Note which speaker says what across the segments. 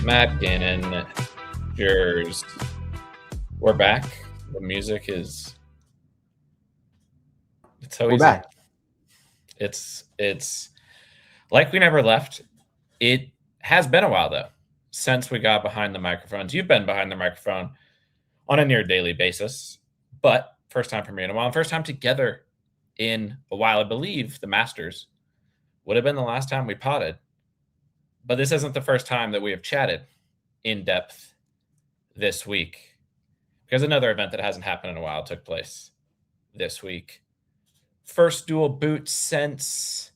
Speaker 1: Matt Gannon, yours. We're back. The music is it's so
Speaker 2: We're
Speaker 1: easy.
Speaker 2: back.
Speaker 1: It's like we never left. It has been a while though since we got behind the microphones. You've been behind the microphone on a near daily basis, but first time for me in a while. First time together in a while. I believe the Masters would have been the last time we potted, but this isn't the first time that we have chatted in depth this week because another event that hasn't happened in a while took place this week. First dual boot since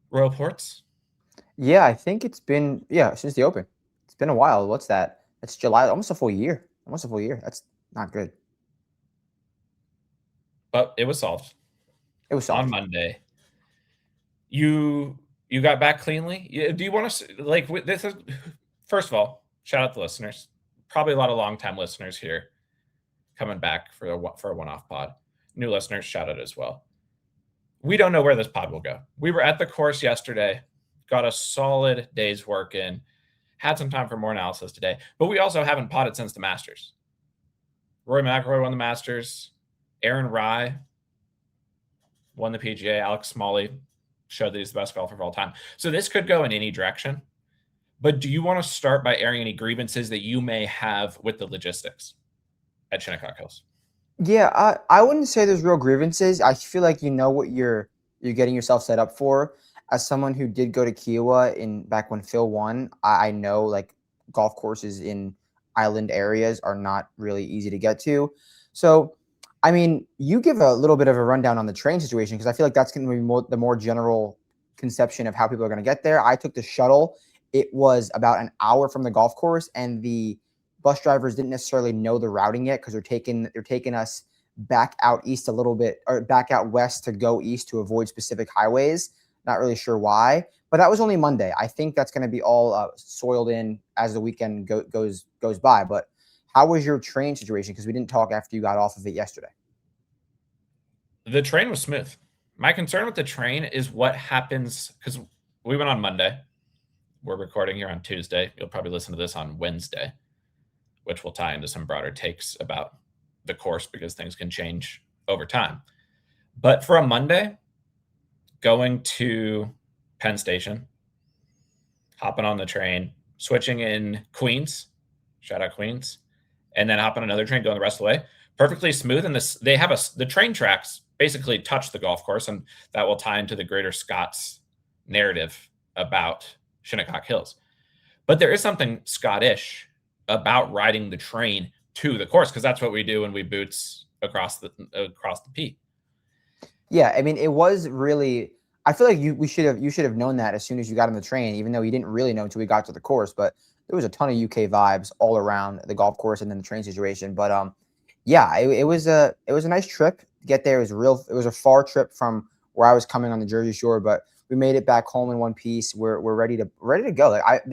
Speaker 1: Royal Ports.
Speaker 2: Yeah, I think it's been since the Open. It's been a while. What's that? It's July, almost a full year. Almost a full year. That's not good.
Speaker 1: But it was solved.
Speaker 2: It was
Speaker 1: On
Speaker 2: solved.
Speaker 1: Monday. You got back cleanly. Do you want to like this? Is, first of all, shout out the listeners. Probably a lot of longtime listeners here coming back for a one-off pod. New listeners, shout out as well. We don't know where this pod will go. We were at the course yesterday, got a solid day's work in, had some time for more analysis today, but we also haven't potted since the Masters. Rory McIlroy won the Masters. Aaron Rai won the PGA. Alex Smalley showed that he's the best golfer of all time. So this could go in any direction. But do you want to start by airing any grievances that you may have with the logistics at Shinnecock Hills?
Speaker 2: Yeah, I wouldn't say there's real grievances. I feel like you know what you're getting yourself set up for. As someone who did go to Kiowa back when Phil won, I know like golf courses in island areas are not really easy to get to. So, I mean, you give a little bit of a rundown on the train situation because I feel like that's going to be the more general conception of how people are going to get there. I took the shuttle. It was about an hour from the golf course, and the bus drivers didn't necessarily know the routing yet because they're taking us back out east a little bit or back out west to go east to avoid specific highways. Not really sure why, but that was only Monday. I think that's going to be all soiled in as the weekend goes by. But how was your train situation? Because we didn't talk after you got off of it yesterday.
Speaker 1: The train was smooth. My concern with the train is what happens because we went on Monday. We're recording here on Tuesday. You'll probably listen to this on Wednesday, which will tie into some broader takes about the course because things can change over time. But for a Monday, going to Penn Station, hopping on the train, switching in Queens, shout out Queens, and then hopping another train going the rest of the way, perfectly smooth. And they have the train tracks basically touch the golf course, and that will tie into the Greater Scots narrative about Shinnecock Hills. But there is something Scottish about riding the train to the course because that's what we do when we boots across the P.
Speaker 2: Yeah, I mean, it was really. I feel like you should have known that as soon as you got on the train, even though you didn't really know until we got to the course. But there was a ton of UK vibes all around the golf course and then the train situation. But yeah, it was a nice trip to get there. It was a far trip from where I was coming on the Jersey Shore, but we made it back home in one piece. We're ready to go. Like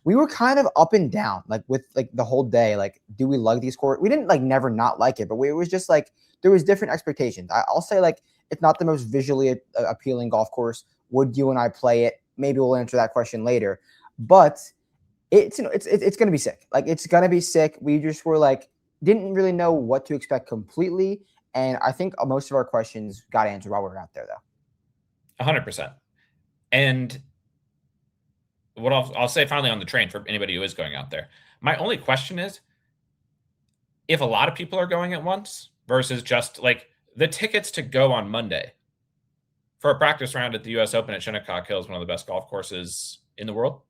Speaker 2: we were kind of up and down, like with like the whole day. Like, do we like these courts? We didn't like never not like it, but it was just like there was different expectations. I'll say like it's not the most visually appealing golf course. Would you and I play it? Maybe we'll answer that question later. But it's going to be sick. Like it's going to be sick. We just were like didn't really know what to expect completely, and I think most of our questions got answered while we were out there, though.
Speaker 1: 100%. And what I'll say finally on the train for anybody who is going out there, my only question is if a lot of people are going at once versus just like the tickets to go on Monday for a practice round at the U.S. Open at Shinnecock Hills, one of the best golf courses in the world,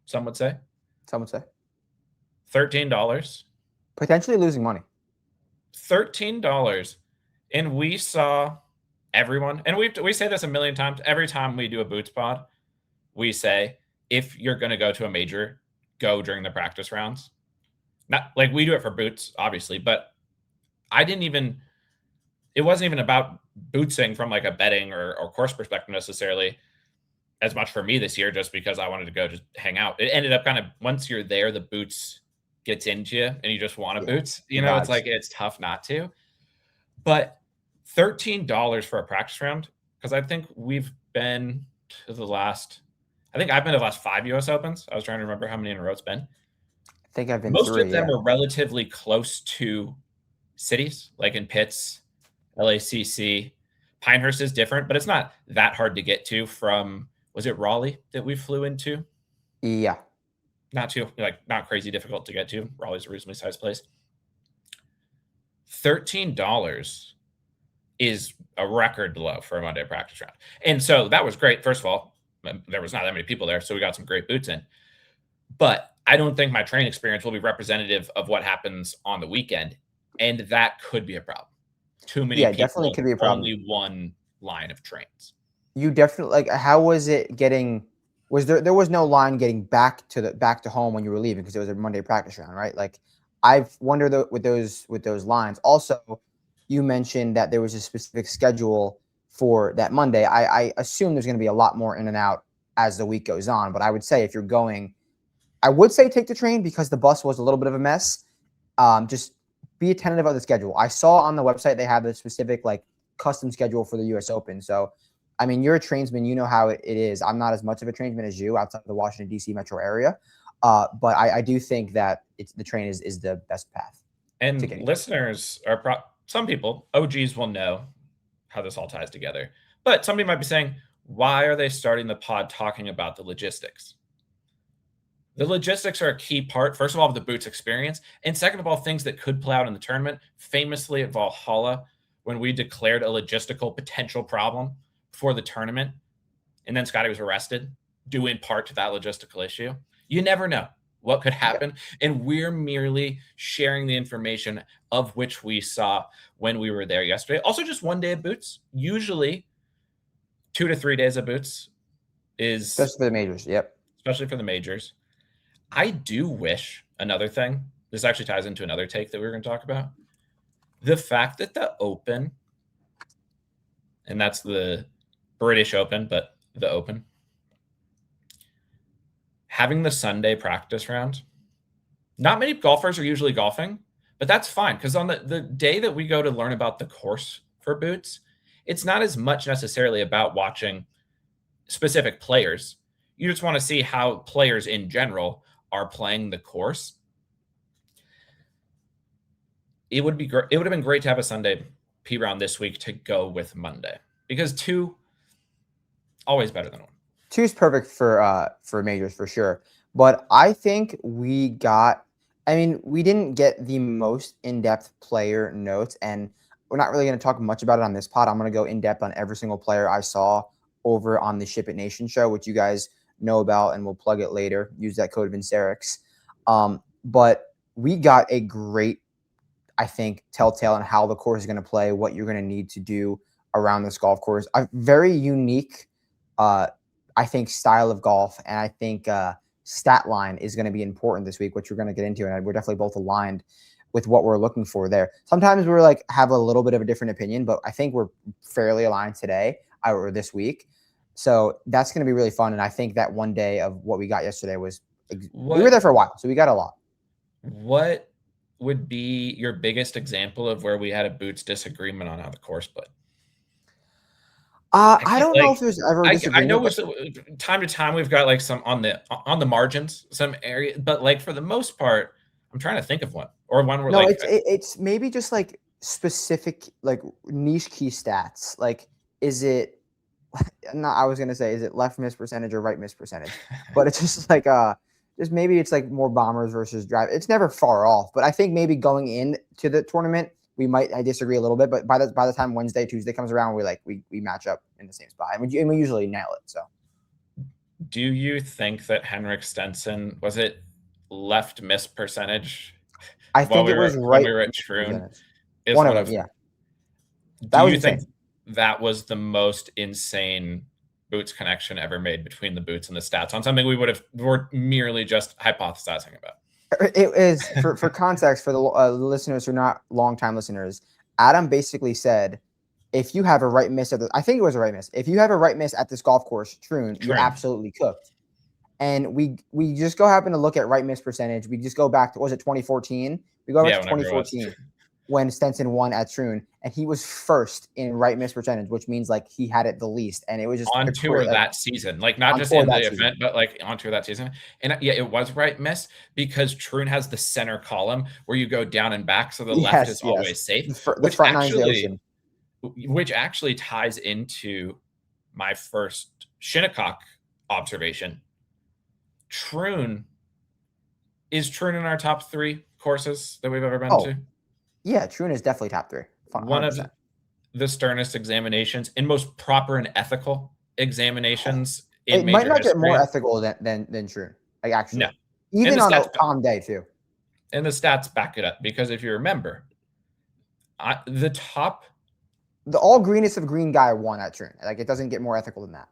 Speaker 1: some would say.
Speaker 2: Some would say.
Speaker 1: $13.
Speaker 2: Potentially losing money.
Speaker 1: $13. And we saw everyone, and we say this a million times, every time we do a boots pod, we say, if you're going to go to a major, go during the practice rounds. Not like we do it for boots, obviously, but it wasn't even about bootsing from like a betting or course perspective necessarily as much for me this year, just because I wanted to go just hang out. It ended up kind of, once you're there, the boots gets into you and you just want to boots, it's like, it's tough not to. But $13 for a practice round, because I think we've been to the last I think I've been to the last 5 US Opens. I was trying to remember how many in a row it's been.
Speaker 2: I think I've been
Speaker 1: Most of
Speaker 2: 3.
Speaker 1: them
Speaker 2: Yeah.
Speaker 1: were relatively close to cities, like in Pitts, LACC. Pinehurst is different, but it's not that hard to get to from, was it Raleigh that we flew into?
Speaker 2: Yeah.
Speaker 1: Not too, like, not crazy difficult to get to. Raleigh's a reasonably sized place. $13 is a record low for a Monday practice round. And so that was great. First of all, there was not that many people there, so we got some great boots in. But I don't think my training experience will be representative of what happens on the weekend. And that could be a problem. Too many
Speaker 2: Yeah,
Speaker 1: people,
Speaker 2: definitely could be a problem.
Speaker 1: only one line of trains.
Speaker 2: You definitely like. How was it getting? Was there was no line getting back to home when you were leaving because it was a Monday practice round, right? Like, I've wondered with those lines. Also, you mentioned that there was a specific schedule for that Monday. I assume there's going to be a lot more in and out as the week goes on. But I would say if you're going, I would say take the train because the bus was a little bit of a mess. Just be attentive of the schedule. I saw on the website they have a specific like custom schedule for the U.S. Open. So, I mean, you're a trainsman. You know how it is. I'm not as much of a trainsman as you outside of the Washington, D.C. metro area. But I do think that the train is the best path.
Speaker 1: And listeners are some people, OGs will know how this all ties together. But somebody might be saying, why are they starting the pod talking about the logistics? The logistics are a key part, first of all, of the boots experience. And second of all, things that could play out in the tournament. Famously at Valhalla, when we declared a logistical potential problem for the tournament, and then Scotty was arrested, due in part to that logistical issue. You never know what could happen. Yeah. And we're merely sharing the information of which we saw when we were there yesterday. Also, just one day of boots. Usually 2 to 3 days of boots is...
Speaker 2: Especially for the majors, yep.
Speaker 1: Especially for the majors. I do wish another thing, this actually ties into another take that we were going to talk about. The fact that the Open, and that's the British Open, but the Open, having the Sunday practice round, not many golfers are usually golfing, but that's fine because on the day that we go to learn about the course for boots, it's not as much necessarily about watching specific players. You just want to see how players in general are playing the course. It would have been great to have a Sunday P round this week to go with Monday because 2 always better than 1.
Speaker 2: 2 is perfect for majors for sure. But I think we didn't get the most in-depth player notes, and we're not really going to talk much about it on this pod. I'm going to go in-depth on every single player I saw over on the Ship It Nation show, which you guys know about, and we'll plug it later. Use that code Vincerix. But we got a great, I think, telltale on how the course is going to play, what you're going to need to do around this golf course. A very unique, I think, style of golf, and I think stat line is going to be important this week, which we're going to get into, and we're definitely both aligned with what we're looking for there. Sometimes we're like have a little bit of a different opinion, but I think we're fairly aligned today or this week. So that's going to be really fun. And I think that one day of what we got yesterday was, we were there for a while, so we got a lot.
Speaker 1: What would be your biggest example of where we had a boots disagreement on how the course played?
Speaker 2: I don't know if there's ever a disagreement.
Speaker 1: I know time to time we've got like some on the margins, some area, but like for the most part, I'm trying to think of one or one where
Speaker 2: it's maybe just like specific like niche key stats. Like, is it? I was gonna say, is it left miss percentage or right miss percentage? But it's just like just maybe it's like more bombers versus drive. It's never far off, but I think maybe going into the tournament, I disagree a little bit. But by the time Wednesday, Tuesday comes around, we match up in the same spot, and we usually nail it. So,
Speaker 1: do you think that Henrik Stenson was it left miss percentage?
Speaker 2: I think it was right.
Speaker 1: When we were at Troon.
Speaker 2: One of them, yeah.
Speaker 1: Do you think that was the most insane boots connection ever made between the boots and the stats on something we're merely just hypothesizing about?
Speaker 2: It is for context for the listeners who are not longtime listeners. Adam basically said, if you have a right miss I think it was a right miss. If you have a right miss at this golf course, Troon, you're absolutely cooked. And we just happen to look at right miss percentage. We just go back to, was it 2014? We go back to 2014. when Stenson won at Troon, and he was first in right miss percentage, which means like he had it the least, and it was just
Speaker 1: on tour that season, like not just in the event, but like on tour that season. And yeah, it was right miss because Troon has the center column where you go down and back, so the left is always safe.
Speaker 2: The front nine's the ocean.
Speaker 1: Which actually ties into my first Shinnecock observation. Is Troon in our top 3 courses that we've ever been to?
Speaker 2: Yeah, Troon is definitely top 3. 100%.
Speaker 1: One of the sternest examinations and most proper and ethical examinations in major
Speaker 2: history. It might not get more ethical than Troon. Like actually, no. Even on a calm day too.
Speaker 1: And the stats back it up because if you remember, the
Speaker 2: all greenest of green guy won at Troon. Like it doesn't get more ethical than that.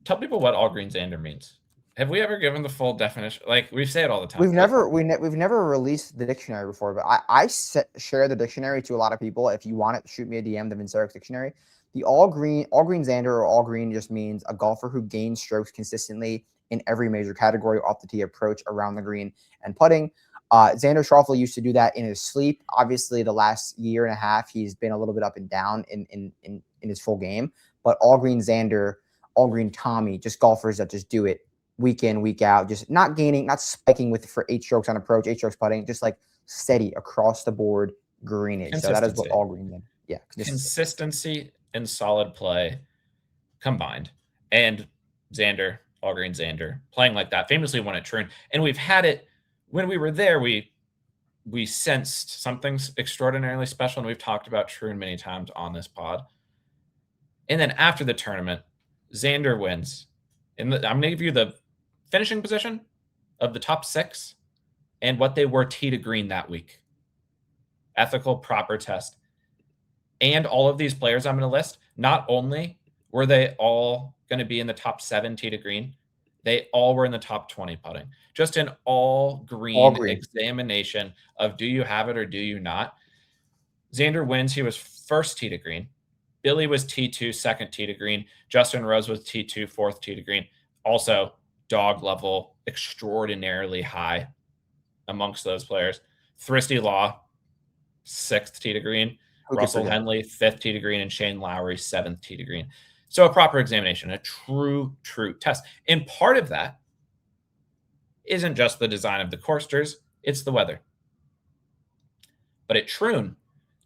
Speaker 1: Tell people what all green Xander means. Have we ever given the full definition? Like we say it all the time.
Speaker 2: We've never released the dictionary before, but I share the dictionary to a lot of people. If you want it, shoot me a DM, the Vincerix dictionary. The all green Xander or all green just means a golfer who gains strokes consistently in every major category: off the tee, approach, around the green, and putting. Xander Schauffele used to do that in his sleep. Obviously, the last year and a half, he's been a little bit up and down in his full game. But all green Xander, all green Tommy, just golfers that just do it week in, week out, just not gaining, not spiking for 8 strokes on approach, 8 strokes putting, just like steady across the board greenage. So that is what all green is. Yeah.
Speaker 1: Consistency and solid play combined. And Xander, all green Xander, playing like that, famously won at Troon. And we've had it when we were there, we sensed something extraordinarily special. And we've talked about Troon many times on this pod. And then after the tournament, Xander wins. I'm going to give you the finishing position of the top 6 and what they were tee to green that week. Ethical, proper test. And all of these players I'm going to list, not only were they all going to be in the top 7 tee to green, they all were in the top 20 putting. Just an all green examination of do you have it or do you not. Xander wins. He was first tee to green. Billy was T2, second tee to green. Justin Rose was T2, fourth tee to green. Also, dog level, extraordinarily high amongst those players. Thristy Law, 6th tee to green. Russell Henley, 5th tee to green. And Shane Lowry, 7th tee to green. So a proper examination, a true test. And part of that isn't just the design of the courses, it's the weather. But at Troon,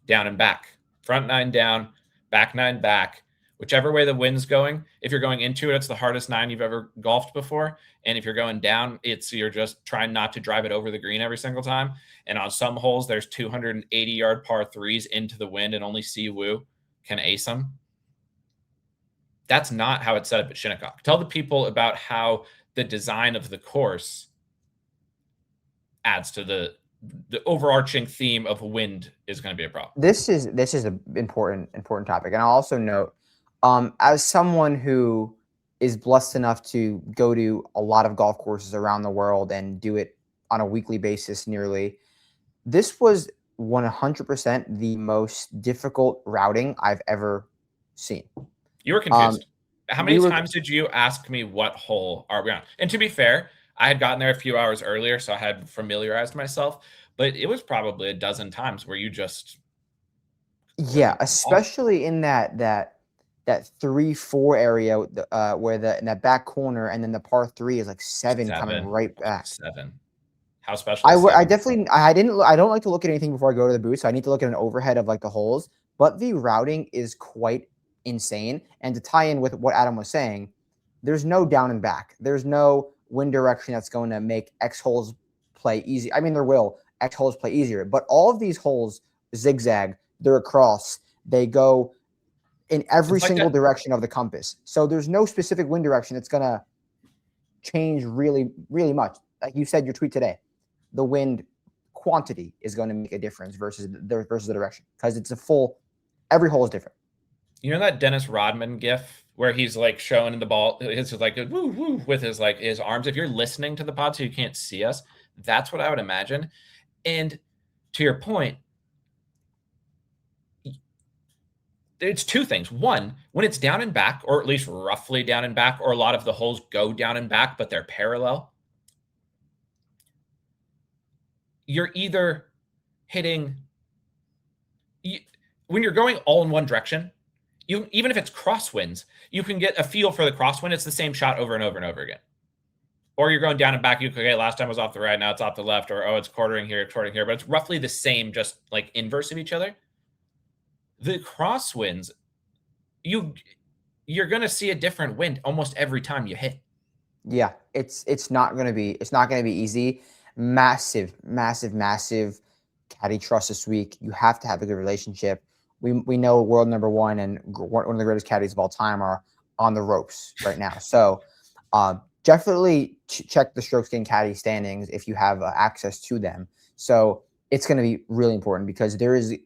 Speaker 1: down and back, front 9 down, back 9 back, whichever way the wind's going. If you're going into it, it's the hardest 9 you've ever golfed before. And if you're going down, you're just trying not to drive it over the green every single time. And on some holes, there's 280-yard par 3s into the wind, and only Si Woo can ace them. That's not how it's set up at Shinnecock. Tell the people about how the design of the course adds to the overarching theme of wind is going to be a problem.
Speaker 2: This is an important topic. And I'll also note, as someone who is blessed enough to go to a lot of golf courses around the world and do it on a weekly basis nearly, this was 100% the most difficult routing I've ever seen.
Speaker 1: You were confused. How many times did you ask me what hole are we on? And to be fair, I had gotten there a few hours earlier, so I had familiarized myself. But it was probably a dozen times where you just...
Speaker 2: Yeah, especially in that 3-4 area where in that back corner, and then the par 3 is like 7 coming right back.
Speaker 1: 7. How special?
Speaker 2: I don't like to look at anything before I go to the booth, so I need to look at an overhead of like the holes. But the routing is quite insane. And to tie in with what Adam was saying, there's no down and back. There's no wind direction that's going to make X holes play easy. I mean, there will. X holes play easier, but all of these holes zigzag. They're across. They go in every single direction of the compass. So there's no specific wind direction that's going to change really, really much. Like you said, your tweet today, the wind quantity is going to make a difference versus the direction, because it's every hole is different.
Speaker 1: You know that Dennis Rodman gif where he's like showing the ball, it's like woo woo with his arms. If you're listening to the pod so you can't see us, that's what I would imagine. And to your point, it's 2 things. One, when it's down and back, or at least roughly down and back, or a lot of the holes go down and back, but they're parallel, you're either hitting. When you're going all in one direction, even if it's crosswinds, you can get a feel for the crosswind. It's the same shot over and over and over again. Or you're going down and back. Okay, last time was off the right, now it's off the left. Or, oh, it's quartering here, but it's roughly the same, just like inverse of each other. The crosswinds, you're going to see a different wind almost every time you hit.
Speaker 2: Yeah, it's not gonna be easy. Massive caddy trust this week. You have to have a good relationship. We know world number one and one of the greatest caddies of all time are on the ropes right now. So definitely check the strokes gained caddy standings if you have access to them. So it's going to be really important because the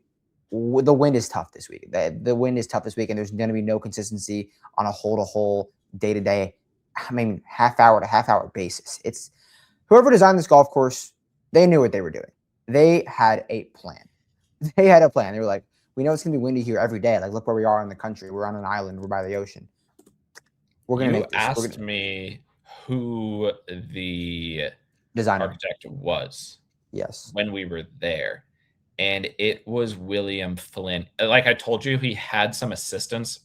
Speaker 2: wind is tough this week. The wind is tough this week, and there's going to be no consistency on a hole-to-hole, day-to-day, half-hour to half-hour basis. It's whoever designed this golf course, they knew what they were doing. They had a plan. They had a plan. They were like, we know it's going to be windy here every day. Like, look where we are in the country. We're on an island. We're by the ocean. We're going to make this.
Speaker 1: You asked me who the
Speaker 2: designer
Speaker 1: architect was.
Speaker 2: Yes.
Speaker 1: When we were there. And it was William Flynn. Like I told you, he had some assistants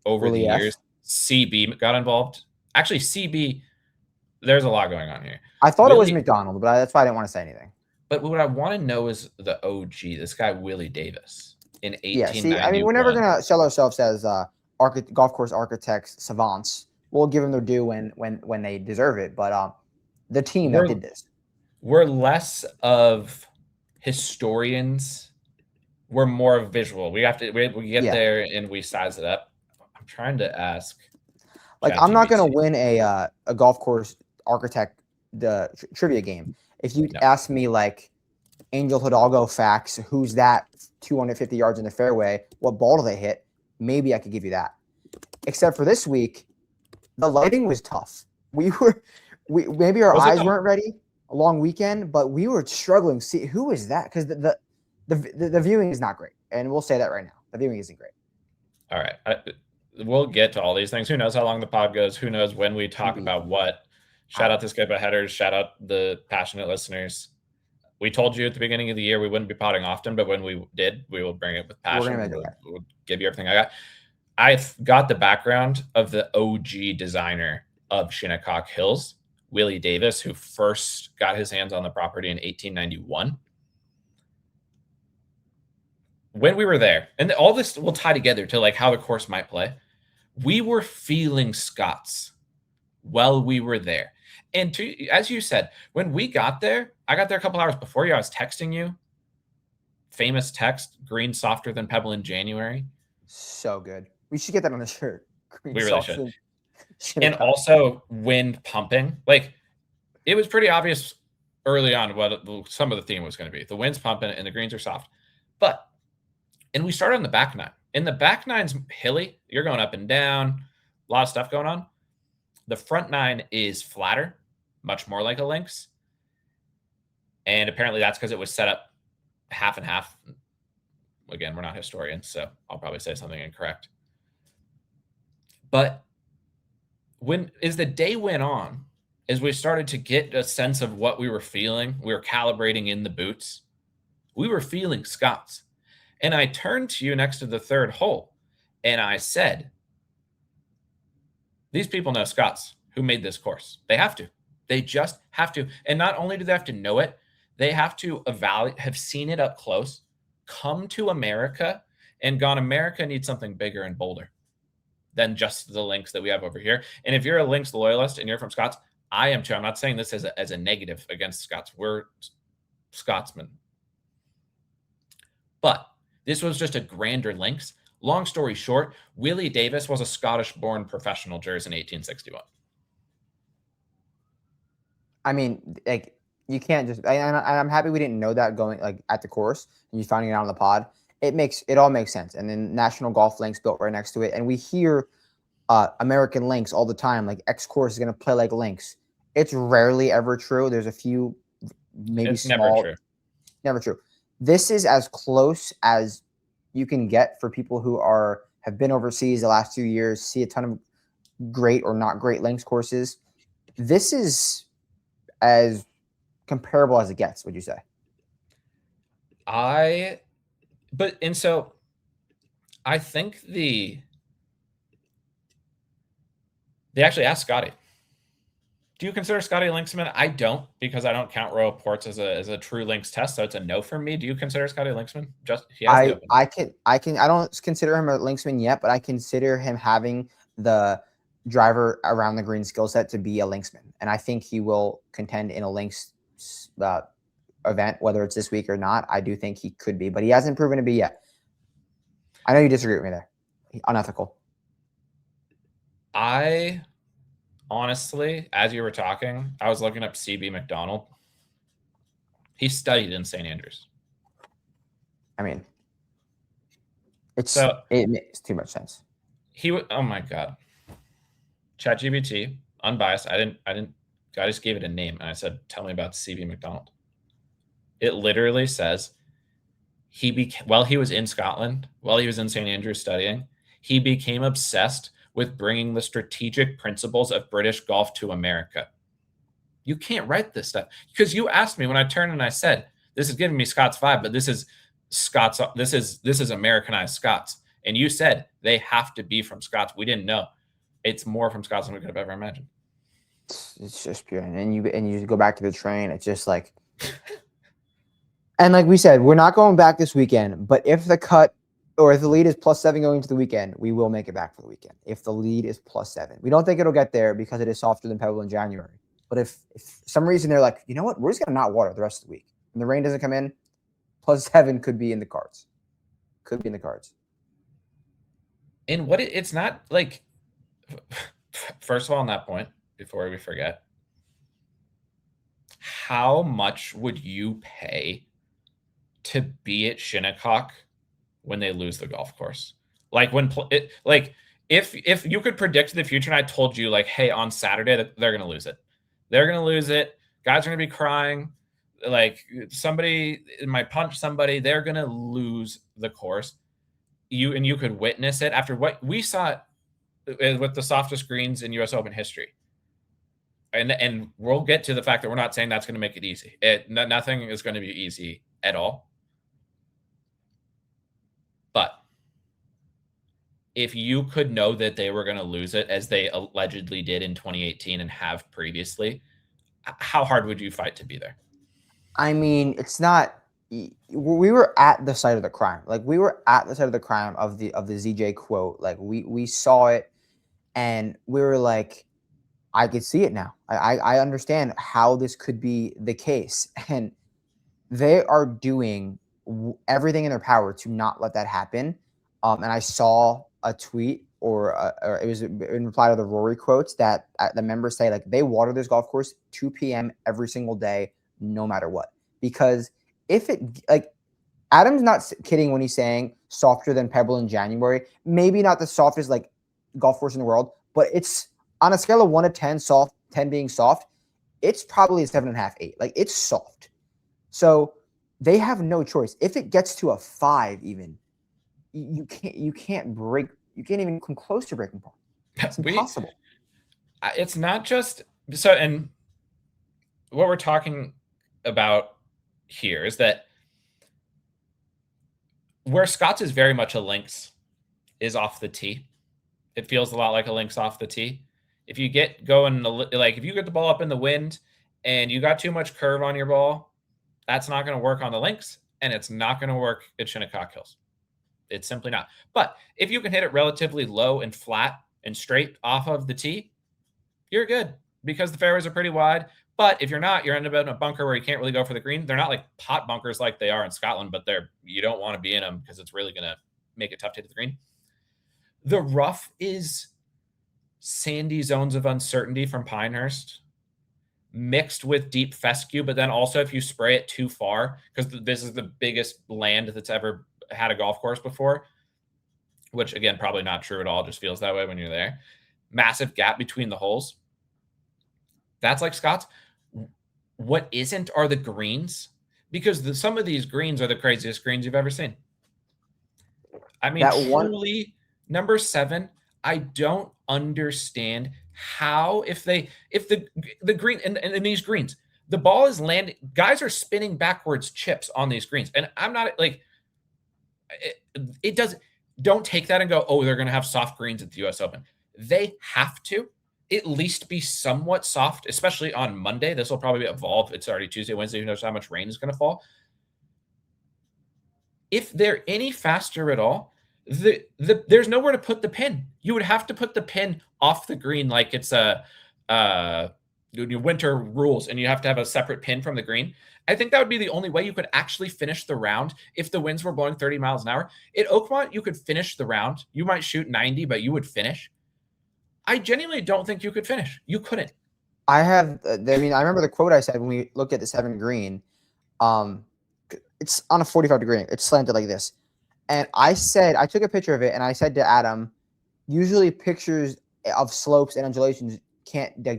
Speaker 1: over the years. CB got involved. Actually, CB, there's a lot going on here.
Speaker 2: I thought it was McDonald, but that's why I didn't want to say anything.
Speaker 1: But what I want to know is the OG, this guy, Willie Davis, in 1891.
Speaker 2: Yeah, see, I mean, we're never going to sell ourselves as golf course architects, savants. We'll give them their due when they deserve it. But the team that did this.
Speaker 1: We're less of historians. We're more of visual. We get there and we size it up. I'm trying to ask.
Speaker 2: Like, I'm not going to win a golf course architect trivia game. If you ask me, like, Angel Hidalgo facts, who's that 250 yards in the fairway, what ball do they hit, maybe I could give you that. Except for this week, the lighting was tough. Maybe our eyes weren't ready. A long weekend, but we were struggling to see who is that, because the viewing is not great, and we'll say that right now. The viewing isn't great.
Speaker 1: All right, we'll get to all these things. Who knows how long the pod goes? Who knows when we talk about what? Shout out to Skip Headers. Shout out the passionate listeners. We told you at the beginning of the year we wouldn't be potting often, but when we did, we will bring it with passion. We'll give you everything I got. I've got the background of the OG designer of Shinnecock Hills, Willie Davis, who first got his hands on the property in 1891. When we were there, and all this will tie together to like how the course might play, we were feeling Scots while we were there. And as you said, when we got there, I got there a couple hours before you. I was texting you. Famous text, green softer than pebble in January.
Speaker 2: So good. We should get that on the shirt. Green
Speaker 1: we really should. And also wind pumping. Like, it was pretty obvious early on what some of the theme was going to be. The wind's pumping and the greens are soft. And we started on the back nine. And the back nine's hilly. You're going up and down. A lot of stuff going on. The front nine is flatter, much more like a links. And apparently that's because it was set up half and half. Again, we're not historians, so I'll probably say something incorrect. But as the day went on, as we started to get a sense of what we were feeling, we were calibrating in the boots, we were feeling Scots. And I turned to you next to the third hole, and I said, these people know Scots who made this course. They have to. They just have to. And not only do they have to know it, they have to have seen it up close, come to America, and gone, America needs something bigger and bolder than just the links that we have over here. And if you're a links loyalist and you're from Scots, I am too. I'm not saying this as a negative against Scots. We're Scotsmen. But this was just a grander links. Long story short, Willie Davis was a Scottish-born professional jurist in 1861.
Speaker 2: I mean, like, you can't just. I'm happy we didn't know that going like at the course, and you finding it out on the pod. It all makes sense. And then National Golf Links built right next to it, and we hear American links all the time. Like, X course is going to play like links. It's rarely ever true. There's a few, maybe
Speaker 1: it's
Speaker 2: small.
Speaker 1: Never true.
Speaker 2: Never true. This is as close as you can get for people who have been overseas the last 2 years, see a ton of great or not great links courses. This is as comparable as it gets, would you say?
Speaker 1: So I think they actually asked Scotty. Do you consider Scotty a Linksman? I don't, because I don't count Royal Ports as a true links test, so it's a no for me. Do you consider Scotty a Linksman? Just he has the open.
Speaker 2: I don't consider him a linksman yet, but I consider him having the driver around the green skill set to be a linksman, and I think he will contend in a links event, whether it's this week or not. I do think he could be, but he hasn't proven to be yet. I know you disagree with me there. Unethical.
Speaker 1: I honestly, as you were talking, I was looking up CB McDonald. He studied in St. Andrews.
Speaker 2: I mean, it makes too much sense.
Speaker 1: Oh my god. ChatGPT, unbiased. I just gave it a name and I said, tell me about CB McDonald. It literally says while he was in Scotland, while he was in St. Andrews studying, he became obsessed with bringing the strategic principles of British golf to America. You can't write this stuff, because you asked me when I turned and I said, this is giving me Scots vibe, but this is Scots. This is Americanized Scots. And you said they have to be from Scots. We didn't know. It's more from Scots than we could have ever imagined.
Speaker 2: It's just pure. And you go back to the train. It's just like, and like we said, we're not going back this weekend, but if the cut or if the lead is +7 going into the weekend, we will make it back for the weekend. If the lead is +7, we don't think it'll get there because it is softer than Pebble in January. But if some reason they're like, you know what, we're just going to not water the rest of the week, and the rain doesn't come in, +7 could be in the cards. Could be in the cards.
Speaker 1: And it's not like, first of all, on that point, before we forget, how much would you pay to be at Shinnecock when they lose the golf course? Like if you could predict the future and I told you like, hey, on Saturday that they're going to lose it. They're going to lose it. Guys are going to be crying. Like somebody might punch somebody. They're going to lose the course. You could witness it after what we saw with the softest greens in US Open history. And we'll get to the fact that we're not saying that's going to make it easy. Nothing is going to be easy at all. But if you could know that they were going to lose it, as they allegedly did in 2018 and have previously, how hard would you fight to be there?
Speaker 2: I mean, it's not. We were at the site of the crime. Like we were at the site of the crime of the ZJ quote. Like we saw it, and we were like, I could see it now. I understand how this could be the case, and they are doing everything in their power to not let that happen. And I saw a tweet, or it was in reply to the Rory quotes, that the members say like they water this golf course 2 p.m. every single day, no matter what. Because if it, like, Adam's not kidding when he's saying softer than Pebble in January. Maybe not the softest like golf course in the world, but it's on a scale of 1 to 10, soft, 10 being soft, it's probably a 7.5, 8. Like it's soft. So they have no choice. If it gets to a 5, even you can't even come close to breaking par. It's impossible.
Speaker 1: It's not just so. And what we're talking about here is that where Scott's is very much a links is off the tee. It feels a lot like a links off the tee. If you get going, like if you get the ball up in the wind and you got too much curve on your ball, that's not going to work on the links, and it's not going to work at Shinnecock Hills. It's simply not. But if you can hit it relatively low and flat and straight off of the tee, you're good, because the fairways are pretty wide. But if you're not, you're ending up in a bunker where you can't really go for the green. They're not like pot bunkers like they are in Scotland, but you don't want to be in them because it's really going to make it tough to hit the green. The rough is sandy zones of uncertainty from Pinehurst mixed with deep fescue. But then also if you spray it too far, because this is the biggest land that's ever had a golf course before, which again, probably not true at all. Just feels that way when you're there. Massive gap between the holes. That's like Scott's. What isn't are the greens, because some of these greens are the craziest greens you've ever seen. I mean, truly, number 7, I don't understand how if the green and these greens, The ball is landing. Guys are spinning backwards chips on these greens. And I'm not like, it doesn't, don't take that and go, oh, they're going to have soft greens at the US Open. They have to at least be somewhat soft, especially on Monday. This will probably evolve. It's already Tuesday, Wednesday. Who knows how much rain is going to fall? If they're any faster at all, there's nowhere to put the pin. You would have to put the pin off the green like it's a winter rules, and you have to have a separate pin from the green. I think that would be the only way you could actually finish the round if the winds were blowing 30 miles an hour. At Oakmont, you could finish the round. You might shoot 90, but you would finish. I genuinely don't think you could finish. You couldn't.
Speaker 2: I remember the quote I said when we looked at the 7 green. It's on a 45-degree. It's slanted like this. And I took a picture of it, and I said to Adam, usually pictures of slopes and undulations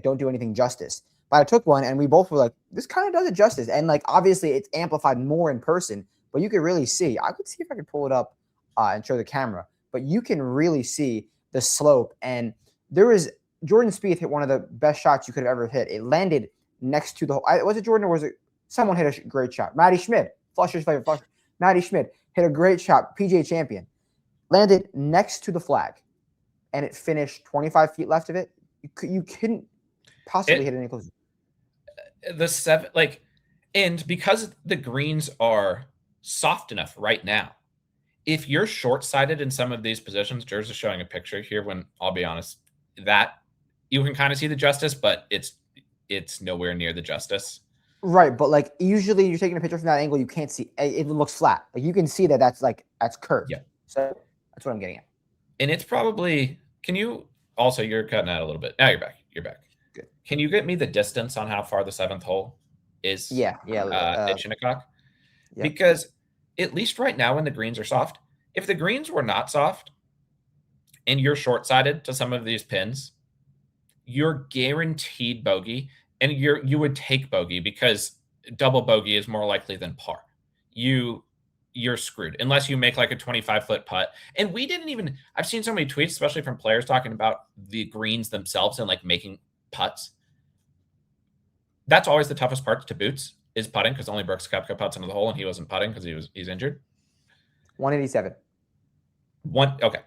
Speaker 2: don't do anything justice. But I took one, and we both were like, this kind of does it justice. And like, obviously it's amplified more in person, but you could really see. I could see if I could pull it up and show the camera, but you can really see the slope. And there was Jordan Spieth hit one of the best shots you could have ever hit. It landed next to the hole. Was it Jordan or was it someone hit a great shot? Matty Schmidt, Flusher's favorite Flusher. Matty Schmidt hit a great shot, PGA champion. Landed next to the flag, and it finished 25 feet left of it. You couldn't possibly hit it any closer.
Speaker 1: The 7, and because the greens are soft enough right now, if you're short-sighted in some of these positions, Jers is showing a picture here when, I'll be honest, that you can kind of see the justice, but it's nowhere near the justice.
Speaker 2: Right, but like usually you're taking a picture from that angle, you can't see it looks flat. Like you can see that's curved.
Speaker 1: Yeah.
Speaker 2: So that's what I'm getting at.
Speaker 1: And it's probably, you're cutting out a little bit. Now you're back. Good. Can you get me the distance on how far the 7th hole is?
Speaker 2: Yeah.
Speaker 1: At Shinnecock?
Speaker 2: Yeah.
Speaker 1: Because at least right now when the greens are soft, if the greens were not soft and you're short-sighted to some of these pins, you're guaranteed bogey, and you would take bogey because double bogey is more likely than par. You're screwed unless you make like a 25-foot putt. And I've seen so many tweets, especially from players talking about the greens themselves and like making putts. That's always the toughest part to Boots is putting, because only Brooks Koepka putts into the hole and he wasn't putting because he's injured.
Speaker 2: 187.
Speaker 1: Okay.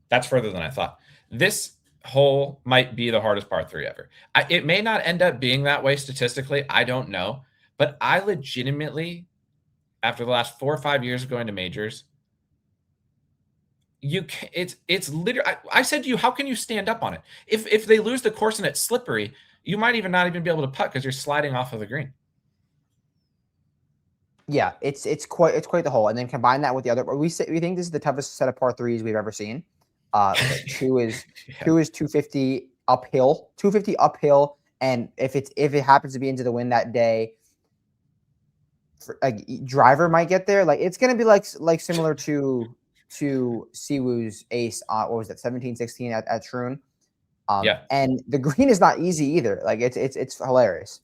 Speaker 1: That's further than I thought. This hole might be the hardest par 3 ever. It may not end up being that way statistically. I don't know. But I legitimately, after the last 4 or 5 years of going to majors, it's literally, I said to you, how can you stand up on it? If they lose the course and it's slippery, you might not even be able to putt because you're sliding off of the green.
Speaker 2: Yeah, it's quite the hole. And then combine that with the other, we think this is the toughest set of par 3s we've ever seen. 2 is 250 uphill, and if it happens to be into the wind that day, driver might get there. Like it's gonna be like similar to Siwoo's ace. What was that, 17-16 at Troon? And the green is not easy either. Like it's hilarious.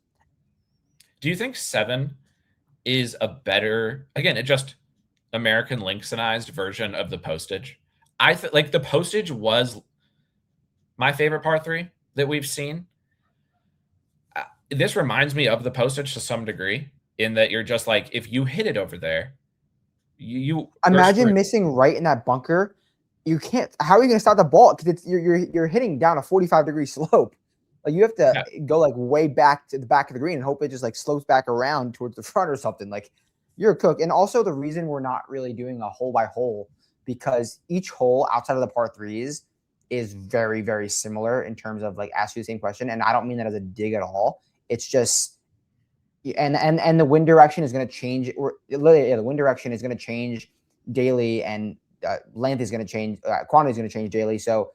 Speaker 1: Do you think 7 is a better, again, it just American Lynxonized version of the Postage? I like the Postage was my favorite par 3 that we've seen. This reminds me of the Postage to some degree, in that you're just like, if you hit it over there, you
Speaker 2: imagine missing right in that bunker. You can't. How are you going to stop the ball? Because you're hitting down a 45-degree slope. Like you have to go like way back to the back of the green and hope it just like slopes back around towards the front or something. Like you're a cook. And also the reason we're not really doing a hole by hole, because each hole outside of the par 3s is very, very similar in terms of like ask you the same question. And I don't mean that as a dig at all. It's just, and the wind direction is going to change, or literally the wind direction is going to change daily, and length is going to change, quantity is going to change daily. So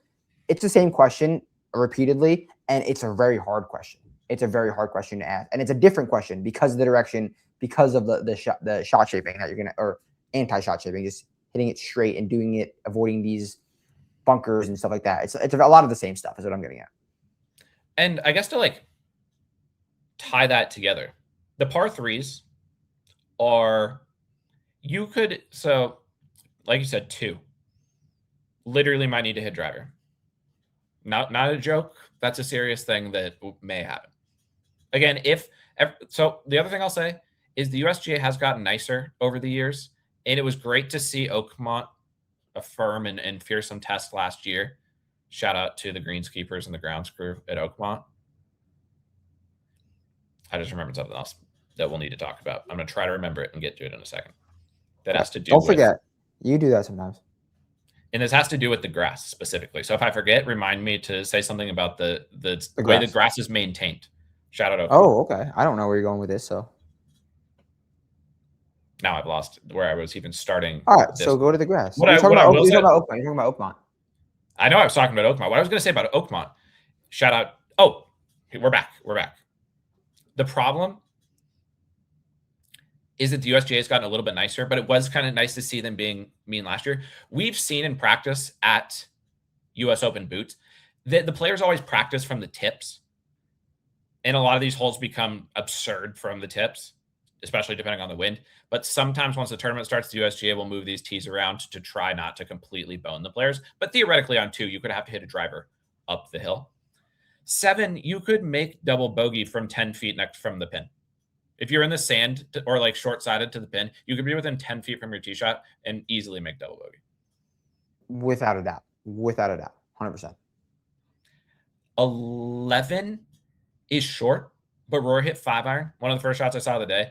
Speaker 2: it's the same question repeatedly, and it's a very hard question. It's a very hard question to ask, and it's a different question because of the direction, because of the shot shaping that you're going to, or anti-shot shaping, just hitting it straight and doing it, avoiding these bunkers and stuff like that. It's a lot of the same stuff is what I'm getting at.
Speaker 1: And I guess to like tie that together, the par 3s are, so like you said, 2 literally might need to hit driver. Not a joke. That's a serious thing that may happen. Again, so the other thing I'll say is the USGA has gotten nicer over the years, and it was great to see Oakmont a firm and fearsome test last year. Shout out to the greenskeepers and the grounds crew at Oakmont. I just remembered something else that we'll need to talk about. I'm going to try to remember it and get to it in a second. That has to do
Speaker 2: Don't
Speaker 1: with,
Speaker 2: forget, you do that sometimes.
Speaker 1: and this has to do with the grass specifically. So if I forget, remind me to say something about the way the
Speaker 2: grass.
Speaker 1: grass is maintained. Shout out Oakmont.
Speaker 2: Oh, okay. I don't know where you're going with this, so.
Speaker 1: Now I've lost where I was even starting.
Speaker 2: All right, so go to the grass.
Speaker 1: What
Speaker 2: You're
Speaker 1: I
Speaker 2: talking
Speaker 1: will
Speaker 2: about
Speaker 1: say,
Speaker 2: Oakmont. You're talking about Oakmont.
Speaker 1: I know I was talking about Oakmont. What I was going to say about Oakmont, shout out. Oh, we're back. We're back. The problem is that the USGA has gotten a little bit nicer, but it was kind of nice to see them being mean last year. We've seen in practice at US Open boots that the players always practice from the tips. And a lot of these holes become absurd from the tips, especially depending on the wind. But sometimes once the tournament starts, the USGA will move these tees around to try not to completely bone the players. But theoretically on 2, you could have to hit a driver up the hill. 7, you could make double bogey from 10 feet next from the pin. If you're in the sand or like short-sided to the pin, you could be within 10 feet from your tee shot and easily make double bogey.
Speaker 2: Without a doubt. Without a doubt. 100%.
Speaker 1: 11 is short, but Rory hit 5-iron, one of the first shots I saw of the day.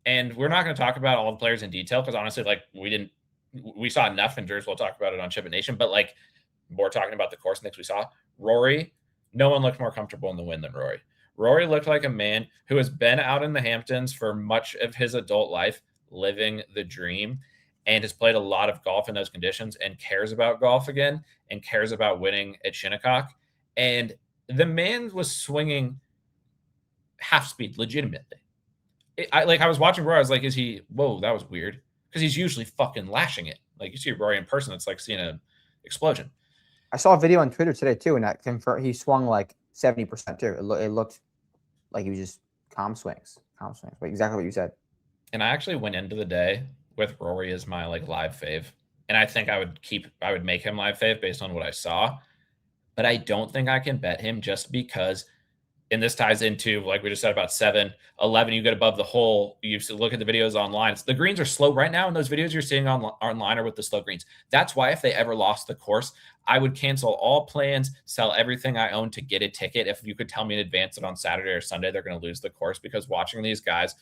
Speaker 1: And we're not going to talk about all the players in detail because honestly, like we saw enough injuries. We'll talk about it on Chip and Nation, but like we're talking about the course things we saw. Rory, no one looked more comfortable in the wind than Rory. Rory looked like a man who has been out in the Hamptons for much of his adult life, living the dream, and has played a lot of golf in those conditions and cares about golf again and cares about winning at Shinnecock. And the man was swinging half speed legitimately. I was watching Rory. I was like, is he, whoa, that was weird. Because he's usually fucking lashing it. Like you see Rory in person, it's like seeing an explosion.
Speaker 2: I saw a video on Twitter today too, and that confirmed he swung like 70% too. It looked like he was just calm swings, like exactly what you said.
Speaker 1: And I actually went into the day with Rory as my like live fave, and I think I would make him live fave based on what I saw, but I don't think I can bet him just because. And this ties into, like we just said about 7, 11, you get above the hole. You look at the videos online. The greens are slow right now. And those videos you're seeing online are with the slow greens. That's why if they ever lost the course, I would cancel all plans, sell everything I own to get a ticket. If you could tell me in advance that on Saturday or Sunday, they're going to lose the course, because watching these guys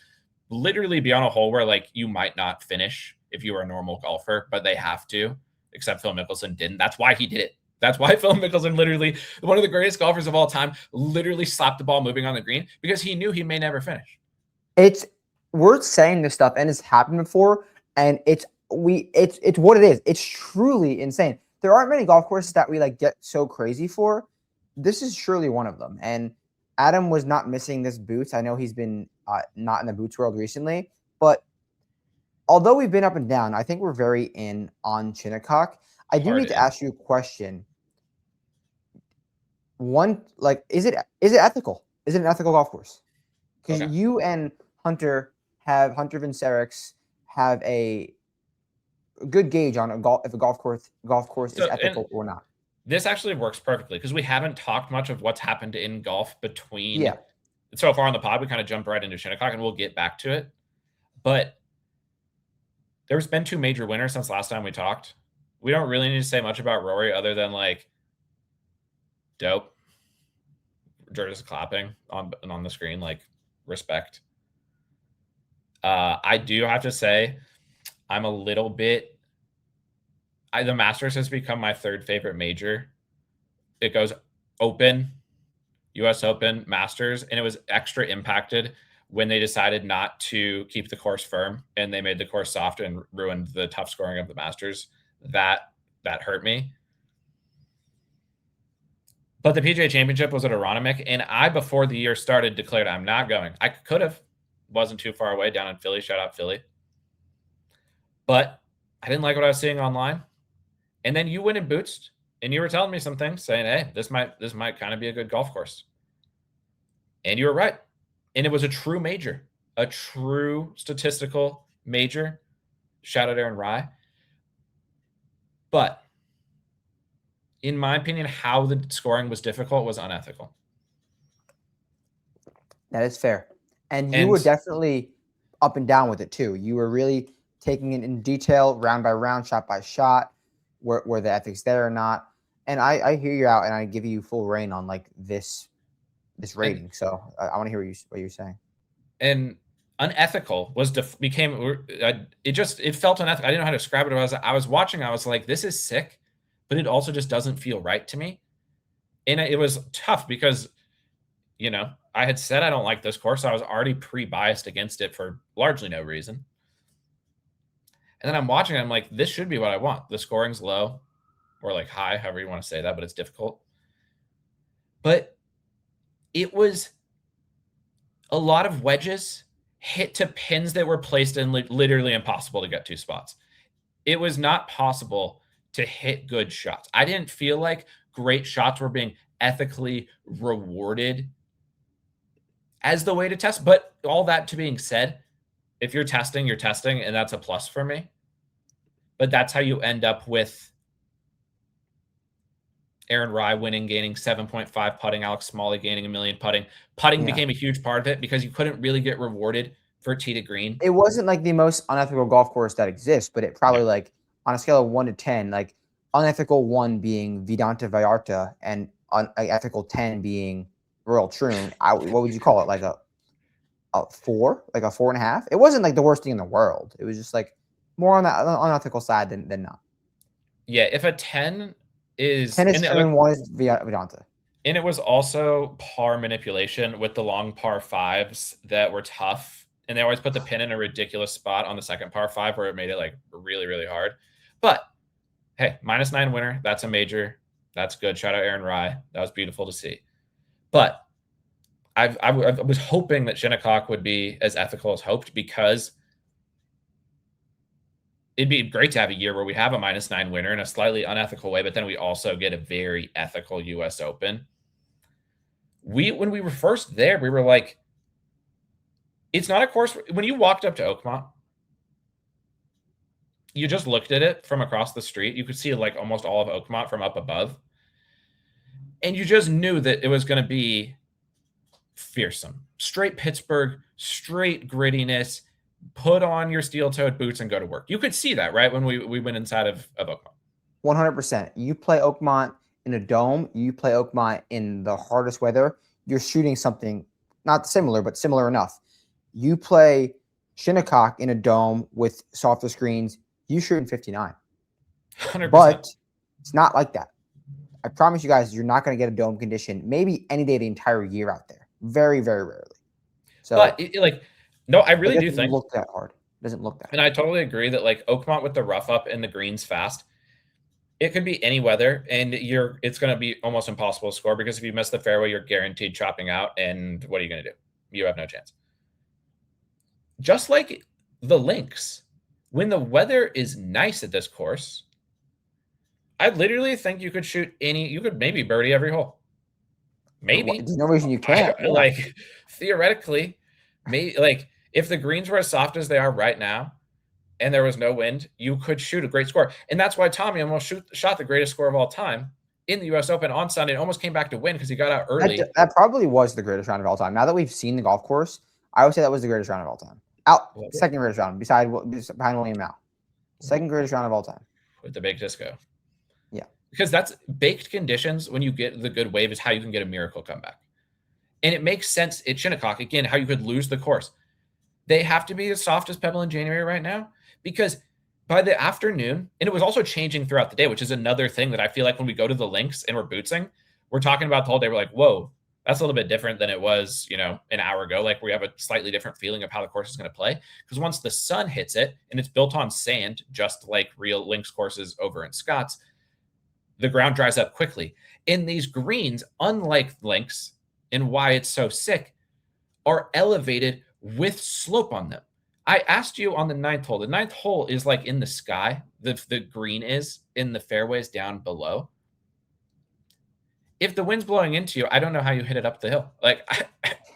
Speaker 1: literally be on a hole where like you might not finish if you were a normal golfer, but they have to, except Phil Mickelson didn't. That's why he did it. That's why Phil Mickelson, literally one of the greatest golfers of all time, literally slapped the ball moving on the green because he knew he may never finish.
Speaker 2: We're saying this stuff and it's happened before, and it's what it is. It's truly insane. There aren't many golf courses that we like get so crazy for. This is surely one of them. And Adam was not missing this boots. I know he's been not in the boots world recently, but although we've been up and down, I think we're very in on Shinnecock. I do need to ask you a question. One, like, is it ethical? Is it an ethical golf course? Because you and Hunter Vincerix have a good gauge on if a golf course is ethical or not.
Speaker 1: This actually works perfectly because we haven't talked much of what's happened in golf between so far on the pod. We kind of jumped right into Shinnecock, and we'll get back to it. But there's been 2 major winners since last time we talked. We don't really need to say much about Rory other than like dope. George is clapping on the screen, like respect. I do have to say I'm a little bit. The Masters has become my 3rd favorite major. It goes Open, US Open, Masters, and it was extra impacted when they decided not to keep the course firm and they made the course soft and ruined the tough scoring of the Masters. That hurt me. But the PGA Championship was at Aronimink, and I, before the year started, declared I'm not going. I could have. Wasn't too far away down in Philly. Shout out Philly. But I didn't like what I was seeing online. And then you went and boosted, and you were telling me some things, saying, hey, this might kind of be a good golf course. And you were right. And it was a true major, a true statistical major. Shout out Aaron Rye. But in my opinion, how the scoring was difficult was unethical.
Speaker 2: That is fair. And you were
Speaker 1: And
Speaker 2: definitely up and down with it too. You were really taking it in detail, round by round, shot by shot, were the ethics there or not. And I hear you out, and I give you full reign on like this
Speaker 1: and
Speaker 2: rating. So I want to hear what you're saying.
Speaker 1: and unethical was became it felt unethical. I didn't know how to describe it. I was watching. I was like, this is sick, but it also just doesn't feel right to me. And it was tough because I had said I don't like this course. So I was already pre-biased against it for largely no reason. And then I'm watching. I'm like, this should be what I want. The scoring's low, or like high, however you want to say that, but it's difficult. But it was a lot of wedges hit to pins that were placed in literally impossible to get to spots. It was not possible to hit good shots. I didn't feel like great shots were being ethically rewarded as the way to test. But all that to being said, if you're testing, and that's a plus for me. But that's how you end up with Aaron Rye winning, gaining 7.5 putting, Alex Smalley gaining 1 million putting. Putting became a huge part of it because you couldn't really get rewarded for tee to green.
Speaker 2: It wasn't like the most unethical golf course that exists, but it probably
Speaker 1: No.
Speaker 2: like on a scale of 1 to 10, like unethical 1 being Vedanta Vallarta and unethical 10 being Royal Troon. What would you call it? Like a 4, like a 4.5? It wasn't like the worst thing in the world. It was just like more on the unethical side than not.
Speaker 1: Yeah, if a 10 is
Speaker 2: 10 is Troon, 1 is Vedanta.
Speaker 1: And it was also par manipulation with the long par fives that were tough. And they always put the pin in a ridiculous spot on the second par five where it made it like really, really hard. But hey, -9 winner. That's a major. That's good. Shout out Aaron Rye. That was beautiful to see. But I was hoping that Shinnecock would be as ethical as hoped, because it'd be great to have a year where we have a -9 winner in a slightly unethical way, but then we also get a very ethical US Open. When we were first there, we were like, it's not a course. When you walked up to Oakmont, you just looked at it from across the street. You could see like almost all of Oakmont from up above. And you just knew that it was going to be fearsome. Straight Pittsburgh, straight grittiness. Put on your steel-toed boots and go to work. You could see that, right, when we went inside of Oakmont.
Speaker 2: 100%. You play Oakmont in a dome. You play Oakmont in the hardest weather. You're shooting something not similar, but similar enough. You play Shinnecock in a dome with softer screens. You shooting 59.
Speaker 1: 100%.
Speaker 2: But it's not like that. I promise you guys, you're not going to get a dome condition maybe any day the entire year out there. Very, very rarely. So,
Speaker 1: but no, I really do think
Speaker 2: it doesn't look that hard. It doesn't look that hard.
Speaker 1: And I totally agree that like Oakmont with the rough up and the greens fast, it could be any weather, and it's going to be almost impossible to score, because if you miss the fairway, you're guaranteed chopping out. And what are you going to do? You have no chance. Just like the links, when the weather is nice at this course, I literally think you could maybe birdie every hole. Maybe.
Speaker 2: There's no reason you can't.
Speaker 1: Like theoretically, maybe like if the greens were as soft as they are right now and there was no wind, you could shoot a great score. And that's why Tommy almost shot the greatest score of all time in the US Open on Sunday and almost came back to win because he got out early.
Speaker 2: That probably was the greatest round of all time. Now that we've seen the golf course, I would say that was the greatest round of all time. Second greatest round behind William Mao. Second greatest round of all time.
Speaker 1: With the baked disco.
Speaker 2: Yeah.
Speaker 1: Because that's baked conditions. When you get the good wave is how you can get a miracle comeback. And it makes sense at Shinnecock, again, how you could lose the course. They have to be as soft as Pebble in January right now, because by the afternoon, and it was also changing throughout the day, which is another thing that I feel like when we go to the links and we're bootsing, we're talking about the whole day. We're like, whoa, that's a little bit different than it was, an hour ago. Like we have a slightly different feeling of how the course is going to play. Because once the sun hits it and it's built on sand, just like real links courses over in Scotts, the ground dries up quickly. And these greens, unlike links, and why it's so sick, are elevated with slope on them. I asked you on the ninth hole. The ninth hole is like in the sky. The green is in the fairways down below. If the wind's blowing into you, I don't know how you hit it up the hill. Like,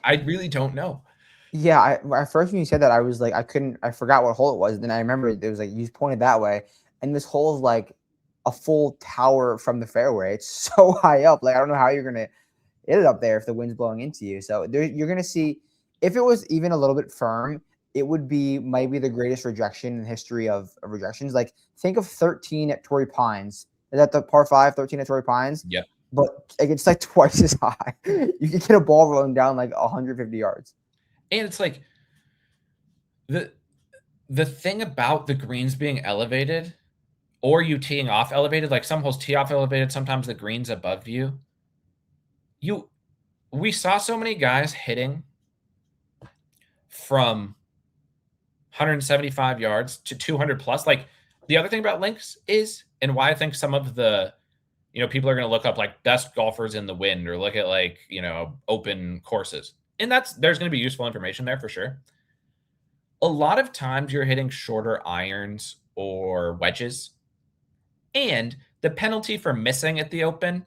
Speaker 1: I really don't know.
Speaker 2: Yeah, at first when you said that, I was like, I forgot what hole it was. Then I remember it was like you pointed that way, and this hole is like a full tower from the fairway. It's so high up. Like I don't know how you're gonna hit it up there if the wind's blowing into you. So you're gonna see if it was even a little bit firm, it would be maybe the greatest rejection in the history of rejections. Like think of 13 at Torrey Pines. Is that the par 5, 13 at Torrey Pines?
Speaker 1: Yep.
Speaker 2: But like, it's like twice as high. You can get a ball rolling down like 150 yards.
Speaker 1: And it's like the thing about the greens being elevated or you teeing off elevated, like some holes tee off elevated, sometimes the green's above you. We saw so many guys hitting from 175 yards to 200 plus. Like the other thing about links is, and why I think some of the, people are going to look up like best golfers in the wind or look at like, open courses. And there's going to be useful information there for sure. A lot of times you're hitting shorter irons or wedges, and the penalty for missing at the open,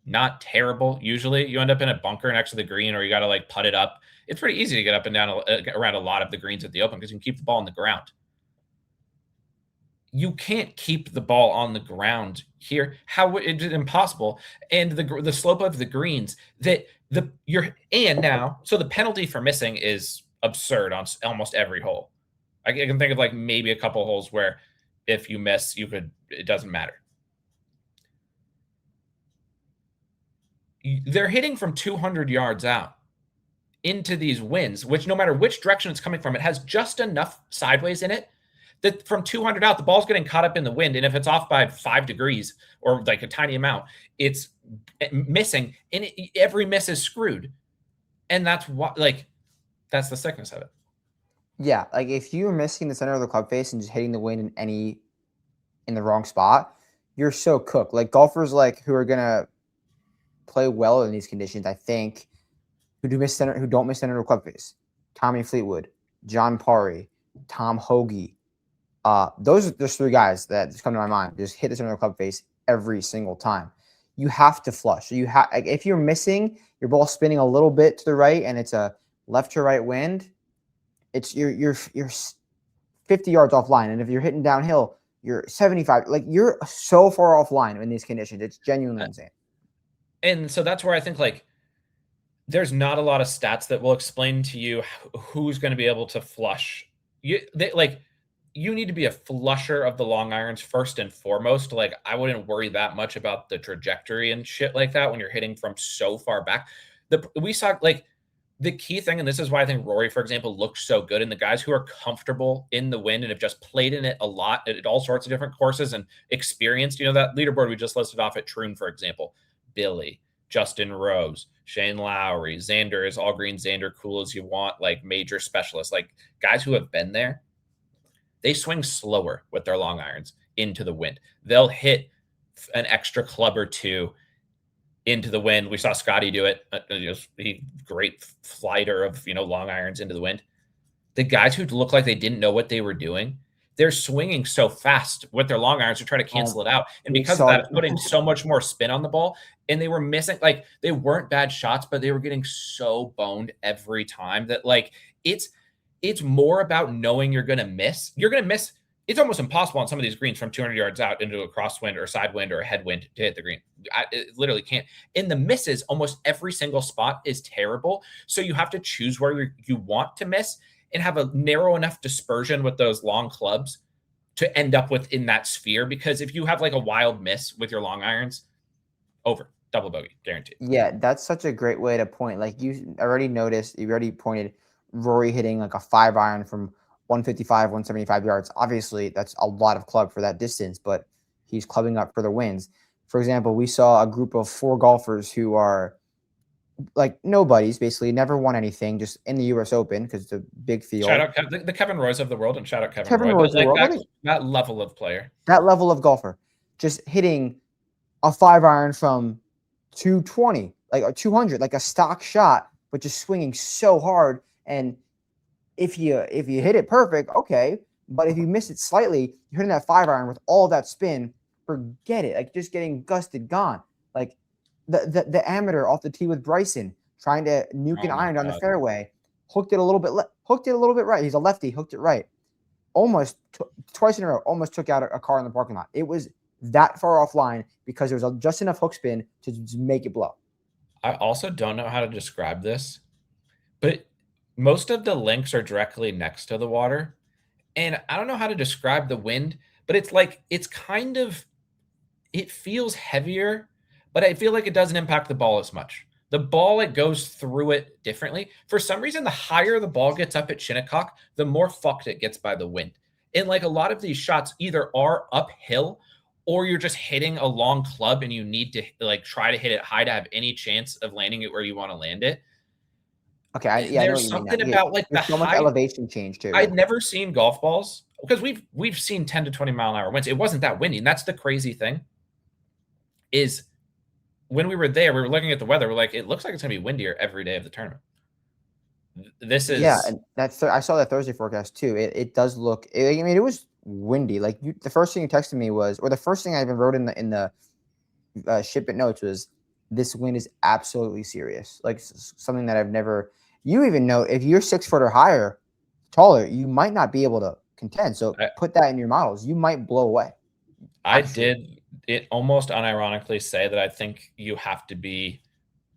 Speaker 1: not terrible. Usually you end up in a bunker next to the green, or you got to like putt it up. It's pretty easy to get up and down around a lot of the greens at the open because you can keep the ball on the ground. You can't keep the ball on the ground here. How is it impossible? And the slope of the greens so the penalty for missing is absurd on almost every hole. I can think of like maybe a couple holes where if you miss, it doesn't matter. They're hitting from 200 yards out into these winds, which no matter which direction it's coming from, it has just enough sideways in it that from 200 out, the ball's getting caught up in the wind. And if it's off by 5 degrees or like a tiny amount, it's missing, and every miss is screwed. And that's that's the sickness of it.
Speaker 2: Yeah, like if you're missing the center of the club face and just hitting the wind in the wrong spot, you're so cooked. Like golfers who are gonna play well in these conditions, I think, who don't miss center of the club face. Tommy Fleetwood, John Parry, Tom Hoagie. Those are just 3 guys that just come to my mind. Just hit the center of the club face every single time. You have to flush. So if you're missing, your ball spinning a little bit to the right and it's a left to right wind, you're 50 yards offline. And if you're hitting downhill, you're 75. Like you're so far offline in these conditions. It's genuinely insane.
Speaker 1: And so that's where I think there's not a lot of stats that will explain to you who's going to be able to flush. You need to be a flusher of the long irons first and foremost. Like I wouldn't worry that much about the trajectory and shit like that when you're hitting from so far back. We saw the key thing, and this is why I think Rory, for example, looks so good, and the guys who are comfortable in the wind and have just played in it a lot at all sorts of different courses and experienced, that leaderboard we just listed off at Troon, for example, Billy, Justin Rose, Shane Lowry, Xander is all green, Xander cool as you want, like major specialists, like guys who have been there. They swing slower with their long irons into the wind. They'll hit an extra club or 2 into the wind. We saw Scotty do it. He great flighter of long irons into the wind. The guys who look like they didn't know what they were doing, they're swinging so fast with their long irons to try to cancel it out. And because of that, it's putting so much more spin on the ball. And they were missing, they weren't bad shots, but they were getting so boned every time that it's more about knowing you're going to miss. You're going to miss. It's almost impossible on some of these greens from 200 yards out into a crosswind or side wind or a headwind to hit the green. It literally can't. In the misses, almost every single spot is terrible. So you have to choose where you want to miss and have a narrow enough dispersion with those long clubs to end up within that sphere. Because if you have a wild miss with your long irons, over. Double bogey, guaranteed.
Speaker 2: Yeah, that's such a great way to point. You already pointed Rory hitting a 5 iron from 155, 175 yards. Obviously, that's a lot of club for that distance, but he's clubbing up for the wins. For example, we saw a group of 4 golfers who are nobodies, basically never won anything, just in the U.S. Open because it's a big field.
Speaker 1: Shout out the Kevin Roy's of the world, and shout out Kevin Roy. That level of player.
Speaker 2: That level of golfer. Just hitting a 5 iron from 220, or 200, like a stock shot, but just swinging so hard. And if you hit it perfect, okay. But if you miss it slightly, you're hitting that 5 iron with all that spin, forget it. Just getting gusted, gone. The amateur off the tee with Bryson trying to nuke an iron down the fairway, hooked it a little bit right. He's a lefty, hooked it right. Almost twice in a row, almost took out a car in the parking lot. It was that far offline because there was just enough hook spin to just make it blow.
Speaker 1: I also don't know how to describe this, but most of the links are directly next to the water. And I don't know how to describe the wind, but it's like it's kind of it feels heavier, but I feel like it doesn't impact the ball as much. The ball, it goes through it differently. For some reason, the higher the ball gets up at Shinnecock, the more fucked it gets by the wind. And like a lot of these shots either are uphill or you're just hitting a long club and you need to like try to hit it high to have any chance of landing it where you want to land it.
Speaker 2: Okay, I know what
Speaker 1: There's
Speaker 2: you mean now.
Speaker 1: something about like the
Speaker 2: There's so much
Speaker 1: high.
Speaker 2: elevation change too.
Speaker 1: I'd never seen golf balls because we've seen 10 to 20 mile an hour winds. It wasn't that windy. And that's the crazy thing is when we were there, we were looking at the weather. We're like, it looks like it's gonna be windier every day of the tournament. This
Speaker 2: Yeah,
Speaker 1: is
Speaker 2: and I saw that Thursday forecast too. It does look. I mean, it was windy. Like the first thing you texted me was, or the first thing I even wrote in the ship it notes was, this wind is absolutely serious. Like something that I've never. You even know if you're 6 foot or higher, taller, you might not be able to contend. So put that in your models. You might blow away.
Speaker 1: I did it almost unironically say that I think you have to be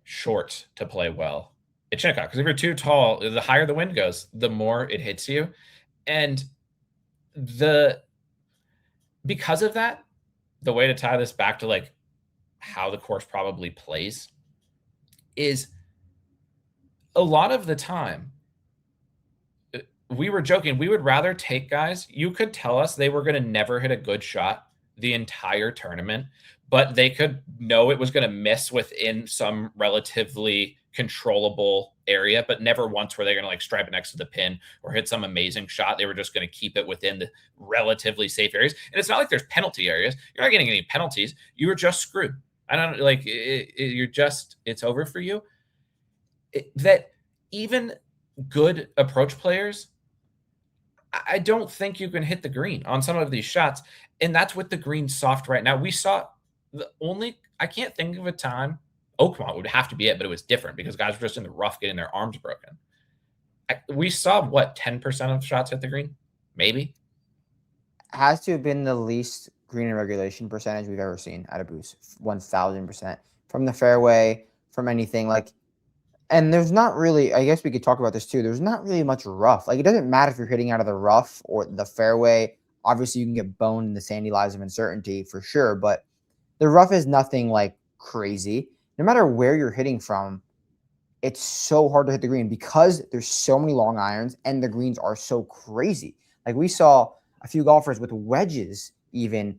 Speaker 1: short to play well at Shinnecock because if you're too tall, the higher the wind goes, the more it hits you, and because of that, the way to tie this back to like how the course probably plays is a lot of the time we were joking. We would rather take guys. You could tell us they were going to never hit a good shot the entire tournament, but they could know it was going to miss within some relatively controllable area, but never once were they going to like stripe it next to the pin or hit some amazing shot. They were just going to keep it within the relatively safe areas. And it's not like there's penalty areas. You're not getting any penalties. You were just screwed. I don't like you're just, it's over for you. That even good approach players, I don't think you can hit the green on some of these shots. And that's with the green soft right now. We saw I can't think of a time, Oakmont would have to be it, but it was different because guys were just in the rough getting their arms broken. We saw what, 10% of shots hit the green? Maybe.
Speaker 2: Has to have been the least green in regulation percentage we've ever seen at a boost. 1000% from the fairway, from anything like. And there's not really, I guess we could talk about this too. There's not really much rough. Like, it doesn't matter if you're hitting out of the rough or the fairway. Obviously, you can get boned in the sandy lies of uncertainty for sure, but the rough is nothing like crazy. No matter where you're hitting from, it's so hard to hit the green because there's so many long irons and the greens are so crazy. Like, we saw a few golfers with wedges even,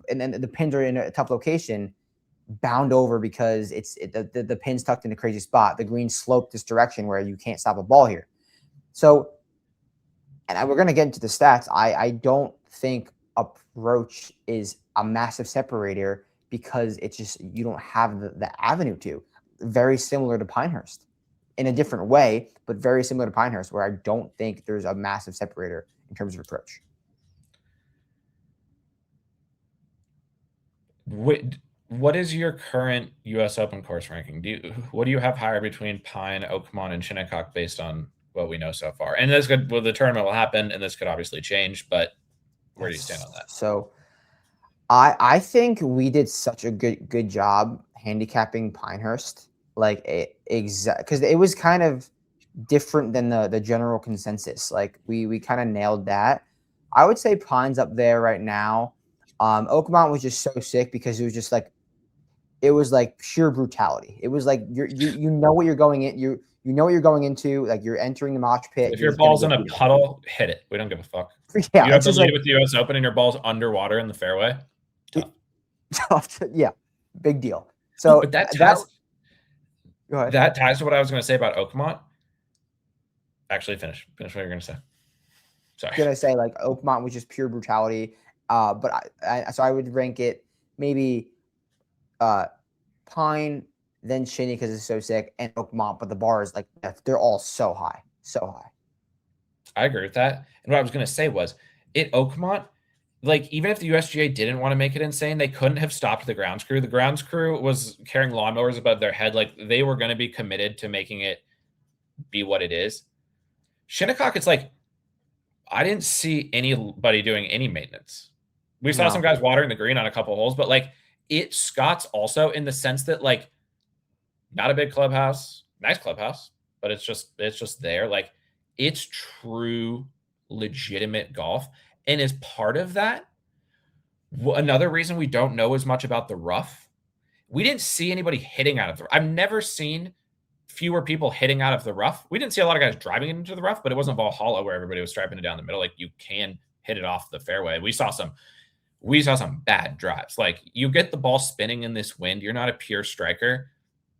Speaker 2: and then the pins are in a tough location, bound over because the pin's tucked in a crazy spot. The green sloped this direction where you can't stop a ball here. So, and we're going to get into the stats. I don't think approach is a massive separator because it's just, you don't have the avenue to. Very similar to Pinehurst in a different way, but very similar to Pinehurst, where I don't think there's a massive separator in terms of approach.
Speaker 1: What is your current U.S. Open course ranking? What do you have higher between Pine, Oakmont, and Shinnecock based on what we know so far? And this could, well, the tournament will happen, and this could obviously change. But where do you stand on that?
Speaker 2: So, I think we did such a good job handicapping Pinehurst, like because it was kind of different than the general consensus. Like we kind of nailed that. I would say Pine's up there right now. Oakmont was just so sick because it was like pure brutality. It was like you know what you're going in, you know what you're going into. Like, you're entering the mosh pit.
Speaker 1: If your ball's in a puddle, hit it. We don't give a fuck.
Speaker 2: Yeah,
Speaker 1: you have to lead with the U.S. Open and your ball's underwater in the fairway.
Speaker 2: Tough. Yeah, big deal. So,
Speaker 1: but that ties to what I was going to say about Oakmont. Actually, finish what you're going to say. Sorry.
Speaker 2: I'm going to say, like, Oakmont was just pure brutality. But so I would rank it maybe Pine, then Shinny because it's so sick, and Oakmont. But the bars, like, they're all so high. So high.
Speaker 1: I agree with that. And what I was going to say was, at Oakmont, like, even if the USGA didn't want to make it insane, they couldn't have stopped the grounds crew. The grounds crew was carrying lawnmowers above their head. Like, they were going to be committed to making it be what it is. Shinnecock, it's like, I didn't see anybody doing any maintenance. We saw some guys watering the green on a couple holes, but like, it's Scott's also in the sense that, like, not a big clubhouse, nice clubhouse, but it's just there. Like, It's true, legitimate golf. And as part of that, another reason we don't know as much about the rough, we didn't see anybody hitting out of the. I've never seen fewer people hitting out of the rough. We didn't see a lot of guys driving it into the rough, but it wasn't Valhalla where everybody was striping it down the middle. Like you can hit it off the fairway. We saw some bad drives. Like you get the ball spinning in this wind. You're not a pure striker.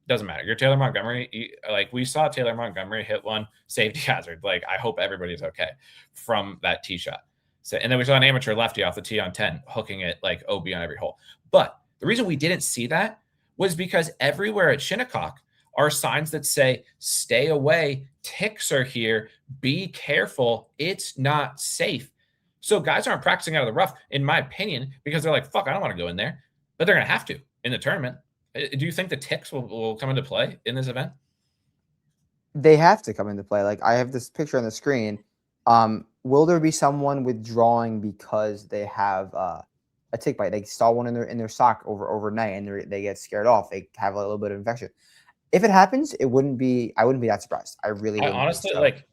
Speaker 1: Doesn't matter. You're Taylor Montgomery. Like we saw Taylor Montgomery hit one safety hazard. Like I hope everybody's okay from that tee shot. So, and then we saw an amateur lefty off the tee on 10 hooking it like OB on every hole. But the reason we didn't see that was because everywhere at Shinnecock are signs that say, stay away, ticks are here, be careful, it's not safe. So guys aren't practicing out of the rough, in my opinion, because they're like, fuck, I don't want to go in there. But they're going to have to in the tournament. Do you think the ticks will come into play in this event?
Speaker 2: They have to come into play. Like I have this picture on the screen. Will there be someone withdrawing because they have a tick bite? They saw one in their sock overnight and they get scared off. They have a little bit of infection. If it happens, I wouldn't be that surprised. I really wouldn't.
Speaker 1: Honestly,
Speaker 2: So.
Speaker 1: like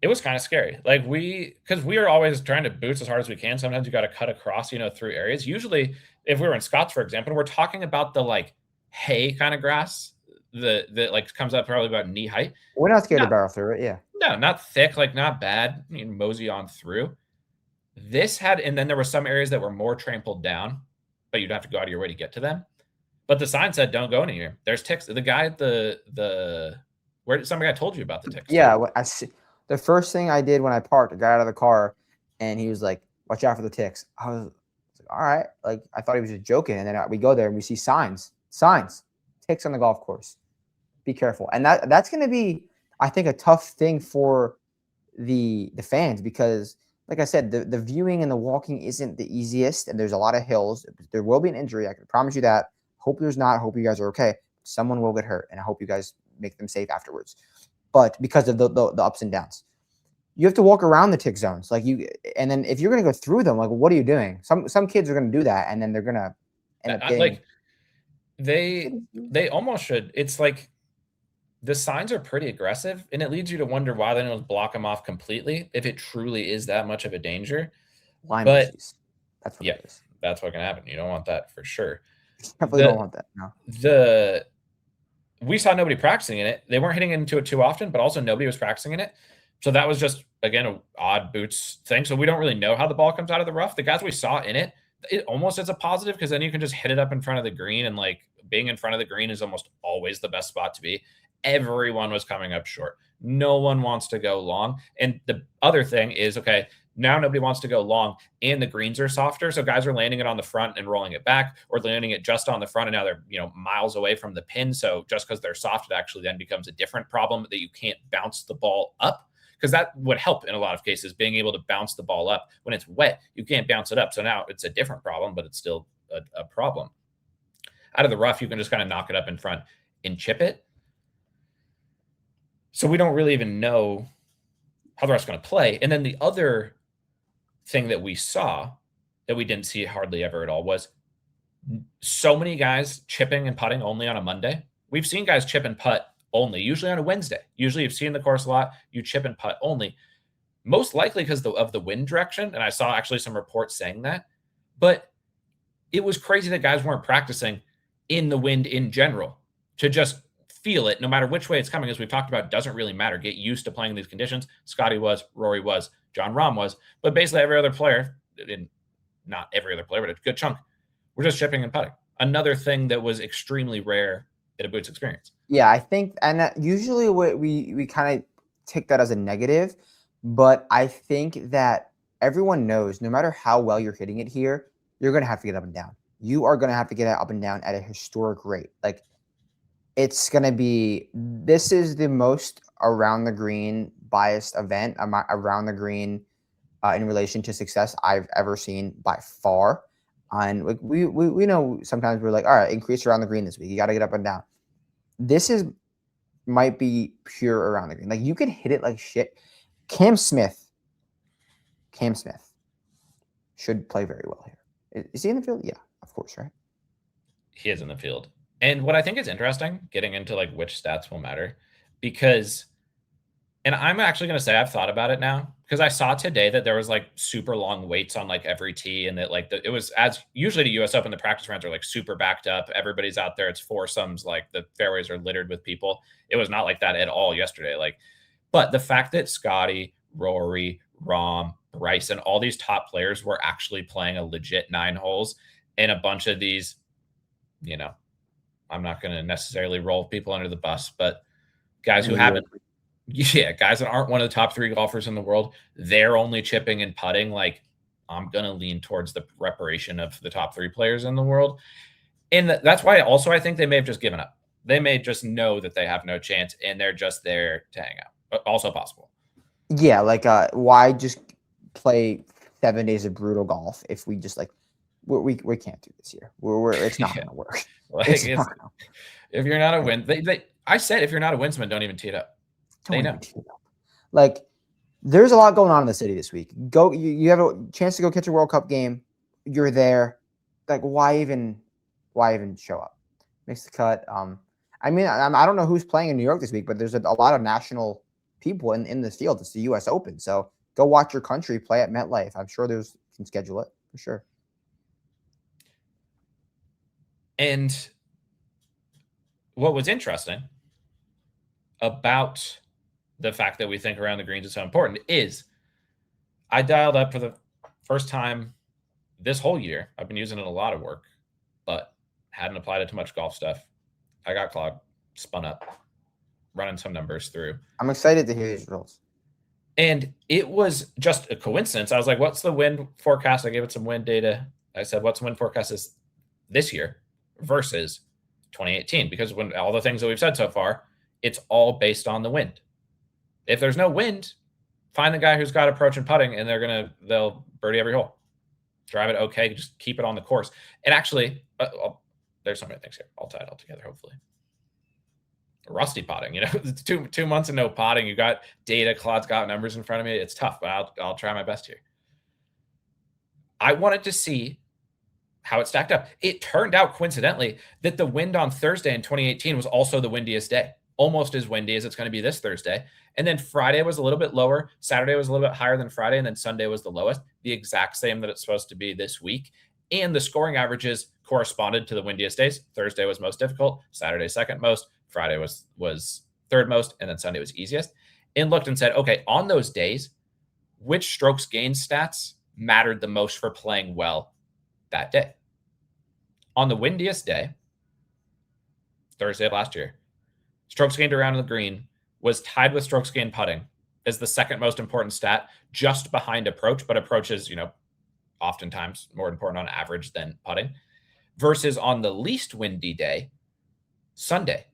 Speaker 1: it was kind of scary. Like because we are always trying to boost as hard as we can. Sometimes you got to cut across, through areas. Usually, if we were in Scots, for example, we're talking about the like hay kind of grass that like comes up probably about knee height.
Speaker 2: We're not scared to barrel through it. Yeah.
Speaker 1: No, not thick, like not bad. Mosey on through. This had, and then there were some areas that were more trampled down, but you'd have to go out of your way to get to them. But the sign said, "Don't go anywhere." There's ticks. The guy at where some guy told you about the ticks.
Speaker 2: Yeah, the first thing I did when I parked, I got out of the car, and he was like, "Watch out for the ticks." I was like, "All right." Like I thought he was just joking, and then we go there and we see signs, ticks on the golf course. Be careful, and that's going to be, I think, a tough thing for the fans because, like I said, the viewing and the walking isn't the easiest, and there's a lot of hills. There will be an injury. I can promise you that. Hope there's not. Hope you guys are okay. Someone will get hurt, and I hope you guys make them safe afterwards. But because of the ups and downs, you have to walk around the tick zones, and then if you're going to go through them, like what are you doing? Some kids are going to do that, and then they're going to end up getting.
Speaker 1: Like they almost should. It's like the signs are pretty aggressive, and it leads you to wonder why they don't block them off completely if it truly is that much of a danger.
Speaker 2: Line
Speaker 1: but
Speaker 2: issues. That's what it is.
Speaker 1: That's what can happen. You don't want that for sure.
Speaker 2: Definitely don't want that.
Speaker 1: No. We saw nobody practicing in it. They weren't hitting into it too often, but also nobody was practicing in it. So that was just, again, an odd boots thing. So we don't really know how the ball comes out of the rough. The guys we saw in it almost is a positive because then you can just hit it up in front of the green. And like being in front of the green is almost always the best spot to be. Everyone was coming up short. No one wants to go long. And the other thing is, okay, now nobody wants to go long and the greens are softer. So guys are landing it on the front and rolling it back or landing it just on the front. And now they're, miles away from the pin. So just because they're soft, it actually then becomes a different problem that you can't bounce the ball up because that would help in a lot of cases, being able to bounce the ball up. When it's wet, you can't bounce it up. So now it's a different problem, but it's still a problem. Out of the rough, you can just kind of knock it up in front and chip it. So we don't really even know how the rest is going to play. And then the other thing that we saw that we didn't see hardly ever at all was so many guys chipping and putting only on a Monday. We've seen guys chip and putt only, usually on a Wednesday. Usually you've seen the course a lot, you chip and putt only, most likely because of the wind direction. And I saw actually some reports saying that. But it was crazy that guys weren't practicing in the wind in general to just feel it no matter which way it's coming. As we've talked about, it doesn't really matter. Get used to playing these conditions. Scotty was, Rory was, John Rahm was, but basically every other player, not every other player, but a good chunk, we're just chipping and putting. Another thing that was extremely rare at a Boots experience.
Speaker 2: Yeah, I think, and usually we kind of take that as a negative, but I think that everyone knows no matter how well you're hitting it here, you're going to have to get up and down. You are going to have to get up and down at a historic rate. Like, it's going to be, this is the most around the green biased event around the green in relation to success I've ever seen by far. And like we know sometimes we're like, all right, increase around the green this week. You got to get up and down. This might be pure around the green. Like you can hit it like shit. Cam Smith should play very well here. Is he in the field? Yeah, of course, right?
Speaker 1: He is in the field. And what I think is interesting, getting into like which stats will matter, because And I'm actually going to say I've thought about it now because I saw today that there was like super long waits on like every tee, and that like it was, as usually the US Open, the practice rounds are like super backed up. Everybody's out there. It's foursomes. Like the fairways are littered with people. It was not like that at all yesterday. Like, but the fact that Scotty, Rory, Rom, Bryce, and all these top players were actually playing a legit 9 holes, and a bunch of these, you know, I'm not going to necessarily roll people under the bus, but guys who haven't, yeah, guys that aren't one of the top 3 golfers in the world, they're only chipping and putting. Like, I'm going to lean towards the preparation of the top 3 players in the world. And that's why also I think they may have just given up. They may just know that they have no chance and they're just there to hang out. Also possible.
Speaker 2: Yeah, like why just play 7 days of brutal golf if we just like we can't do this here. It's not
Speaker 1: Yeah.
Speaker 2: gonna work.
Speaker 1: Like,
Speaker 2: It's not gonna,
Speaker 1: if you're not a win, I said if you're not a winsman, don't even tee it up. They know.
Speaker 2: Like, there's a lot going on in the city this week. You have a chance to go catch a World Cup game. You're there. Like, why even show up? Makes the cut. I mean, I don't know who's playing in New York this week, but there's a lot of national people in this field. It's the U.S. Open, so go watch your country play at MetLife. I'm sure can schedule it for sure.
Speaker 1: And what was interesting about the fact that we think around the greens is so important is I dialed up for the first time this whole year. I've been using it a lot of work, but hadn't applied it to much golf stuff. I got clogged, spun up, running some numbers through.
Speaker 2: I'm excited to hear these results.
Speaker 1: And it was just a coincidence. I was like, what's the wind forecast? I gave it some wind data. I said, what's the wind forecast is this year versus 2018? Because when all the things that we've said so far, it's all based on the wind. If there's no wind, find the guy who's got approach and putting, and they'll birdie every hole. Drive it okay, just keep it on the course. And actually, there's so many things here. I'll tie it all together, hopefully. Rusty potting, it's 2 months of no potting. You got data, Claude's got numbers in front of me. It's tough, but I'll try my best here. I wanted to see how it stacked up. It turned out coincidentally that the wind on Thursday in 2018 was also the windiest day, almost as windy as it's going to be this Thursday. And then Friday was a little bit lower. Saturday was a little bit higher than Friday. And then Sunday was the lowest, the exact same that it's supposed to be this week. And the scoring averages corresponded to the windiest days. Thursday was most difficult. Saturday, second most. Friday was third most. And then Sunday was easiest. And looked and said, okay, on those days, which strokes gained stats mattered the most for playing well that day? On the windiest day, Thursday of last year, strokes gained around the green was tied with strokes gained putting as the second most important stat, just behind approach. But approach is, oftentimes more important on average than putting. Versus on the least windy day, Sunday,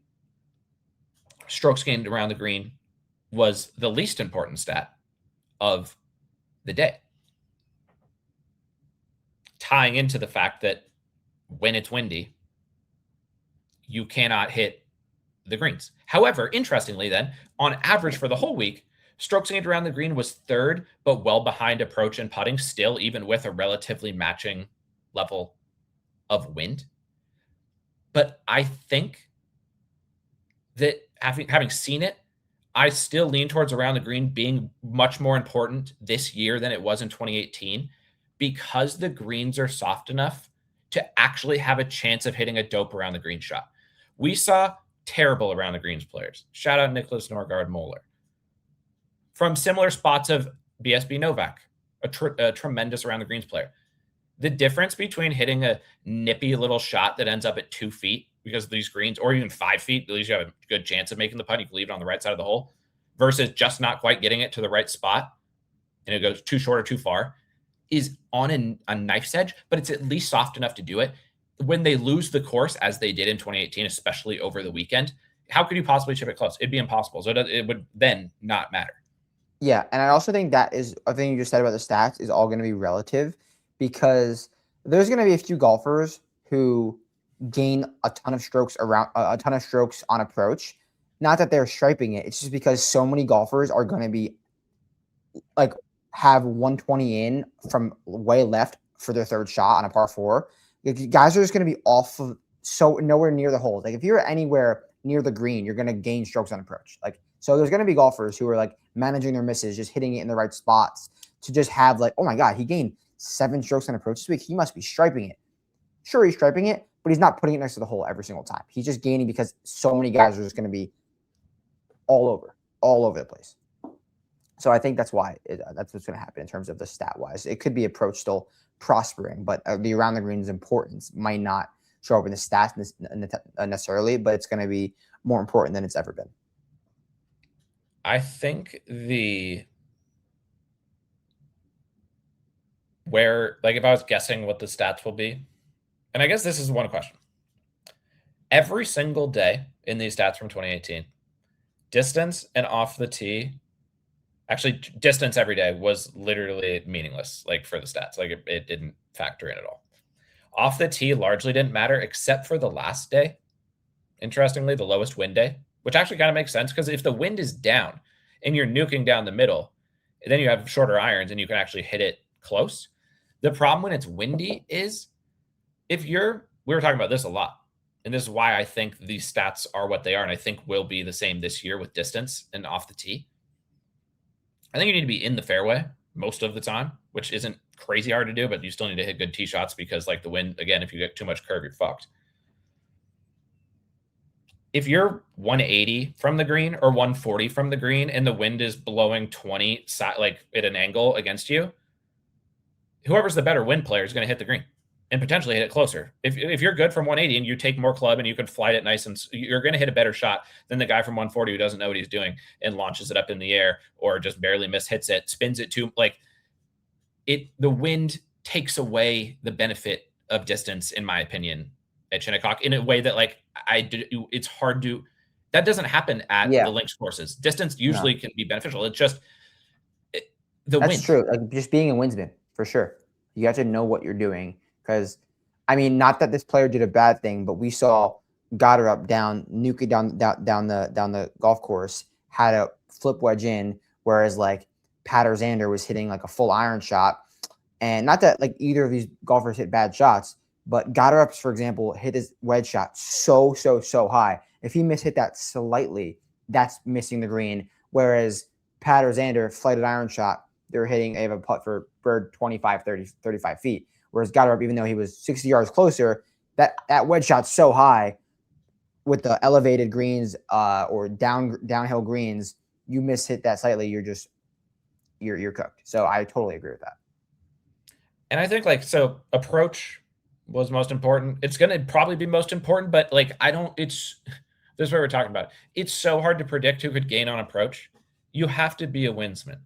Speaker 1: strokes gained around the green was the least important stat of the day. Tying into the fact that when it's windy, you cannot hit the greens. However, interestingly then, on average for the whole week, strokes gained around the green was third, but well behind approach and putting still, even with a relatively matching level of wind. But I think that having seen it, I still lean towards around the green being much more important this year than it was in 2018 because the greens are soft enough to actually have a chance of hitting a dope around the green shot. We saw terrible around the greens players. Shout out Nicholas Norgard Moeller. From similar spots of BSB Novak, a tremendous around the greens player. The difference between hitting a nippy little shot that ends up at 2 feet because of these greens, or even 5 feet, at least you have a good chance of making the putt. You can leave it on the right side of the hole, versus just not quite getting it to the right spot and it goes too short or too far, is on a knife's edge, but it's at least soft enough to do it. When they lose the course, as they did in 2018, especially over the weekend, how could you possibly chip it close? It'd be impossible. So it would then not matter.
Speaker 2: Yeah, and I also think that is a thing you just said about the stats is all going to be relative because there's going to be a few golfers who gain a ton of strokes on approach. Not that they're striping it. It's just because so many golfers are going to be like have 120 in from way left for their third shot on a par 4. Guys are just going to be off of so nowhere near the holes. Like if you're anywhere near the green, you're going to gain strokes on approach. Like So there's going to be golfers who are like managing their misses, just hitting it in the right spots to just have like, oh my God, he gained 7 strokes on approach this week. He must be striping it. Sure, he's striping it, but he's not putting it next to the hole every single time. He's just gaining because so many guys are just going to be all over the place. So I think that's why that's what's going to happen in terms of the stat wise. It could be approach still prospering, but the around the greens importance might not show up in the stats necessarily, but it's going to be more important than it's ever been.
Speaker 1: I think where, like, if I was guessing what the stats will be, and I guess this is one question. Every single day in these stats from 2018, distance and off the tee, actually distance every day was literally meaningless, like for the stats. Like it didn't factor in at all. Off the tee largely didn't matter except for the last day. Interestingly, the lowest wind day, which actually kind of makes sense because if the wind is down and you're nuking down the middle, then you have shorter irons and you can actually hit it close. The problem when it's windy is we were talking about this a lot, and this is why I think these stats are what they are, and I think will be the same this year with distance and off the tee. I think you need to be in the fairway most of the time, which isn't crazy hard to do, but you still need to hit good tee shots because, like, the wind, again, if you get too much curve, you're fucked. If you're 180 from the green or 140 from the green and the wind is blowing 20 like at an angle against you, whoever's the better wind player is going to hit the green and potentially hit it closer. If you're good from 180 and you take more club and you can flight it nice, and you're going to hit a better shot than the guy from 140 who doesn't know what he's doing and launches it up in the air or just barely hits it, spins it too. Like the wind takes away the benefit of distance, in my opinion, at Shinnecock in a way that, like, it's hard to, that doesn't happen at the links courses. Distance usually can be beneficial. It's just the wind.
Speaker 2: That's true. Like just being a windsman for sure. You have to know what you're doing. Because, I mean, not that this player did a bad thing, but we saw Goddard nuke it down the golf course, had a flip wedge in, whereas like Xander was hitting like a full iron shot. And not that like either of these golfers hit bad shots, but Goddard, for example, hit his wedge shot so high. If he mishit that slightly, that's missing the green. Whereas Xander, flighted iron shot, they're hitting, they have a putt for bird 25, 30, 35 feet. Whereas Goddard, even though he was 60 yards closer, that wedge shot's so high with the elevated greens or downhill greens, you hit that slightly, you're cooked. So I totally agree with that.
Speaker 1: And I think so approach was most important. It's going to probably be most important, but this is what we're talking about. It's so hard to predict who could gain on approach. You have to be a windsman.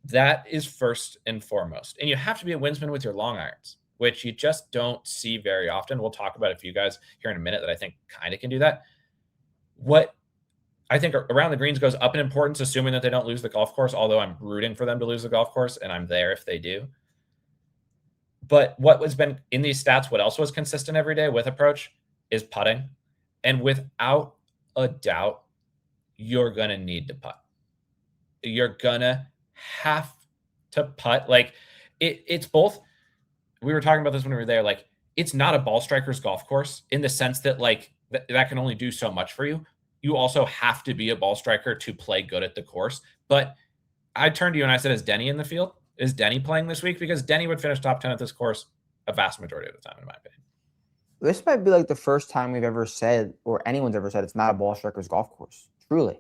Speaker 1: That is first and foremost. And you have to be a windsman with your long irons, which you just don't see very often. We'll talk about a few guys here in a minute that I think kind of can do that. What I think around the greens goes up in importance, assuming that they don't lose the golf course, although I'm rooting for them to lose the golf course, and I'm there if they do. But what has been in these stats, what else was consistent every day with approach is putting. And without a doubt, you're going to need to putt. You're going to have to putt. Like it's both. We were talking about this when we were there. Like, it's not a ball striker's golf course in the sense that, like, that can only do so much for you. You also have to be a ball striker to play good at the course. But I turned to you and I said, is Denny in the field? Is Denny playing this week? Because Denny would finish top 10 at this course a vast majority of the time, in my opinion.
Speaker 2: This might be like the first time we've ever said, or anyone's ever said, it's not a ball striker's golf course, truly.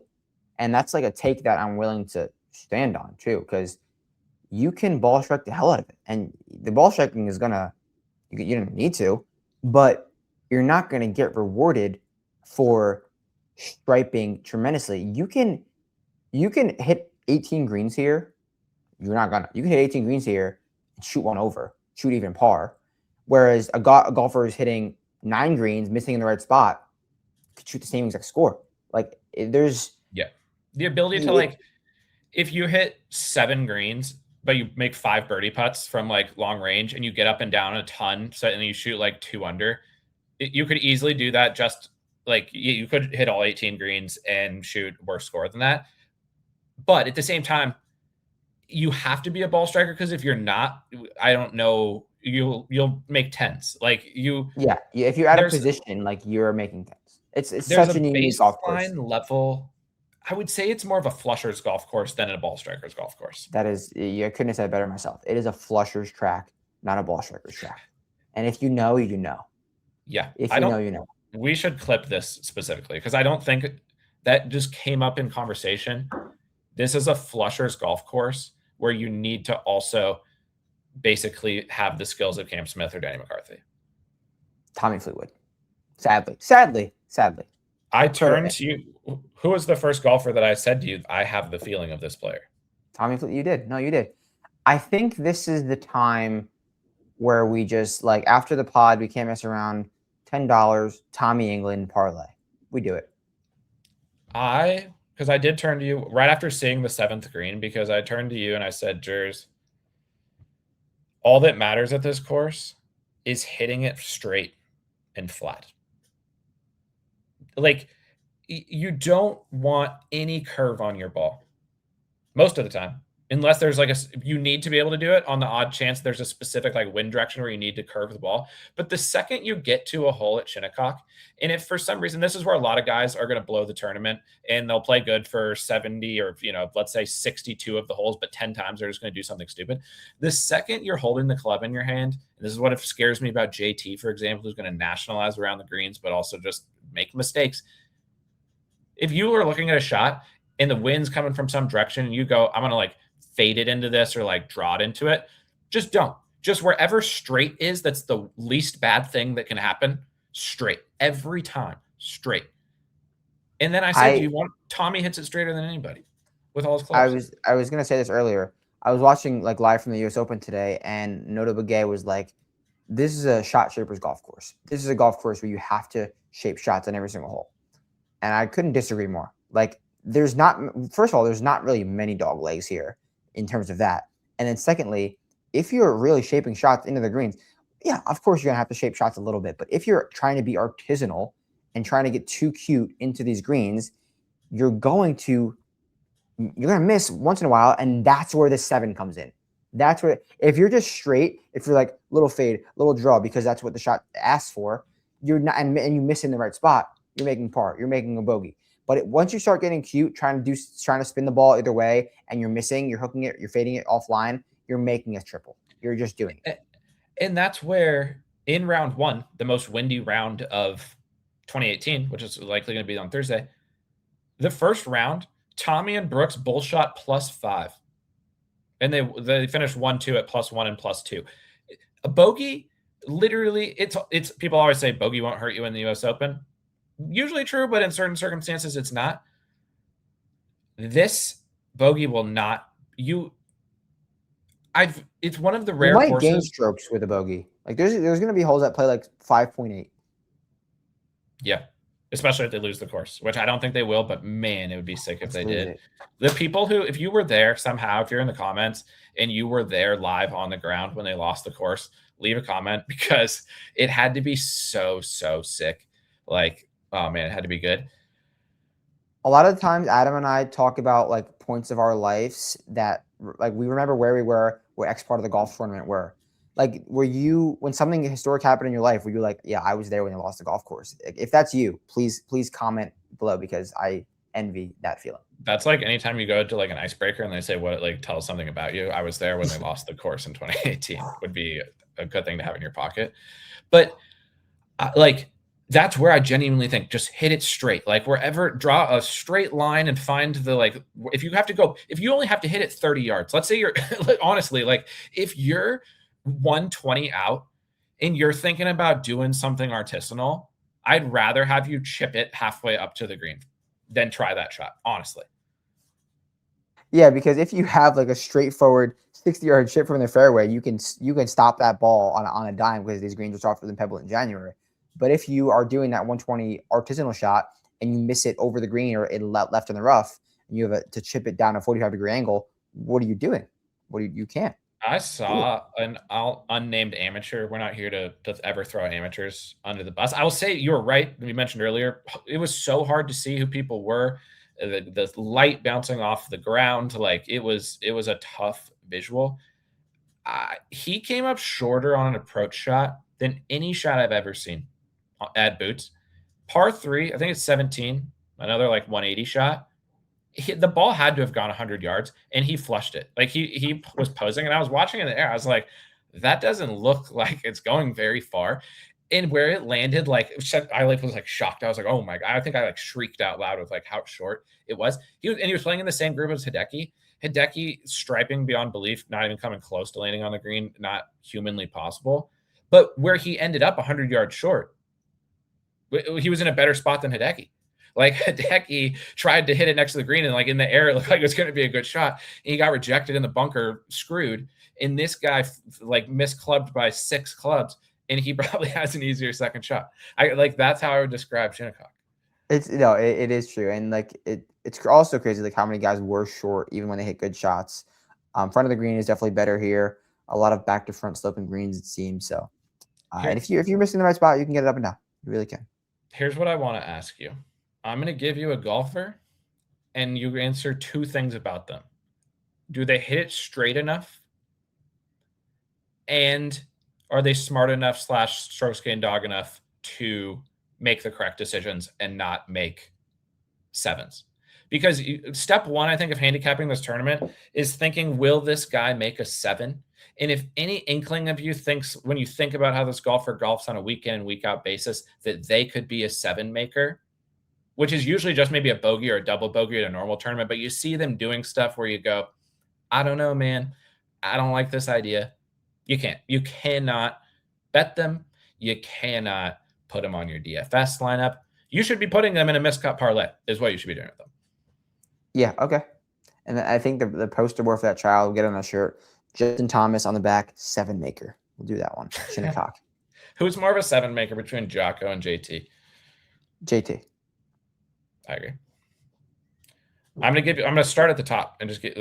Speaker 2: And that's like a take that I'm willing to stand on, too, because you can ball strike the hell out of it. And the ball striking is you don't need to, but you're not going to get rewarded for striping tremendously. You can hit 18 greens here. You can hit 18 greens here and shoot one over, shoot even par. Whereas a golfer is hitting 9 greens, missing in the right spot, could shoot the same exact score. Like there's
Speaker 1: the ability to, like, if you hit 7 greens, but you make 5 birdie putts from like long range and you get up and down a ton, so and you shoot like 2 under, you could easily do that. Just like you could hit all 18 greens and shoot worse score than that. But at the same time, you have to be a ball striker, because if you're not, I don't know, you'll make 10s. Like
Speaker 2: if you're out of position, like you're making 10s. It's
Speaker 1: there's
Speaker 2: such
Speaker 1: a
Speaker 2: an unique golf course.
Speaker 1: baseline level I would say it's more of a flusher's golf course than a ball striker's golf course.
Speaker 2: That is, I couldn't have said it better myself. It is a flusher's track, not a ball striker's track. And if you know, you know.
Speaker 1: Yeah,
Speaker 2: If
Speaker 1: I
Speaker 2: you
Speaker 1: don't.
Speaker 2: know, you know.
Speaker 1: We should clip this specifically because I don't think that just came up in conversation. This is a flusher's golf course where you need to also basically have the skills of Cam Smith or Danny McCarthy.
Speaker 2: Tommy Fleetwood. Sadly.
Speaker 1: I turned to you. Who was the first golfer that I said to you, I have the feeling of this player?
Speaker 2: Tommy Fleetwood. You did. No, you did. I think this is the time where we just, like, after the pod, we can't mess around. $10, Tommy England parlay. We do it.
Speaker 1: Because I did turn to you right after seeing the 7th green, because I turned to you and I said, Jers, all that matters at this course is hitting it straight and flat. Like, you don't want any curve on your ball most of the time, unless there's like you need to be able to do it on the odd chance there's a specific like wind direction where you need to curve the ball. But the second you get to a hole at Shinnecock, and if for some reason, this is where a lot of guys are going to blow the tournament and they'll play good for 70 or, let's say 62 of the holes, but 10 times they're just going to do something stupid. The second you're holding the club in your hand, and this is what scares me about JT, for example, who's going to nationalize around the greens, but also just make mistakes. If you are looking at a shot and the wind's coming from some direction and you go, I'm going to like fade it into this or like draw it into it, just don't. Just wherever straight is, that's the least bad thing that can happen. Straight. Every time. Straight. And then I said, do you want Tommy hits it straighter than anybody with all his clubs?
Speaker 2: I was gonna say this earlier. I was watching like live from the US Open today, and Nota Begay was like, this is a shot shaper's golf course. This is a golf course where you have to shape shots on every single hole. And I couldn't disagree more. Like, first of all, there's not really many dog legs here in terms of that. And then secondly, if you're really shaping shots into the greens, yeah, of course you're going to have to shape shots a little bit. But if you're trying to be artisanal and trying to get too cute into these greens, you're going to miss once in a while. And that's where the 7 comes in. That's where, if you're just straight, if you're like little fade, little draw, because that's what the shot asks for, you're not, and you miss in the right spot, you're making par, you're making a bogey. But once you start getting cute, trying to spin the ball either way, and you're missing, you're hooking it, you're fading it offline, you're making a triple. You're just doing it.
Speaker 1: And that's where in round 1, the most windy round of 2018, which is likely going to be on Thursday, the first round, Tommy and Brooks both shot +5. And they finished 1-2 at +1 and +2. A bogey, literally, it's people always say bogey won't hurt you in the US Open. Usually true, but in certain circumstances, it's not. This bogey will not. It's one of the rare
Speaker 2: courses. You might
Speaker 1: courses.
Speaker 2: gain strokes with a bogey. Like there's going to be holes that play like 5.8.
Speaker 1: Yeah, especially if they lose the course, which I don't think they will. But man, it would be sick if they did. The people who, if you were there somehow, if you're in the comments and you were there live on the ground when they lost the course, leave a comment, because it had to be so sick. Like, oh man, it had to be good.
Speaker 2: A lot of the times Adam and I talk about like points of our lives that like we remember where we were, where X part of the golf tournament were. Like, when something historic happened in your life, were you like, yeah, I was there when they lost the golf course? If that's you, please comment below, because I envy that feeling.
Speaker 1: That's like anytime you go to like an icebreaker and they say what, like, tell us something about you. I was there when they lost the course in 2018 would be a good thing to have in your pocket. But that's where I genuinely think just hit it straight. Like, draw a straight line and find the, like, if you only have to hit it 30 yards, let's say you're honestly, like, if you're 120 out and you're thinking about doing something artisanal, I'd rather have you chip it halfway up to the green than try that shot, honestly.
Speaker 2: Yeah, because if you have like a straightforward 60-yard chip from the fairway, you can stop that ball on a dime, because these greens are softer than pebble in January. But if you are doing that 120 artisanal shot and you miss it over the green or it left in the rough, and you have to chip it down a 45-degree angle, what are you doing? You can't.
Speaker 1: I saw an unnamed amateur. We're not here to ever throw amateurs under the bus. I will say you were right. We mentioned earlier, it was so hard to see who people were. The light bouncing off the ground, like it was a tough visual. He came up shorter on an approach shot than any shot I've ever seen at Boots. Par 3, I think it's 17, another like 180 shot. the ball had to have gone 100 yards, and he flushed it. Like he was posing, and I was watching it in the air. I was like, that doesn't look like it's going very far. And where it landed, like I was like shocked. I was like, oh my god! I think I like shrieked out loud with like how short it was. He was playing in the same group as Hideki. Hideki striping beyond belief, not even coming close to landing on the green, not humanly possible. But where he ended up 100 yards short, he was in a better spot than Hideki. Like Hideki tried to hit it next to the green, and like in the air, it looked like it was going to be a good shot. And he got rejected in the bunker, screwed. And this guy like misclubbed by 6 clubs, and he probably has an easier second shot. That's how I would describe Shinnecock.
Speaker 2: It is true, and like it's also crazy like how many guys were short even when they hit good shots. Front of the green is definitely better here. A lot of back to front sloping greens, it seems. So, and if you're missing the right spot, you can get it up and down. You really can.
Speaker 1: Here's what I want to ask you. I'm going to give you a golfer, and you answer 2 things about them. Do they hit it straight enough? And are they smart enough / strokes gained dog enough to make the correct decisions and not make 7s? Because step 1, I think, of handicapping this tournament is thinking, will this guy make a 7? And if any inkling of you thinks, when you think about how this golfer golfs on a week in and week out basis, that they could be a 7 maker, which is usually just maybe a bogey or a double bogey at a normal tournament, but you see them doing stuff where you go, I don't know, man. I don't like this idea. You cannot bet them. You cannot put them on your DFS lineup. You should be putting them in a miscut parlay is what you should be doing with them.
Speaker 2: Yeah, okay. And I think the poster board for that child will get on a shirt. Justin Thomas on the back, 7 maker. We'll do that one. Shinnecock.
Speaker 1: Who's more of a 7 maker between Jocko and JT?
Speaker 2: JT.
Speaker 1: I agree. I'm gonna start at the top and just get.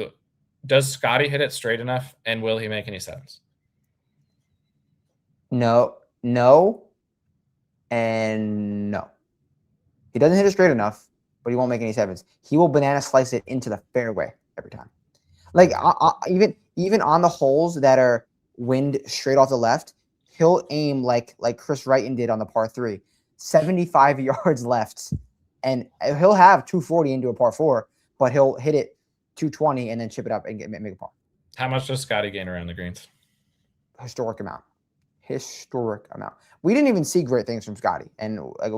Speaker 1: Does Scotty hit it straight enough, and will he make any 7s?
Speaker 2: No, and no. He doesn't hit it straight enough, but he won't make any 7s. He will banana slice it into the fairway every time. Like even on the holes that are wind straight off the left, he'll aim like Chris Wrighton did on the par 3, 75 yards left, and he'll have 240 into a par 4, but he'll hit it 220 and then chip it up and make a par.
Speaker 1: How much does Scotty gain around the greens?
Speaker 2: Historic amount. We didn't even see great things from Scotty, and like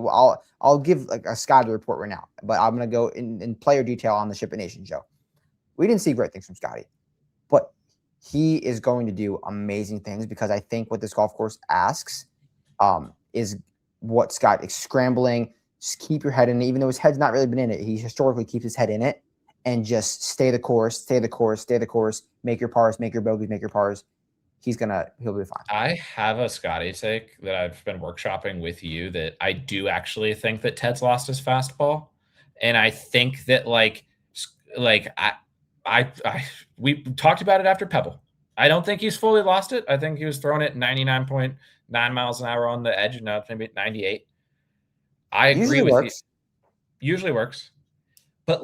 Speaker 2: I'll give like a Scotty report right now, but I'm gonna go in player detail on the Ship It Nation show. We didn't see great things from Scotty, but he is going to do amazing things because I think what this golf course asks is what Scott is scrambling. Just keep your head in it, even though his head's not really been in it. He historically keeps his head in it and just stay the course, make your pars, make your bogeys, make your pars. He'll be fine.
Speaker 1: I have a Scotty take that I've been workshopping with you that I do actually think that Ted's lost his fastball. And I think that we talked about it after Pebble. I don't think he's fully lost it. I think he was throwing it 99.9 miles an hour on the edge, and now it's maybe 98. I agree with you. Usually works. But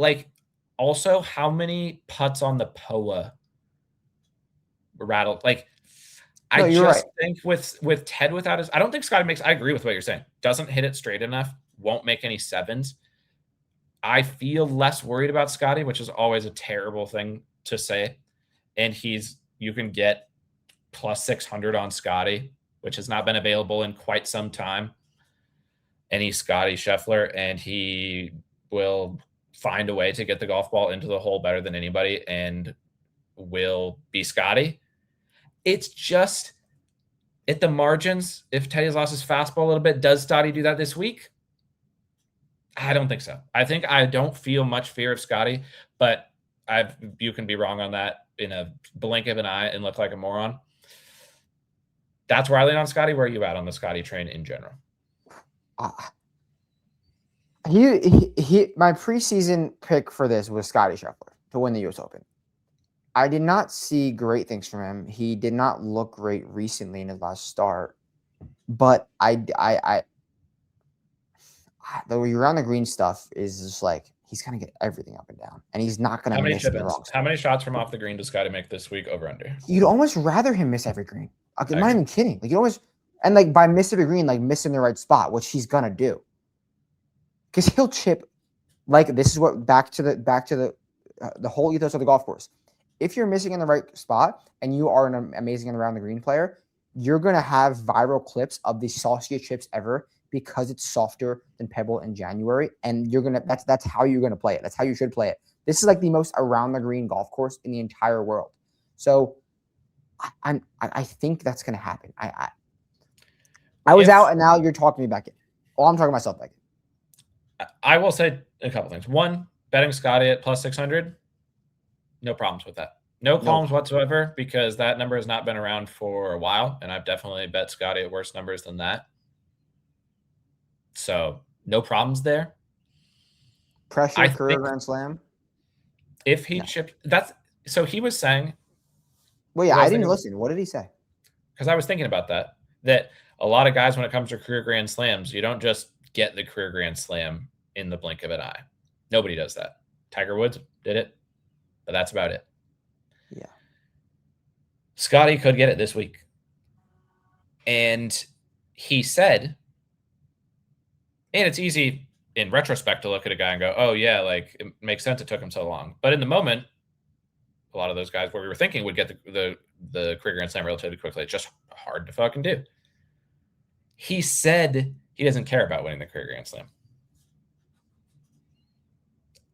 Speaker 1: also, how many putts on the POA rattled? I think with Ted without his, I don't think Scotty makes. I agree with what you're saying. Doesn't hit it straight enough. Won't make any 7s. I feel less worried about Scotty, which is always a terrible thing to say. And you can get plus 600 on Scotty, which has not been available in quite some time. And he's Scotty Scheffler, and he will find a way to get the golf ball into the hole better than anybody and will be Scotty. It's just at the margins, if Teddy's lost his fastball a little bit, does Scotty do that this week? I don't think so. I don't feel much fear of Scotty, but you can be wrong on that in a blink of an eye and look like a moron. That's where I lean on Scotty. Where are you at on the Scotty train in general?
Speaker 2: My preseason pick for this was Scotty Scheffler to win the U.S. Open. I did not see great things from him. He did not look great recently in his last start, but the around the green stuff is just like he's gonna get everything up and down, and he's not gonna miss the wrong.
Speaker 1: How many shots from off the green does Scotty make this week over under?
Speaker 2: You'd almost rather him miss every green. I'm not even kidding. You almost by miss every green, miss in the right spot, which he's gonna do, because he'll chip like this is what back to the whole ethos of the golf course. If you're missing in the right spot and you are an amazing and around the green player, you're gonna have viral clips of the sauciest chips ever because it's softer than Pebble in January, and you're gonna that's how you're gonna play it. That's how you should play it. This is like the most around the green golf course in the entire world. So I think that's gonna happen. I was out, and now you're talking me back in. Oh, I'm talking myself back in.
Speaker 1: I will say a couple things. One, betting Scotty at plus 600, no problems with that. No qualms whatsoever, because that number has not been around for a while, and I've definitely bet Scotty at worse numbers than that. So no problems there.
Speaker 2: Pressure career Grand Slam.
Speaker 1: If he chipped, that's so he was saying.
Speaker 2: Well, yeah, I didn't listen. What did he say?
Speaker 1: Because I was thinking about that a lot of guys, when it comes to career Grand Slams, you don't just get the career Grand Slam in the blink of an eye. Nobody does that. Tiger Woods did it, but that's about it.
Speaker 2: Yeah.
Speaker 1: Scotty could get it this week. And he said, and it's easy in retrospect to look at a guy and go, oh, yeah, like it makes sense it took him so long. But in the moment, a lot of those guys where we were thinking would get the career Grand Slam relatively quickly. It's just hard to fucking do. He said he doesn't care about winning the career Grand Slam.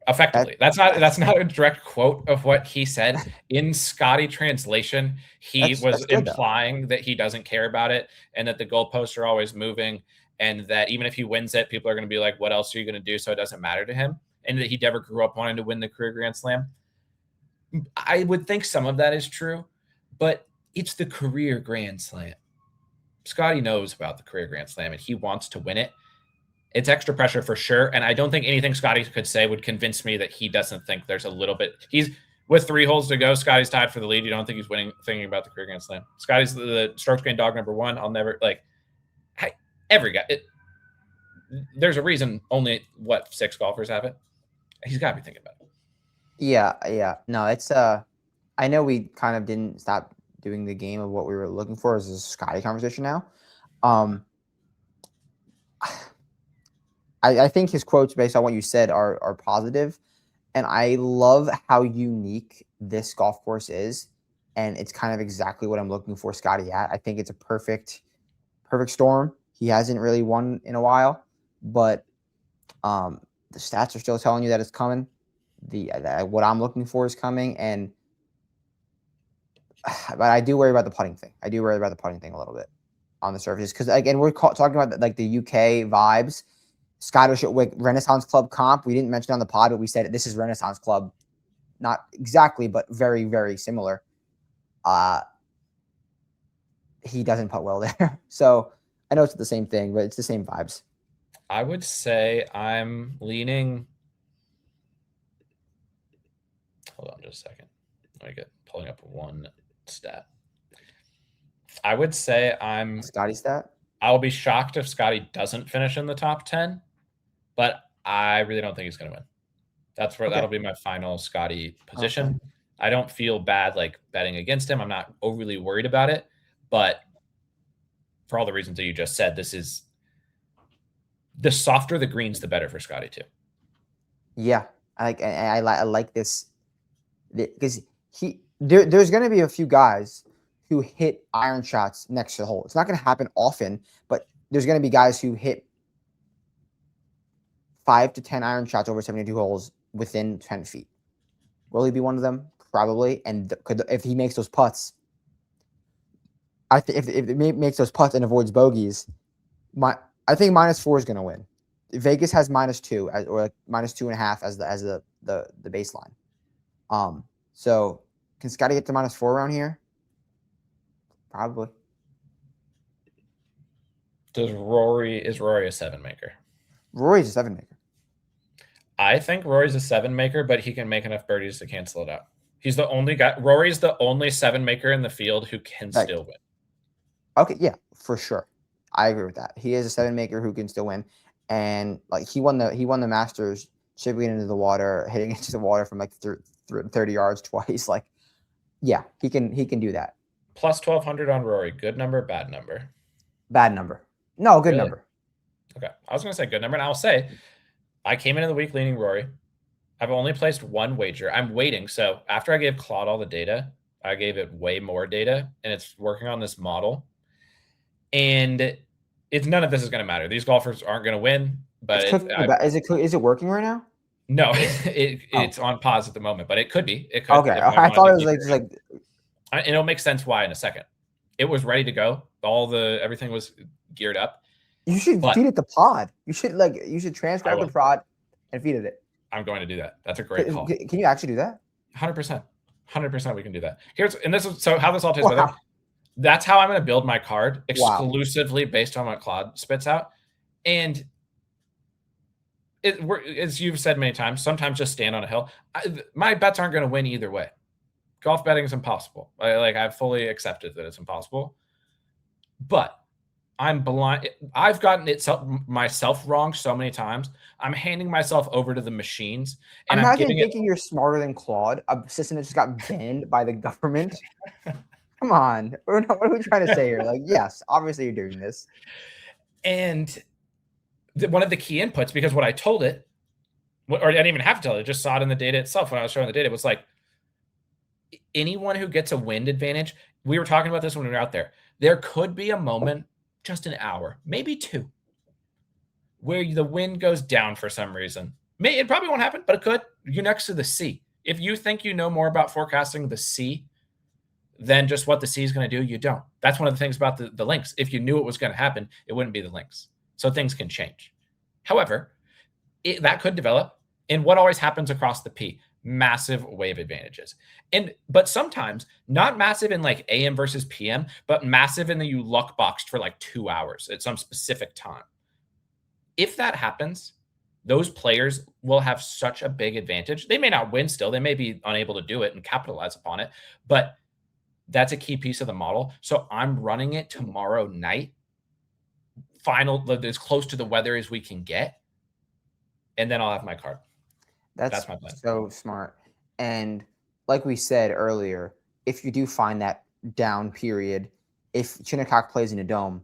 Speaker 1: Effectively, that's not a direct quote of what he said. In Scotty translation, he was implying that he doesn't care about it, and that the goalposts are always moving, and that even if he wins it, people are going to be like, what else are you going to do? So it doesn't matter to him, and that he never grew up wanting to win the career Grand Slam. I would think some of that is true, but it's the career Grand Slam. Scotty knows about the career Grand Slam, and he wants to win it. It's extra pressure for sure, and I don't think anything Scotty could say would convince me that he doesn't think there's a little bit. He's with 3 holes to go. Scotty's tied for the lead. You don't think he's winning, thinking about the career Grand Slam. Scotty's the strokes gained dog number 1. I'll never every guy. There's a reason only 6 golfers have it. He's got to be thinking about it.
Speaker 2: Yeah. No, it's I know we kind of didn't stop doing the game of what we were looking for as a Scotty conversation now. I think his quotes, based on what you said, are positive, and I love how unique this golf course is, and it's kind of exactly what I'm looking for Scotty at. I think it's a perfect storm. He hasn't really won in a while, but the stats are still telling you that it's coming. What I'm looking for is coming, but I do worry about the putting thing. I do worry about the putting thing a little bit on the surface, because again, we're talking about like the UK vibes. Scottish Renaissance Club comp. We didn't mention it on the pod, but we said this is Renaissance Club. Not exactly, but very, very similar. He doesn't putt well there. So I know it's the same thing, but it's the same vibes.
Speaker 1: I would say I'm leaning. Hold on just a second. Let me pulling up one stat. I would say I'm
Speaker 2: Scotty stat.
Speaker 1: I'll be shocked if Scotty doesn't finish in the top 10, but I really don't think he's going to win. That's where that'll be my final Scotty position. Okay. I don't feel bad like betting against him. I'm not overly worried about it, but for all the reasons that you just said, this is the softer the greens, the better for Scotty too.
Speaker 2: Yeah, I like this because there's going to be a few guys who hit iron shots next to the hole. It's not going to happen often, but there's going to be guys who hit 5 to 10 iron shots over 72 holes within 10 feet. Will he be one of them? Probably. And if he makes those putts, if he makes those putts and avoids bogeys, I think -4 is going to win. Vegas has -2 or like -2.5 as the baseline. So can Scotty get to -4 around here? Probably.
Speaker 1: Is Rory a 7-maker?
Speaker 2: Rory's a 7-maker.
Speaker 1: I think Rory's a 7-maker, but he can make enough birdies to cancel it out. He's the only guy. Rory's the only 7-maker in the field who can still win.
Speaker 2: Okay, yeah, for sure. I agree with that. He is a 7-maker who can still win, and like he won the Masters chipping into the water, hitting into the water from like 30 yards twice. Like, yeah, he can do that.
Speaker 1: Plus 1,200 on Rory. Good number, bad number?
Speaker 2: Bad number. No, good number.
Speaker 1: Okay. I was going to say good number, and I'll say I came into the week leaning Rory. I've only placed one wager. I'm waiting. So after I gave Claude all the data, I gave it way more data, and it's working on this model. And it's none of this is going to matter. These golfers aren't going to win, but
Speaker 2: Is it working right now?
Speaker 1: no, it's on pause at the moment, but it could be. It could.
Speaker 2: Okay, I thought it was like just like.
Speaker 1: And it'll make sense why in a second. It was ready to go. Everything was geared up.
Speaker 2: You should feed it the pod. You should transcribe the pod and feed it.
Speaker 1: I'm going to do that. That's a great call.
Speaker 2: Can you actually do that?
Speaker 1: 100%. 100% we can do that. So how this all takes together. That's how I'm going to build my card exclusively based on what Claude spits out. And as you've said many times, sometimes just stand on a hill. My bets aren't going to win either way. Golf betting is impossible. I've fully accepted that it's impossible. But I'm blind. I've gotten myself wrong so many times. I'm handing myself over to the machines. And
Speaker 2: I'm not even thinking you're smarter than Claude, a system that just got banned by the government. Come on. What are we trying to say here? Yes, obviously you're doing this.
Speaker 1: And one of the key inputs, because what I told it, or I didn't even have to tell it, I just saw it in the data itself when I was showing the data, it was like, anyone who gets a wind advantage, we were talking about this when we were out there, there could be a moment, just an hour, maybe two, where the wind goes down for some reason. It probably won't happen, but it could. You're next to the sea. If you think you know more about forecasting the sea than just what the sea is going to do, you don't. That's one of the things about the links. If you knew it was going to happen, it wouldn't be the links. So things can change. However, that could develop. And what always happens across the P? Massive wave advantages. But sometimes not massive in like AM versus PM, but massive in that you luck boxed for like 2 hours at some specific time. If that happens, those players will have such a big advantage. They may not win still. They may be unable to do it and capitalize upon it, but that's a key piece of the model. So I'm running it tomorrow night, as close to the weather as we can get, and then I'll have my card. That's my plan.
Speaker 2: So smart. And like we said earlier, if you do find that down period, if Shinnecock plays in a dome,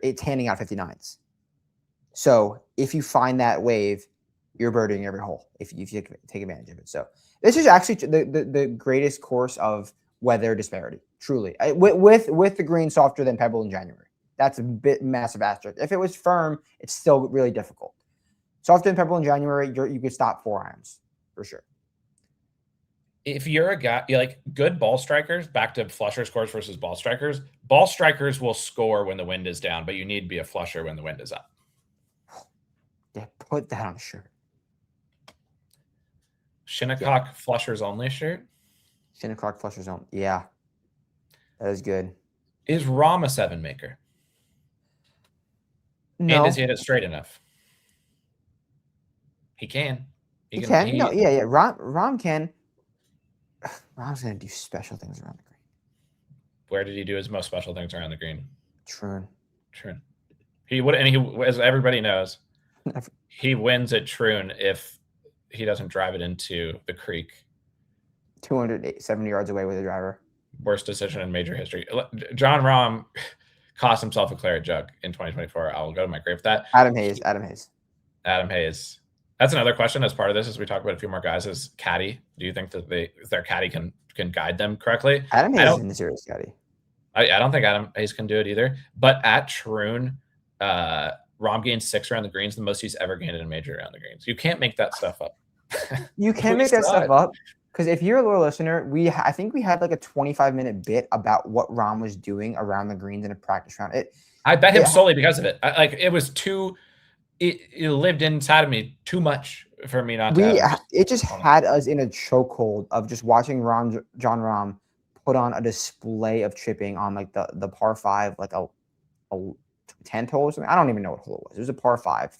Speaker 2: it's handing out 59s. So if you find that wave, you're birding every hole if you take advantage of it. So this is actually the greatest course of weather disparity, truly. With the green softer than Pebble in January. That's a bit massive asterisk. If it was firm, it's still really difficult. Softer than Pebble in January, you could stop 4 irons for sure.
Speaker 1: If you're a guy, like good ball strikers, back to flusher scores versus ball strikers will score when the wind is down, but you need to be a flusher when the wind is up.
Speaker 2: Yeah, put that on a shirt.
Speaker 1: Shinnecock flushers only shirt?
Speaker 2: Shinnecock flushers only. Yeah. That is good.
Speaker 1: Is Rahm a 7 maker?
Speaker 2: No.
Speaker 1: And does he hit it straight enough? He can.
Speaker 2: He can. No, yeah. Rahm can. Rahm's going to do special things around the green.
Speaker 1: Where did he do his most special things around the green?
Speaker 2: Troon.
Speaker 1: He would, and he, as everybody knows, he wins at Troon if he doesn't drive it into the creek.
Speaker 2: 270 yards away with a driver.
Speaker 1: Worst decision in major history. Jon Rahm cost himself a claret jug in 2024. I will go to my grave with that.
Speaker 2: Adam Hayes.
Speaker 1: That's another question as part of this, as we talk about a few more guys, is caddy. Do you think that their caddy can guide them correctly?
Speaker 2: Adam Hayes isn't a serious caddy.
Speaker 1: I don't think Adam Hayes can do it either. But at Troon, Rahm gained 6 around the greens, the most he's ever gained in a major around the greens. You can't make that stuff up.
Speaker 2: You can't make that stuff up. Because if you're a loyal listener, I think we had like a 25-minute bit about what Rahm was doing around the greens in a practice round.
Speaker 1: I bet him solely because of it. It was too. It lived inside of me too much for me not to.
Speaker 2: It just had us in a chokehold of just watching Jon Rahm put on a display of chipping on like the par 5, like a 10th hole or something. I don't even know what hole it was. It was a par 5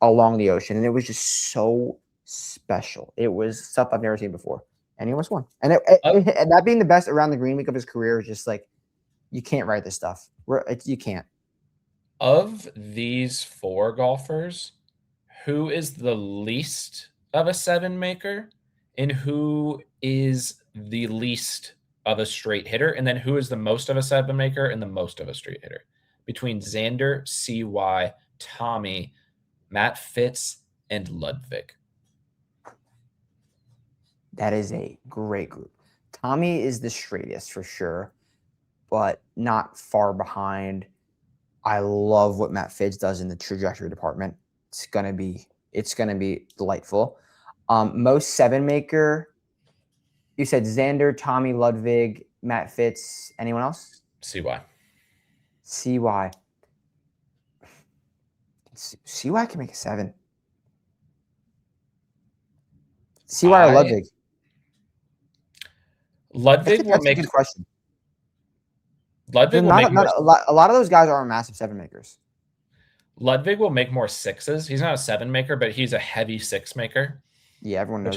Speaker 2: along the ocean, and it was just so special. It was stuff I've never seen before, and he almost won. And and that being the best around the green week of his career is just like, you can't write this stuff. You can't.
Speaker 1: Of these 4 golfers, who is the least of a 7 maker, and who is the least of a straight hitter, and then who is the most of a 7 maker and the most of a straight hitter? Between Xander, CY, Tommy, Matt Fitz, and Ludwig.
Speaker 2: That is a great group. Tommy is the straightest for sure, but not far behind. I love what Matt Fitz does in the trajectory department. It's gonna be delightful. Most seven maker. You said Xander, Tommy, Ludwig, Matt Fitz. Anyone else?
Speaker 1: CY.
Speaker 2: CY. CY can make a 7. CY or Ludwig?
Speaker 1: Ludwig will
Speaker 2: That's a
Speaker 1: make.
Speaker 2: good question.
Speaker 1: Ludwig will make
Speaker 2: Not a lot of those guys aren't massive 7 makers.
Speaker 1: Ludwig will make more 6s. He's not a 7 maker, but he's a heavy 6 maker.
Speaker 2: Yeah, everyone knows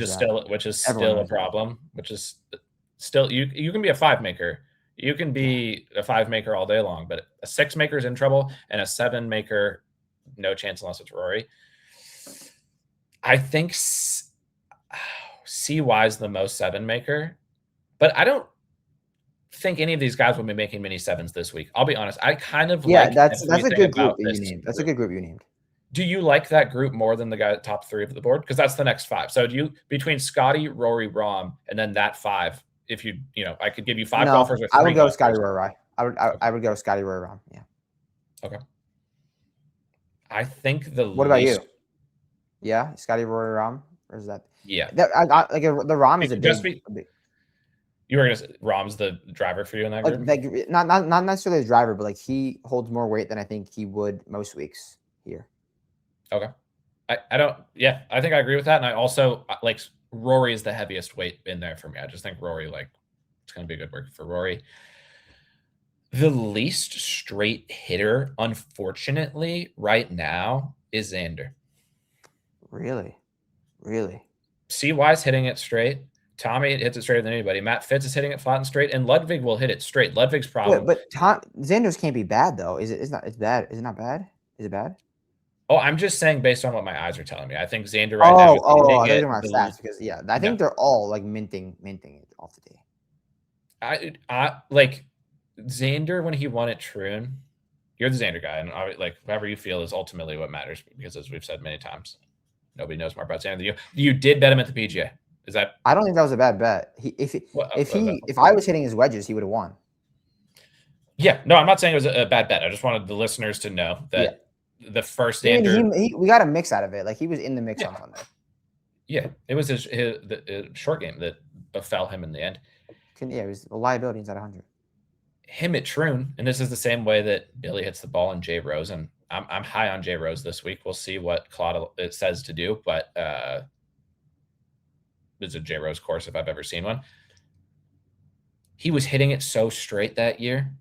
Speaker 1: which is
Speaker 2: that.
Speaker 1: still a problem. Which is still you can be a 5 maker. You can be a 5 maker all day long, but a 6 maker is in trouble, and a 7 maker, no chance unless it's Rory. I think CY is the most 7 maker, but I don't think any of these guys will be making mini 7s this week. I'll be honest. I kind of like
Speaker 2: that's a good group that you named. That's a good group you named.
Speaker 1: Do you like that group more than the guy at top 3 of the board? Because that's the next 5. So do you between Scotty, Rory, Rom, and then that 5? If I could give you 5 golfers with 3
Speaker 2: I would go
Speaker 1: golfers.
Speaker 2: Scotty, Rory. I would go Scotty, Rory, Rom. Yeah.
Speaker 1: Okay. I think the.
Speaker 2: What about you? Yeah, Scotty, Rory, Rom, or is that?
Speaker 1: Yeah.
Speaker 2: The Rom is a big.
Speaker 1: You were gonna say Rom's the driver for you in that group?
Speaker 2: Like not necessarily the driver, but like he holds more weight than I think he would most weeks here.
Speaker 1: Okay. I don't. Yeah, I think I agree with that, and I also like Rory is the heaviest weight in there for me. I just think Rory it's going to be a good work for Rory. The least straight hitter, unfortunately, right now is Xander.
Speaker 2: Really.
Speaker 1: CY's hitting it straight. Tommy hits it straighter than anybody. Matt Fitz is hitting it flat and straight, and Ludwig will hit it straight. Ludwig's problem.
Speaker 2: But Xander's can't be bad though. Is it? It's not. It's bad. Is it not bad? Is it bad?
Speaker 1: Oh, I'm just saying based on what my eyes are telling me. I think Xander right now.
Speaker 2: I think about stats because I think they're all like minting it off the tee.
Speaker 1: I like Xander when he won at Troon. You're the Xander guy, and whatever you feel is ultimately what matters. Because as we've said many times, nobody knows more about Xander than you. You did bet him at the PGA. Is that?
Speaker 2: I don't think that was a bad bet. If I was hitting his wedges, he would have won.
Speaker 1: Yeah, no, I'm not saying it was a bad bet. I just wanted the listeners to know that the first Xander.
Speaker 2: We got a mix out of it. Like he was in the mix on Sunday.
Speaker 1: Yeah, it was his short game that befell him in the end.
Speaker 2: It was a liability inside 100.
Speaker 1: Him at Troon, and this is the same way that Billy hits the ball in J Rose, and I'm high on J Rose this week. We'll see what Claude it says to do, but it's a J Rose course if I've ever seen one. He was hitting it so straight that year.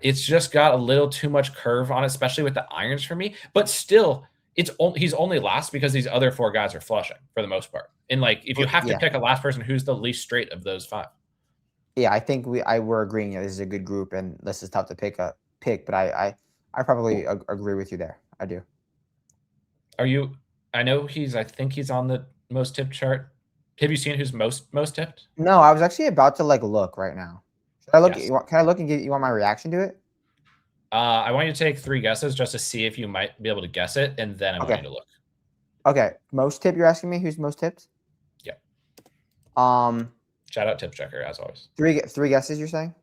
Speaker 1: It's just got a little too much curve on it, especially with the irons for me. But still, he's only last because these other 4 guys are flushing for the most part. And if you have to pick a last person, who's the least straight of those 5?
Speaker 2: Yeah, I think we're agreeing. This is a good group, and this is tough to pick. But I probably agree with you there. I do.
Speaker 1: Are you? I know I think he's on the most tipped chart. Have you seen who's most tipped?
Speaker 2: No, I was actually about to look right now. Should I look?
Speaker 1: Yes.
Speaker 2: Can I look and you want my reaction to it?
Speaker 1: I want you to take 3 guesses just to see if you might be able to guess it, and then I want you to look.
Speaker 2: Okay, most tipped. You're asking me who's most tipped?
Speaker 1: Yeah.
Speaker 2: Shout
Speaker 1: out Tip Checker as always.
Speaker 2: 3 guesses. You're saying?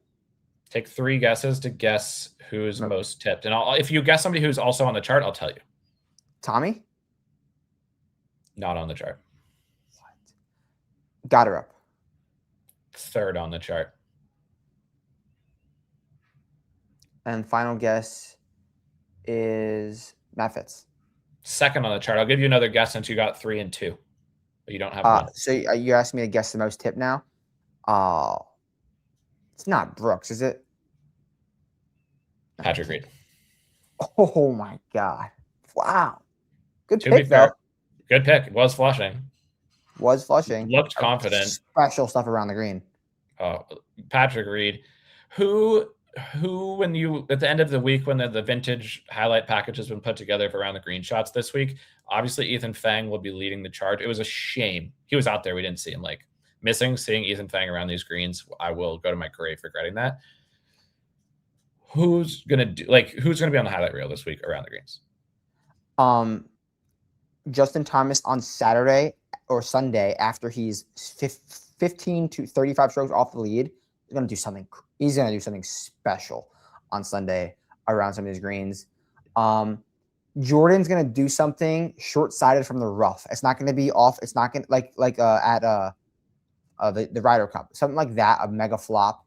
Speaker 1: Take 3 guesses to guess who's most tipped, and if you guess somebody who's also on the chart, I'll tell you.
Speaker 2: Tommy?
Speaker 1: Not on the chart.
Speaker 2: Got her up.
Speaker 1: 3rd on the chart.
Speaker 2: And final guess is Matt Fitz.
Speaker 1: 2nd on the chart. I'll give you another guess since you got 3 and 2, but you don't have one.
Speaker 2: So you're asking me to guess the most tip now? It's not Brooks, is it?
Speaker 1: Patrick Reed.
Speaker 2: Oh my God! Wow, good pick though.
Speaker 1: Good pick. Was flushing.
Speaker 2: Looked
Speaker 1: confident.
Speaker 2: Special stuff around the green.
Speaker 1: Patrick Reed, who when you at the end of the week when the vintage highlight package has been put together for around the green shots this week, obviously Ethan Fang will be leading the charge. It was a shame he was out there. We didn't see him. Seeing Ethan Fang around these greens, I will go to my grave regretting that. Who's gonna be on the highlight reel this week around the greens?
Speaker 2: Justin Thomas on Saturday or Sunday after he's 15 to 35 strokes off the lead. He's gonna do something. He's gonna do something special on Sunday around some of these greens. Jordan's gonna do something short-sided from the rough. It's not gonna be off. It's not gonna at the Ryder Cup, something like that, a mega flop.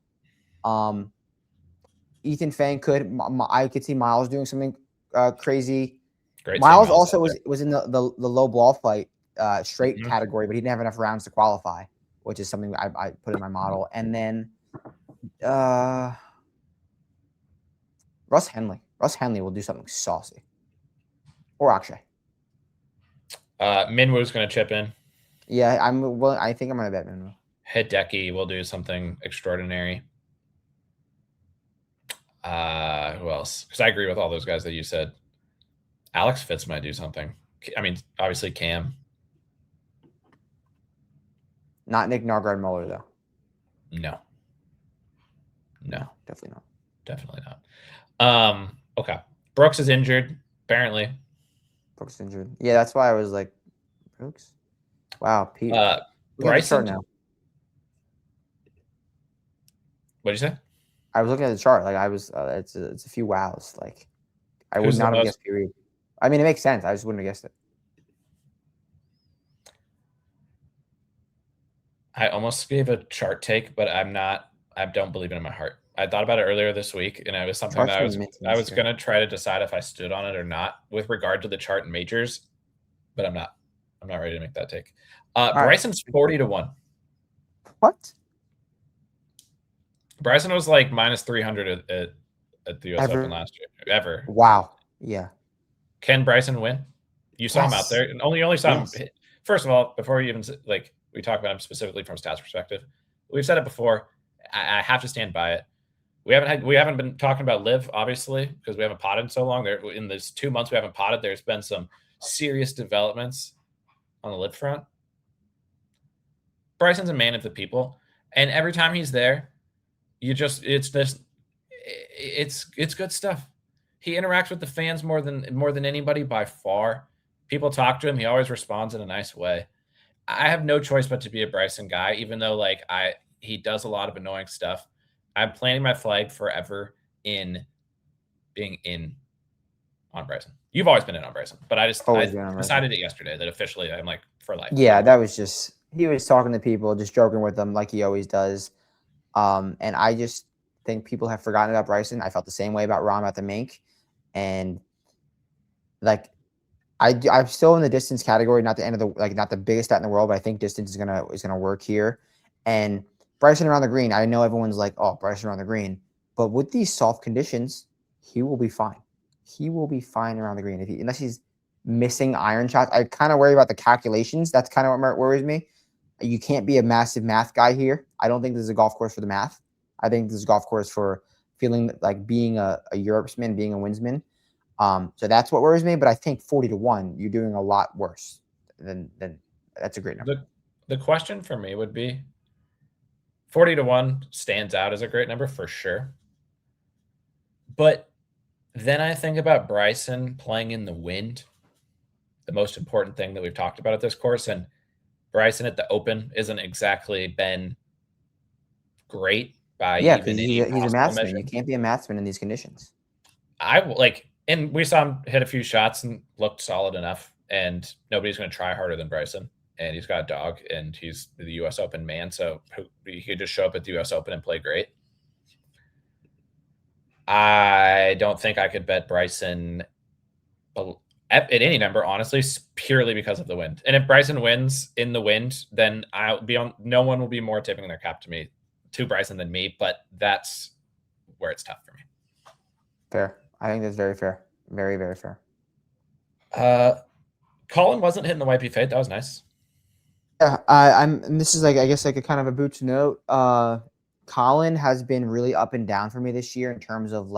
Speaker 2: Ethan Fang I could see Miles doing something crazy.
Speaker 1: Great.
Speaker 2: Miles also was in the low ball flight straight category, but he didn't have enough rounds to qualify, which is something I put in my model. And then Russ Henley. Russ Henley will do something saucy. Or Akshay.
Speaker 1: Minwoo's going to chip in.
Speaker 2: Yeah, I think I'm going to bet Minwoo.
Speaker 1: Hideki will do something extraordinary. Who else? Because I agree with all those guys that you said. Alex Fitz might do something. I mean, obviously Cam.
Speaker 2: Not Nick Nargard-Muller, though.
Speaker 1: No,
Speaker 2: definitely not.
Speaker 1: Definitely not. Okay. Brooks is injured, apparently.
Speaker 2: Brooks is injured. Yeah, that's why I was like, Brooks? Wow, Pete.
Speaker 1: Bryson now. What did you say?
Speaker 2: I was looking at the chart. Like I was, it's a few wows. Like I would not have guessed period. I mean, it makes sense. I just wouldn't have guessed it.
Speaker 1: I almost gave a chart take, but I'm not. I don't believe it in my heart. I thought about it earlier this week, and it was something that I was going to try to decide if I stood on it or not with regard to the chart and majors, but I'm not. I'm not ready to make that take. Bryson's 40-1.
Speaker 2: What?
Speaker 1: Bryson was like minus 300 at the U.S. Open last year. Ever.
Speaker 2: Wow. Yeah.
Speaker 1: Can Bryson win? You saw him out there, and you only saw him. First of all, before you even we talk about him specifically from a stats perspective, we've said it before. I have to stand by it. We haven't been talking about Liv, obviously, because we haven't potted so long. There in these 2 months we haven't potted, there's been some serious developments on the Liv front. Bryson's a man of the people, and every time he's there, it's good stuff. He interacts with the fans more than anybody by far. People talk to him. He always responds in a nice way. I have no choice but to be a Bryson guy, even though he does a lot of annoying stuff. I'm planting my flag forever in being in on Bryson. You've always been in on Bryson, but I decided it yesterday that officially I'm like for life.
Speaker 2: Yeah, that was just he was talking to people, just joking with them like he always does. And I just think people have forgotten about Bryson. I felt the same way about Rahm at the Mink, and I'm still in the distance category, not the end of not the biggest stat in the world, but I think distance is gonna work here. And Bryson around the green, I know everyone's like, oh, Bryson around the green, but with these soft conditions, he will be fine. He will be fine around the green unless he's missing iron shots. I kind of worry about the calculations. That's kind of what worries me. You can't be a massive math guy here. I don't think this is a golf course for the math. I think this is a golf course for feeling like being a Europesman, being a winsman. So that's what worries me. But I think 40-1, you're doing a lot worse than that's a great number.
Speaker 1: The question for me would be 40-1 stands out as a great number for sure. But then I think about Bryson playing in the wind, the most important thing that we've talked about at this course. And Bryson at the Open isn't exactly been great by
Speaker 2: because he's a mathsman. Measure. You can't be a mathsman in these conditions.
Speaker 1: And we saw him hit a few shots and looked solid enough. And nobody's going to try harder than Bryson. And he's got a dog, and he's the U.S. Open man, so he could just show up at the U.S. Open and play great. I don't think I could bet Bryson at any number, honestly, purely because of the wind. And if Bryson wins in the wind, then no one will be more tipping their cap to Bryson than me, but that's where it's tough for me.
Speaker 2: Fair. I think that's very fair. Very, very fair.
Speaker 1: Colin wasn't hitting the YP fade. That was nice.
Speaker 2: Yeah, and this is I guess a kind of a boot to note. Colin has been really up and down for me this year in terms of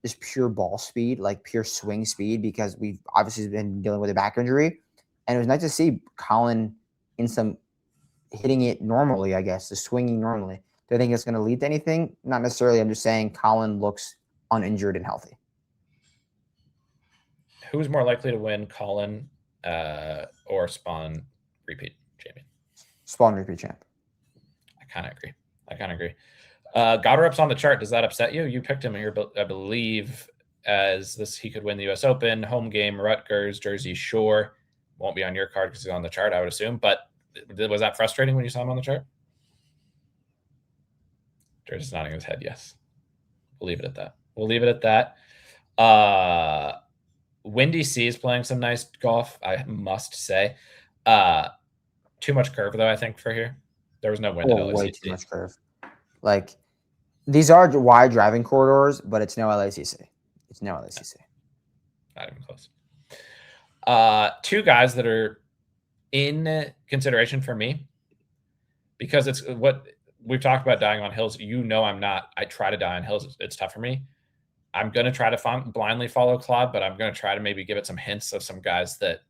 Speaker 2: just pure ball speed, pure swing speed, because we've obviously been dealing with a back injury, and it was nice to see Colin in some hitting it normally, I guess, just swinging normally. Do I think it's going to lead to anything? Not necessarily. I'm just saying Colin looks uninjured and healthy.
Speaker 1: Who's more likely to win, Colin or Spawn repeat champion.
Speaker 2: Spawn repeat champ.
Speaker 1: I kind of agree. Goddard's on the chart. Does that upset you? You picked him here, I believe, as this he could win the U.S. Open, home game, Rutgers, Jersey Shore. Won't be on your card because he's on the chart, I would assume. But was that frustrating when you saw him on the chart? Jersey's nodding his head, yes. We'll leave it at that. Windy C is playing some nice golf, I must say. Too much curve, though, I think, for here. There was no wind at LACC.
Speaker 2: Way too much curve. Like, these are wide driving corridors, but it's no LACC. It's no LACC.
Speaker 1: Not even close. Two guys that are in consideration for me, because it's what we've talked about dying on hills. You know I'm not. I try to die on hills. It's tough for me. I'm going to try to blindly follow Claude, but I'm going to try to maybe give it some hints of some guys that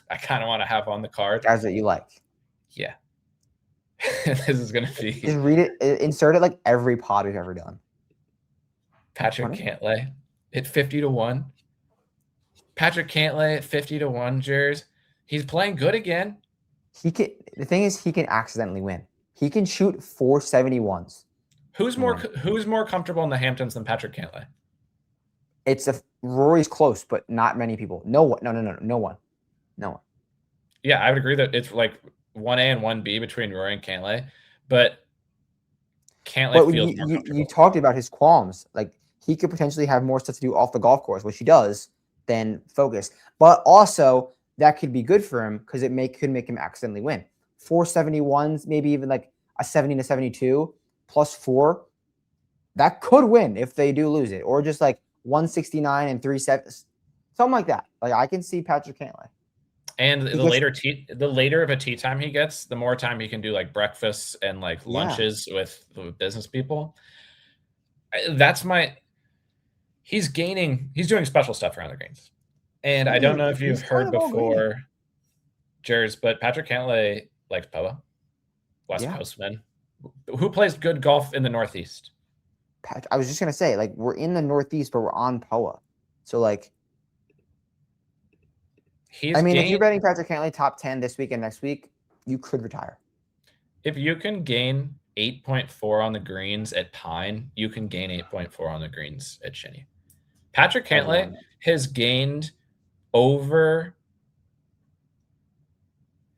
Speaker 1: I kind of want to have on the card.
Speaker 2: Guys that you like.
Speaker 1: Yeah. This is going to be.
Speaker 2: Just read it. Insert it like every pod we've ever done.
Speaker 1: Patrick Cantlay at 50-1. Patrick Cantlay at 50-1, Jers. He's playing good again.
Speaker 2: The thing is, he can accidentally win. He can shoot 471s.
Speaker 1: Who's more comfortable in the Hamptons than Patrick Cantlay?
Speaker 2: Rory's close, but not many people. No one. No one.
Speaker 1: Yeah, I would agree that it's like 1A and 1B between Rory and Cantlay, but Cantlay feels more comfortable.
Speaker 2: You talked about his qualms. Like, he could potentially have more stuff to do off the golf course, which he does, than focus. But also, that could be good for him because could make him accidentally win. 471s, maybe even like a 70-72 plus 4. That could win if they do lose it, or just like 169 and 3 sets, something like that. Like, I can see Patrick Cantlay.
Speaker 1: And the later of a tea time he gets, the more time he can do like breakfasts and like lunches with business people. He's doing special stuff around the greens. And I don't know if you've heard before, Jers, but Patrick Cantlay likes POA, West Coastman. Who plays good golf in the Northeast?
Speaker 2: I was just going to say, like, we're in the Northeast, but we're on POA. So, like, if you're betting Patrick Cantlay top 10 this week and next week, you could retire.
Speaker 1: If you can gain 8.4 on the greens at Pine, you can gain 8.4 on the greens at Shinny. Patrick Cantlay has gained over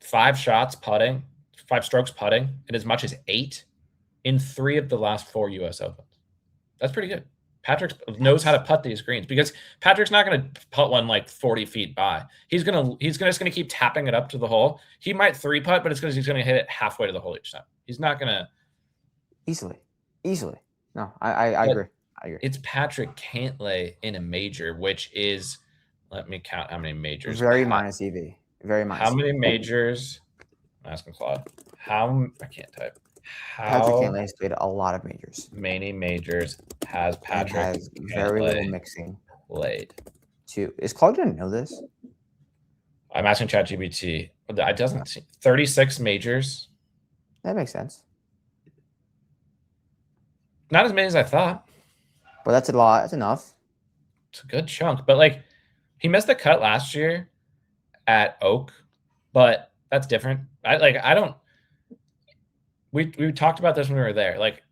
Speaker 1: 5 strokes putting, and as much as 8 in 3 of the last 4 U.S. Opens. That's pretty good. Patrick knows how to putt these greens, because Patrick's not going to putt one like 40 feet by. He's just going to keep tapping it up to the hole. He might 3-putt, but it's because he's going to hit it halfway to the hole each time. He's not going to easily. No, I agree. It's Patrick Cantlay in a major, which is, let me count how many majors.
Speaker 2: Very minus EV. Very minus.
Speaker 1: How many majors? I'm asking Claude. I can't type.
Speaker 2: Patrick Cantlay has played a lot of majors.
Speaker 1: Many majors has Patrick
Speaker 2: has very little mixing
Speaker 1: played.
Speaker 2: Is Claude going to know this?
Speaker 1: I'm asking ChatGPT. It doesn't see 36 majors.
Speaker 2: That makes sense.
Speaker 1: Not as many as I thought.
Speaker 2: But that's a lot. That's enough.
Speaker 1: It's a good chunk. But like, he missed the cut last year at Oak, but that's different. We talked about this when we were there. Like,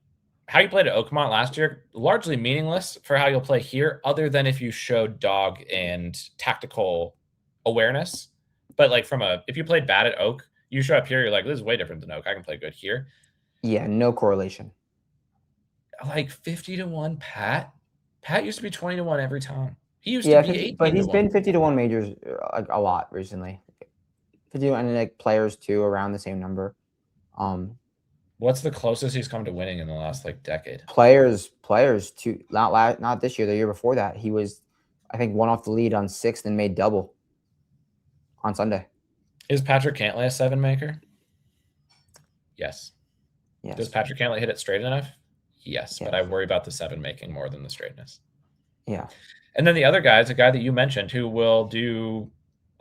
Speaker 1: how you played at Oakmont last year, largely meaningless for how you'll play here, other than if you showed dog and tactical awareness. But like, if you played bad at Oak, you show up here, you're like, this is way different than Oak. I can play good here.
Speaker 2: Yeah, no correlation.
Speaker 1: Like 50-1 Pat. Pat used to be 20-1 every time. He used to be 18,
Speaker 2: but he's been 50-1 majors a lot recently. 50-1 and like players too around the same number.
Speaker 1: What's the closest he's come to winning in the last like decade?
Speaker 2: Players too. Not this year. The year before that, he was, I think, one off the lead on 6th and made double on Sunday.
Speaker 1: Is Patrick Cantlay a 7 maker? Yes.
Speaker 2: Yes.
Speaker 1: Does Patrick Cantlay hit it straight enough? Yes, but I worry about the 7 making more than the straightness.
Speaker 2: Yeah.
Speaker 1: And then the other guy is a guy that you mentioned who will do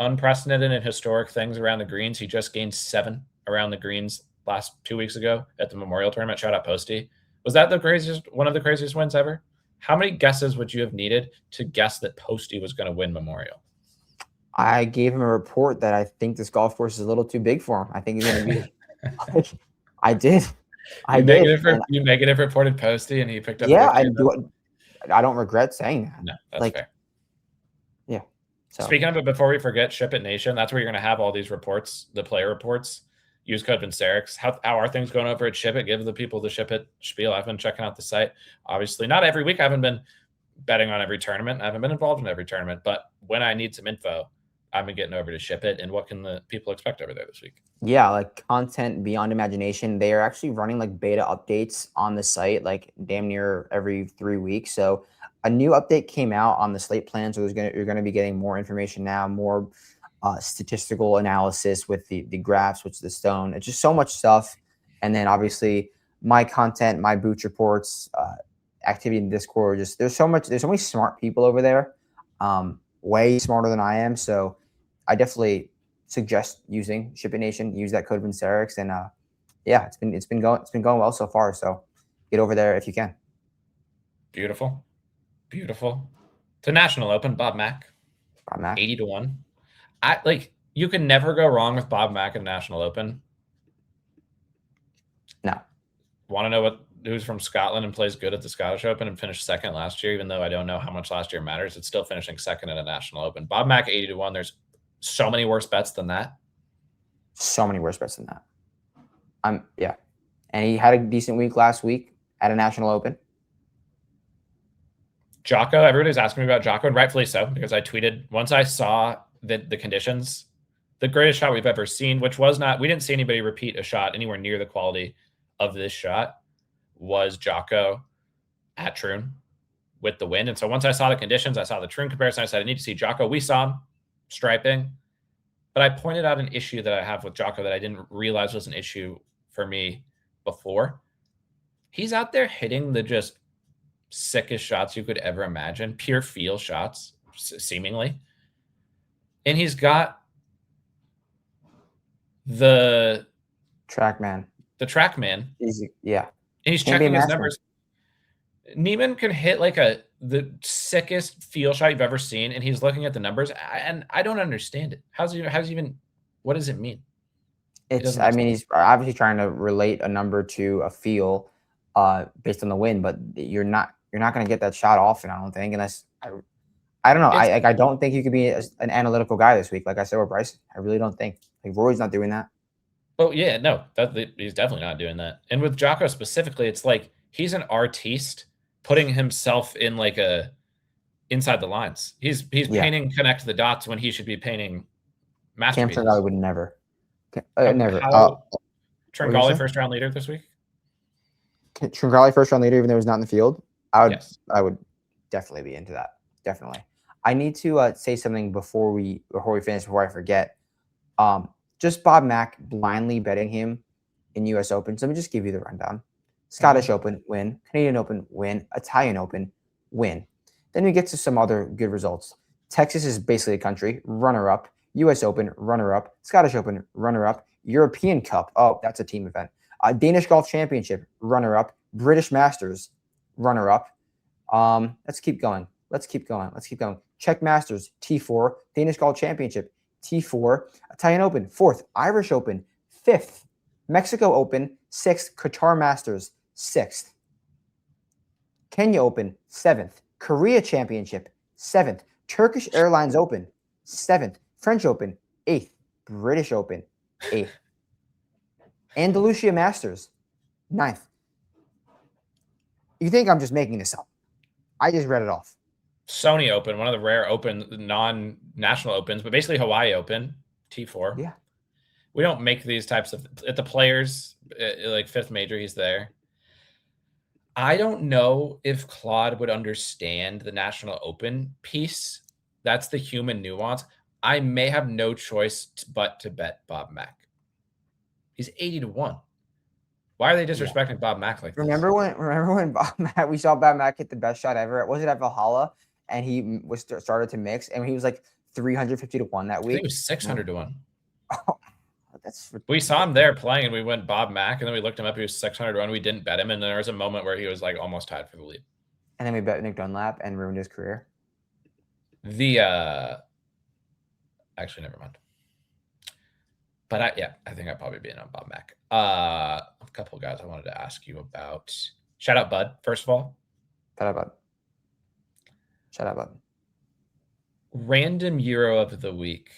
Speaker 1: unprecedented and historic things around the greens. He just gained 7 around the greens last 2 weeks ago at the Memorial Tournament. Shout out Posty. Was that one of the craziest wins ever? How many guesses would you have needed to guess that Posty was going to win Memorial?
Speaker 2: I gave him a report that I think this golf course is a little too big for him. I think he's going to be. I did. I did.
Speaker 1: You negative reported Posty, and he picked up.
Speaker 2: Yeah,
Speaker 1: 50 of them?
Speaker 2: I don't regret saying that.
Speaker 1: No, that's fair.
Speaker 2: Yeah. So.
Speaker 1: Speaking of it, before we forget, Ship It Nation. That's where you're going to have all these reports, the player reports. Use code Vincerics. How are things going over at Ship It? Give the people the Ship It spiel. I've been checking out the site. Obviously, not every week. I haven't been betting on every tournament. I haven't been involved in every tournament. But when I need some info, I've been getting over to Ship It. And what can the people expect over there this week?
Speaker 2: Yeah, like content beyond imagination. They are actually running like beta updates on the site, like damn near every 3 weeks. So a new update came out on the slate plan. So you're gonna be getting more information now, more statistical analysis with the graphs, which is the stone. It's just so much stuff. And then obviously my content, my boots reports, activity in Discord. Just there's so many smart people over there, way smarter than I am. So I definitely suggest using Ship It Nation. Use that code Vincerics, and yeah, it's been going well so far. So get over there if you can.
Speaker 1: Beautiful. To National Open, Bob Mack. 80-1. You can never go wrong with Bob Mack at National Open.
Speaker 2: No.
Speaker 1: Want to know who's from Scotland and plays good at the Scottish Open and finished second last year, even though I don't know how much last year matters. It's still finishing second at a National Open. Bob Mack 80-1. There's so many worse bets than that.
Speaker 2: Yeah. And he had a decent week last week at a National Open.
Speaker 1: Jocko, everybody's asking me about Jocko, and rightfully so, because I tweeted once I saw the conditions, the greatest shot we've ever seen, which was not, we didn't see anybody repeat a shot anywhere near the quality of this shot, was Jocko at Troon with the wind. And so once I saw the conditions, I saw the Troon comparison, I said, I need to see Jocko. We saw him striping, but I pointed out an issue that I have with Jocko that I didn't realize was an issue for me before. He's out there hitting the just sickest shots you could ever imagine, pure feel shots, seemingly. And he's got the
Speaker 2: TrackMan.
Speaker 1: Easy,
Speaker 2: yeah.
Speaker 1: And he's checking his numbers. Neiman can hit like the sickest feel shot you've ever seen, and he's looking at the numbers, and I don't understand it. What does it mean?
Speaker 2: He's obviously trying to relate a number to a feel based on the win, but you're not going to get that shot often, I don't think, unless I don't know. I don't think you could be an analytical guy this week. Like I said with Bryson, I really don't think. Like Rory's not doing that.
Speaker 1: Oh yeah, no, he's definitely not doing that. And with Jocko specifically, it's like he's an artiste putting himself in like inside the lines. He's painting connect the dots when he should be painting masterpieces.
Speaker 2: Cam Tringali would never. Never.
Speaker 1: Tringali first round leader this week.
Speaker 2: Tringali first round leader, even though he's not in the field. I would definitely be into that. Definitely. I need to say something before we finish, before I forget. Just Bob Mack blindly betting him in U.S. Open. So let me just give you the rundown. Scottish Open, win. Canadian Open, win. Italian Open, win. Then we get to some other good results. Texas is basically a country, runner-up. U.S. Open, runner-up. Scottish Open, runner-up. European Cup, oh, that's a team event. Danish Golf Championship, runner-up. British Masters, runner-up. Let's keep going. Czech Masters, T4. Danish Golf Championship, T4. Italian Open, 4th. Irish Open, 5th. Mexico Open, 6th. Qatar Masters, 6th. Kenya Open, 7th. Korea Championship, 7th. Turkish Airlines Open, 7th. French Open, 8th. British Open, 8th. Andalusia Masters, 9th. You think I'm just making this up? I just read it off.
Speaker 1: Sony Open, one of the rare open non-national opens, but basically Hawaii Open, T4.
Speaker 2: Yeah.
Speaker 1: We don't make these types of at the Players, like 5th major, he's there. I don't know if Claude would understand the National Open piece. That's the human nuance. I may have no choice but to bet Bob Mack. He's 80-1. Why are they disrespecting Bob Mack like this?
Speaker 2: Remember when Bob Mack, we saw Bob Mack hit the best shot ever? Was it at Valhalla? And he started to mix, and he was like 350-1 that week.
Speaker 1: I think it was 600-1.
Speaker 2: Oh,
Speaker 1: we saw him there playing, and we went Bob Mack, and then we looked him up. He was 600-1. We didn't bet him, and there was a moment where he was like almost tied for the lead.
Speaker 2: And then we bet Nick Dunlap and ruined his career.
Speaker 1: Actually, never mind. But I think I'd probably be in on Bob Mack. A couple of guys I wanted to ask you about. Shout out Bud, first of all.
Speaker 2: Shout out, Bud.
Speaker 1: Random Euro of the week.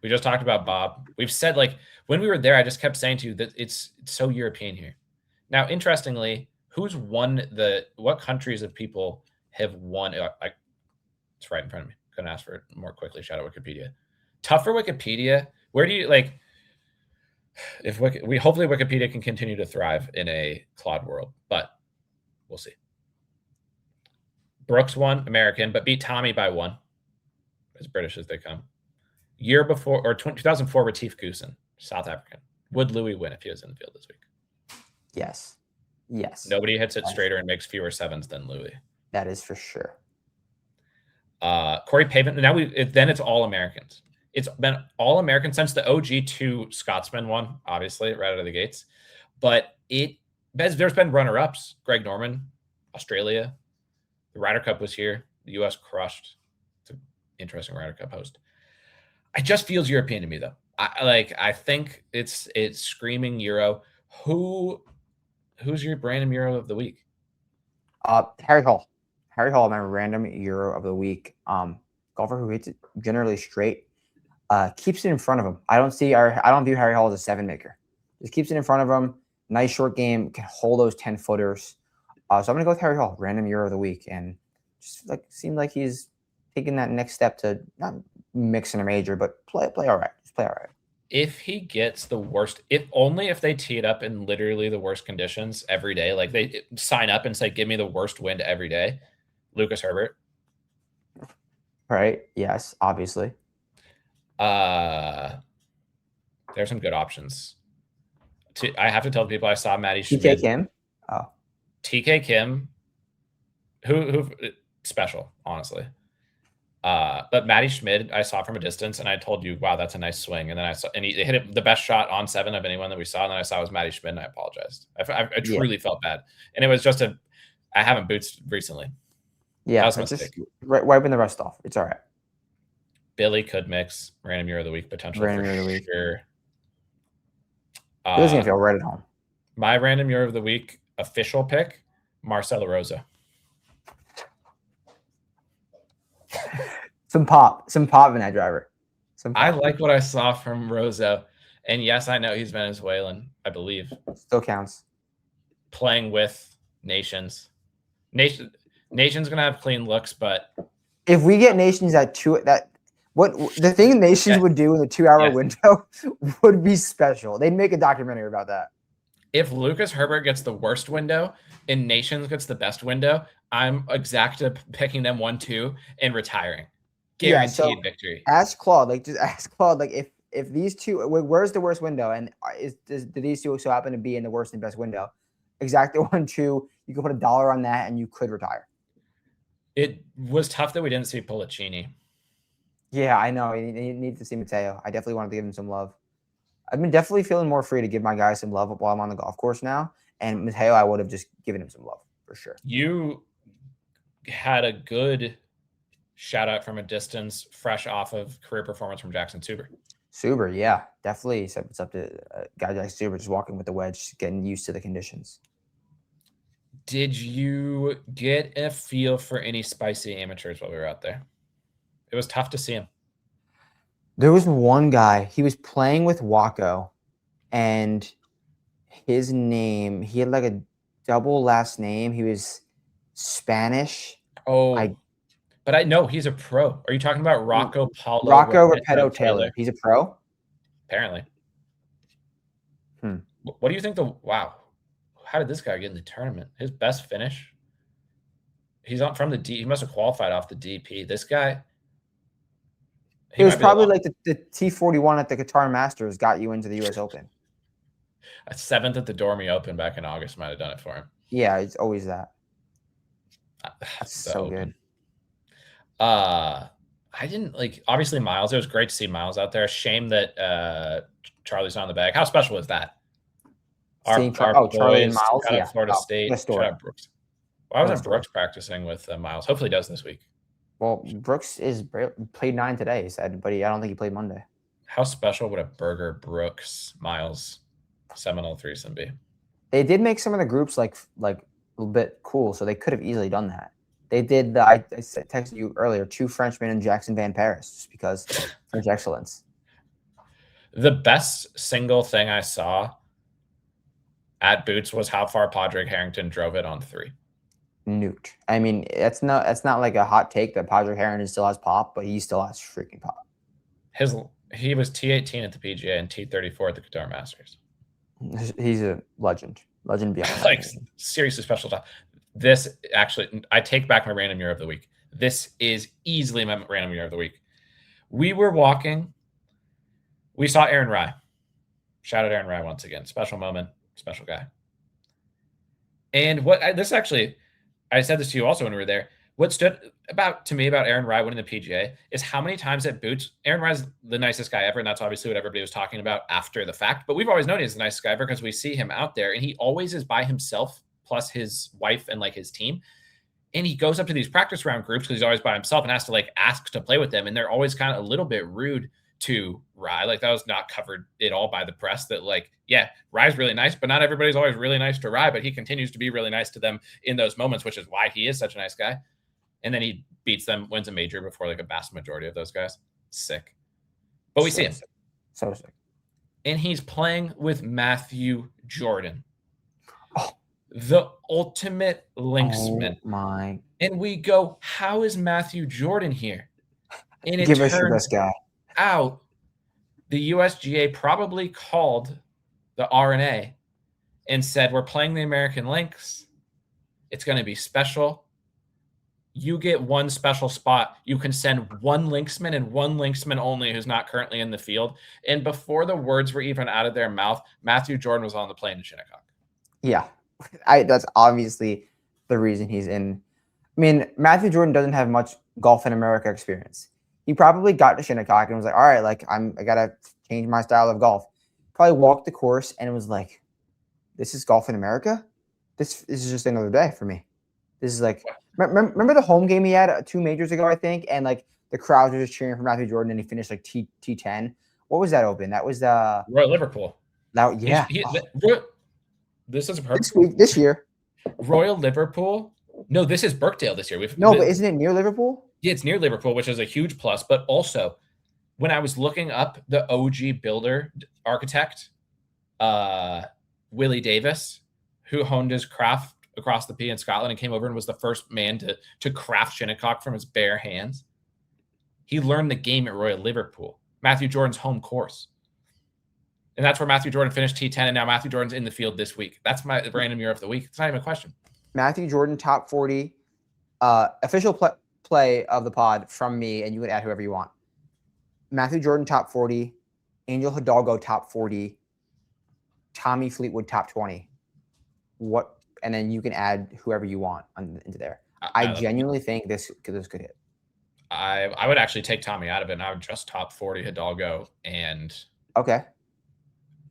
Speaker 1: We just talked about Bob. We've said, like, when we were there, I just kept saying to you that it's so European here. Now, interestingly, what countries of people have won? It's right in front of me. Couldn't ask for it more quickly. Shout out Wikipedia. Tougher Wikipedia. Where do you like? Hopefully Wikipedia can continue to thrive in a Claude world, but we'll see. Brooks won, American, but beat Tommy by 1, as British as they come. Year before, or 2004, Retief Goosen, South African. Would Louis win if he was in the field this week?
Speaker 2: Yes.
Speaker 1: Nobody hits it straighter and makes fewer 7s than Louis.
Speaker 2: That is for sure.
Speaker 1: Corey Pavement. Now then it's all Americans. It's been all American since the OG 2 Scotsman won, obviously, right out of the gates. But there's been runner-ups. Greg Norman, Australia. The Ryder Cup was here. The U.S. crushed. It's an interesting Ryder Cup host. It just feels European to me, though. I think it's screaming Euro. Who's your random Euro of the week?
Speaker 2: Harry Hall. Harry Hall, my random Euro of the week. Golfer who hits it generally straight. Keeps it in front of him. I don't view Harry Hall as a 7-maker. Just keeps it in front of him. Nice short game. Can hold those 10-footers. So I'm gonna go with Harry Hall, random Euro of the week, and just seemed like he's taking that next step to not mix in a major, but play all right. Just play all right.
Speaker 1: If he gets the worst, if they tee it up in literally the worst conditions every day, like they sign up and say, "Give me the worst wind every day," Lucas Herbert.
Speaker 2: Right. Yes. Obviously.
Speaker 1: There's some good options. I have to tell people I saw Matty Schmid.
Speaker 2: TK Kim. Oh.
Speaker 1: TK Kim. Who special, honestly. But Matty Schmid, I saw from a distance, and I told you, wow, that's a nice swing. And then he hit it the best shot on 7 of anyone that we saw. And then I saw it was Matty Schmid, and I apologized. I truly felt bad. And it was just I haven't boots recently.
Speaker 2: Yeah, just wiping the rust off. It's all right.
Speaker 1: Billy could mix random Euro of the week potential. Random Euro of the week. Sure.
Speaker 2: Billy's gonna feel right at home.
Speaker 1: My random Euro of the week official pick, Marcelo Rosa.
Speaker 2: Some pop in that driver.
Speaker 1: I like what I saw from Rosa. And yes, I know he's Venezuelan, I believe.
Speaker 2: Still counts.
Speaker 1: Playing with Nations. Nation's gonna have clean looks, but
Speaker 2: if we get Nations at 2, what the thing Nations would do in the 2-hour window would be special. They'd make a documentary about that.
Speaker 1: If Lucas Herbert gets the worst window and Nations gets the best window, I'm exacta picking them 1-2 and retiring. Guaranteed victory.
Speaker 2: Ask Claude, if these two, where's the worst window, and do these two so happen to be in the worst and best window? Exactly 1-2. You could put $1 on that, and you could retire.
Speaker 1: It was tough that we didn't see Pollicini.
Speaker 2: Yeah, I know. You need to see Mateo. I definitely wanted to give him some love. I've been definitely feeling more free to give my guys some love while I'm on the golf course now. And Mateo, I would have just given him some love for sure.
Speaker 1: You had a good shout out from a distance, fresh off of career performance from Jackson Suber.
Speaker 2: Suber, yeah, definitely. So it's up to a guy like Suber just walking with the wedge, getting used to the conditions.
Speaker 1: Did you get a feel for any spicy amateurs while we were out there? It was tough to see him.
Speaker 2: There was one guy, he was playing with Waco, and his name, he had like a double last name. He was Spanish.
Speaker 1: But I know he's a pro. Are you talking about Rocco Paulo?
Speaker 2: Rocco Repetto Taylor. He's a pro?
Speaker 1: Apparently. What do you think wow. How did this guy get in the tournament? His best finish? He's on from the D. He must have qualified off the DP. This guy.
Speaker 2: It was probably like the T41 at the Qatar Masters got you into the U.S. Open.
Speaker 1: A 7th at the Dormy Open back in August might have done it for him.
Speaker 2: Yeah, it's always that. That's so good.
Speaker 1: I didn't obviously Miles. It was great to see Miles out there. Shame that Charlie's not in the bag. How special is that?
Speaker 2: Charlie and Miles.
Speaker 1: Florida State. Shout out Brooks. Why wasn't Brooks practicing with Miles? Hopefully he does this week.
Speaker 2: Well, Brooks played 9 today, he said, but I don't think he played Monday.
Speaker 1: How special would a Burger Brooks Miles Seminole threesome be?
Speaker 2: They did make some of the groups like a little bit cool, so they could have easily done that. They did. I texted you earlier. 2 Frenchmen and Jackson Van Paris, just because French excellence.
Speaker 1: The best single thing I saw at Boots was how far Padraig Harrington drove it on 3.
Speaker 2: Nuked. I mean, that's not like a hot take that Padraig Harrington still has pop, but he still has freaking pop.
Speaker 1: He was T18 at the PGA and T34 at the Qatar Masters.
Speaker 2: He's a legend beyond.
Speaker 1: Like seriously special stuff. This actually, I take back my random year of the week. This is easily my random year of the week. We were walking. We saw Aaron Rye. Shout out Aaron Rye once again. Special moment, special guy. And I said this to you also when we were there. What stood to me about Aaron Rye winning the PGA is how many times at Boots, Aaron Rye's the nicest guy ever, and that's obviously what everybody was talking about after the fact. But we've always known he's the nicest guy ever because we see him out there, and he always is by himself, plus his wife and like his team. And he goes up to these practice round groups because he's always by himself and has to like ask to play with them, and they're always kind of a little bit rude to Rye. Like that was not covered at all by the press. That like, yeah, Rye's really nice, but not everybody's always really nice to Rye. But he continues to be really nice to them in those moments, which is why he is such a nice guy. And then he beats them, wins a major before like a vast majority of those guys. Sick. But we see him.
Speaker 2: So sick.
Speaker 1: And he's playing with Matthew Jordan.
Speaker 2: Oh.
Speaker 1: The ultimate linksman.
Speaker 2: Oh my.
Speaker 1: And we go, how is Matthew Jordan here? And it
Speaker 2: Give us your best guy.
Speaker 1: Out, the USGA probably called the RNA and said, we're playing the American Links. It's going to be special. You get one special spot. You can send one linksman and one linksman only who's not currently in the field. And before the words were even out of their mouth, Matthew Jordan was on the plane in Shinnecock.
Speaker 2: Yeah, that's obviously the reason he's in. I mean, Matthew Jordan doesn't have much golf in America experience. He probably got to Shinnecock and was like, all right, like I got to change my style of golf. Probably walked the course and it was like, this is golf in America? This is just another day for me. This is like, remember the home game he had 2 majors ago, I think? And like the crowds were just cheering for Matthew Jordan and he finished like T10. What was that open? That was
Speaker 1: Royal Liverpool.
Speaker 2: Yeah.
Speaker 1: This is
Speaker 2: this year.
Speaker 1: Royal Liverpool. No, this is Birkdale this year.
Speaker 2: But isn't it near Liverpool?
Speaker 1: Yeah, it's near Liverpool, which is a huge plus. But also, when I was looking up the OG builder architect, Willie Davis, who honed his craft across the P in Scotland and came over and was the first man to craft Shinnecock from his bare hands. He learned the game at Royal Liverpool, Matthew Jordan's home course. And that's where Matthew Jordan finished T10, and now Matthew Jordan's in the field this week. That's my random year of the week. It's not even a question.
Speaker 2: Matthew Jordan, top 40, official play of the pod from me, and you can add whoever you want. Matthew Jordan, top 40, Angel Hidalgo, top 40, Tommy Fleetwood, top 20. And then you can add whoever you want into there. I genuinely think this could hit.
Speaker 1: I would actually take Tommy out of it, and I would just top 40 Hidalgo and
Speaker 2: okay.